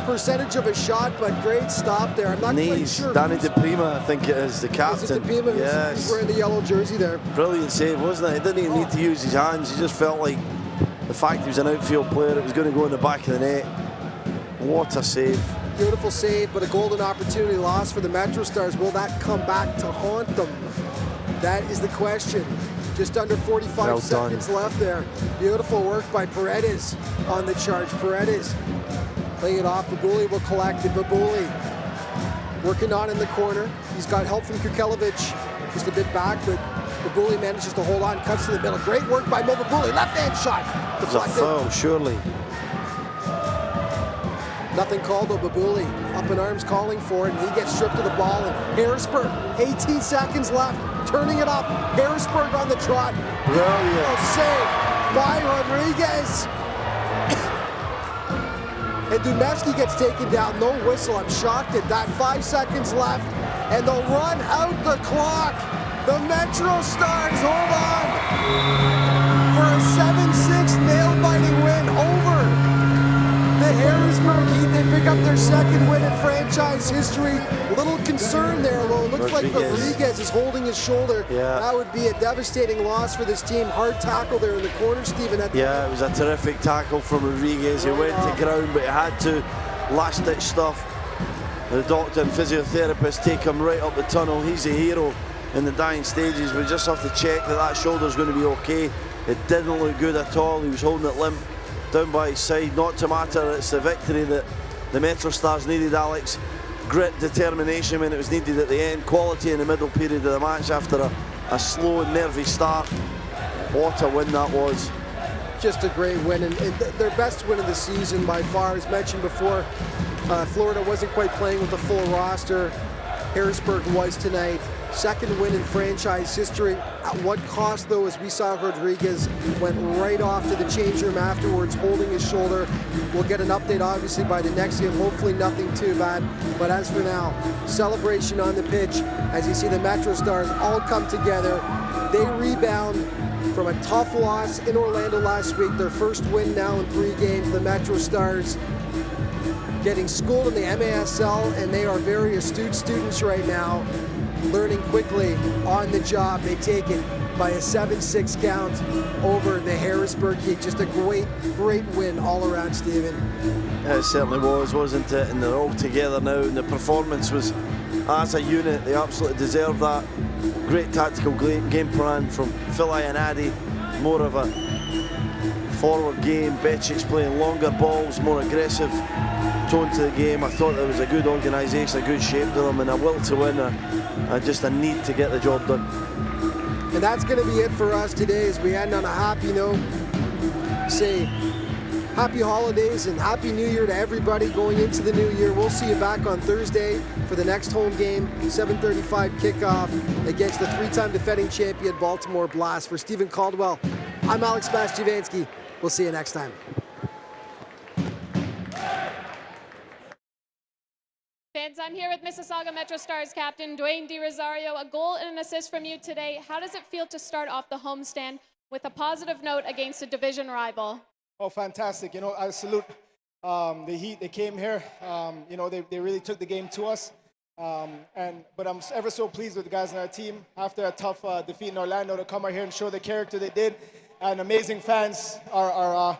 percentage of a shot, but great stop there. I'm not quite sure. Danny DePrima, I think it is, the captain. Is it DePrima? Yes. He's wearing the yellow jersey there. Brilliant save, wasn't it? He didn't even need to use his hands. He just felt like the fact he was an outfield player, it was going to go in the back of the net. What a save. Beautiful save, but a golden opportunity lost for the MetroStars. Will that come back to haunt them? That is the question. Just under 45 seconds left there. Beautiful work by Paredes on the charge. Paredes laying it off. Babuli will collect it. Babuli working on in the corner. He's got help from Kukelevic just a bit back, but Babuli manages to hold on, cuts to the middle. Great work by Mo Babuli. Left-hand shot. It's a foul, surely. Nothing called though. Babuli up in arms calling for it, and he gets stripped of the ball. And Harrisburg, 18 seconds left, turning it up. Harrisburg on the trot. Brilliant. Save by Rodriguez. And Dumevsky gets taken down. No whistle. I'm shocked at that. 5 seconds left, and they'll run out the clock. The MetroStars hold on for a 7-6 nail-biting win over the Harrisburg Heat. They pick up their second win in franchise history. A little concern there, though. It looks like Rodriguez is holding his shoulder. Yeah. That would be a devastating loss for this team. Hard tackle there in the corner, Stephen. Yeah, it was a terrific tackle from Rodriguez. He went to ground, but he had to. Last-ditch stuff. The doctor and physiotherapist take him right up the tunnel. He's a hero in the dying stages. We just have to check that that shoulder's going to be okay. It didn't look good at all. He was holding it limp down by his side. Not to matter, it's the victory that the MetroStars needed, Alex. Grit, determination when it was needed at the end. Quality in the middle period of the match after a slow and nervy start. What a win that was. Just a great win, and their best win of the season by far. As mentioned before, Florida wasn't quite playing with the full roster. Harrisburg was tonight. Second win in franchise history. At what cost, though, as we saw Rodriguez went right off to the change room afterwards, holding his shoulder. We'll get an update, obviously, by the next game. Hopefully nothing too bad. But as for now, celebration on the pitch as you see the MetroStars all come together. They rebound from a tough loss in Orlando last week. Their first win now in 3 games. The MetroStars getting schooled in the MASL, and they are very astute students right now, learning quickly on the job. They take it by a 7-6 count over the Harrisburg Heat. Just a great win all around, Stephen. It certainly was, wasn't it? And they're all together now, and the performance was, as a unit, they absolutely deserved that. Great tactical game plan from Phil Iannati. More of a forward game. Becic's playing longer balls, more aggressive tone to the game. I thought there was a good organisation, a good shape to them, and a will to win, and just a need to get the job done. And that's going to be it for us today as we end on a happy note. Say Happy holidays and Happy New Year to everybody going into the new year. We'll see you back on Thursday for the next home game, 7:35 kickoff against the three-time defending champion Baltimore Blast. For Stephen Caldwell, I'm Alex Bastiavansky. We'll see you next time. Fans, I'm here with Mississauga MetroStars captain Dwayne DiRosario. A goal and an assist from you today. How does it feel to start off the homestand with a positive note against a division rival? Oh, fantastic. You know, I salute the Heat. They came here. You know, they really took the game to us. But I'm ever so pleased with the guys on our team. After a tough defeat in Orlando, to come out here and show the character they did. And amazing fans, our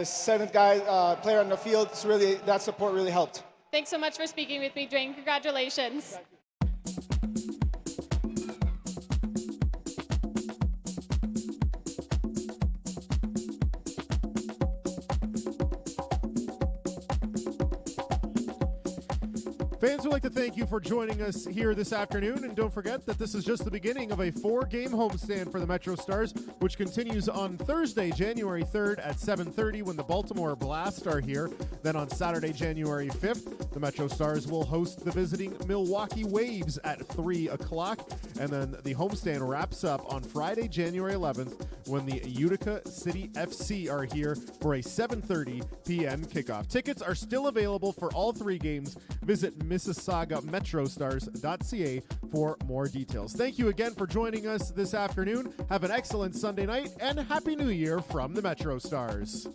seventh guy player on the field. It's really, that support really helped. Thanks so much for speaking with me, Dwayne. Congratulations. Fans, we'd like to thank you for joining us here this afternoon, and don't forget that this is just the beginning of a 4-game homestand for the MetroStars, which continues on Thursday, January 3rd at 7:30 when the Baltimore Blast are here. Then on Saturday, January 5th, the MetroStars will host the visiting Milwaukee Waves at 3 o'clock, and then the homestand wraps up on Friday, January 11th when the Utica City FC are here for a 7:30 p.m. kickoff. Tickets are still available for all 3 games. Visit MississaugaMetroStars.ca for more details. Thank you again for joining us this afternoon. Have an excellent Sunday night and Happy New Year from the MetroStars.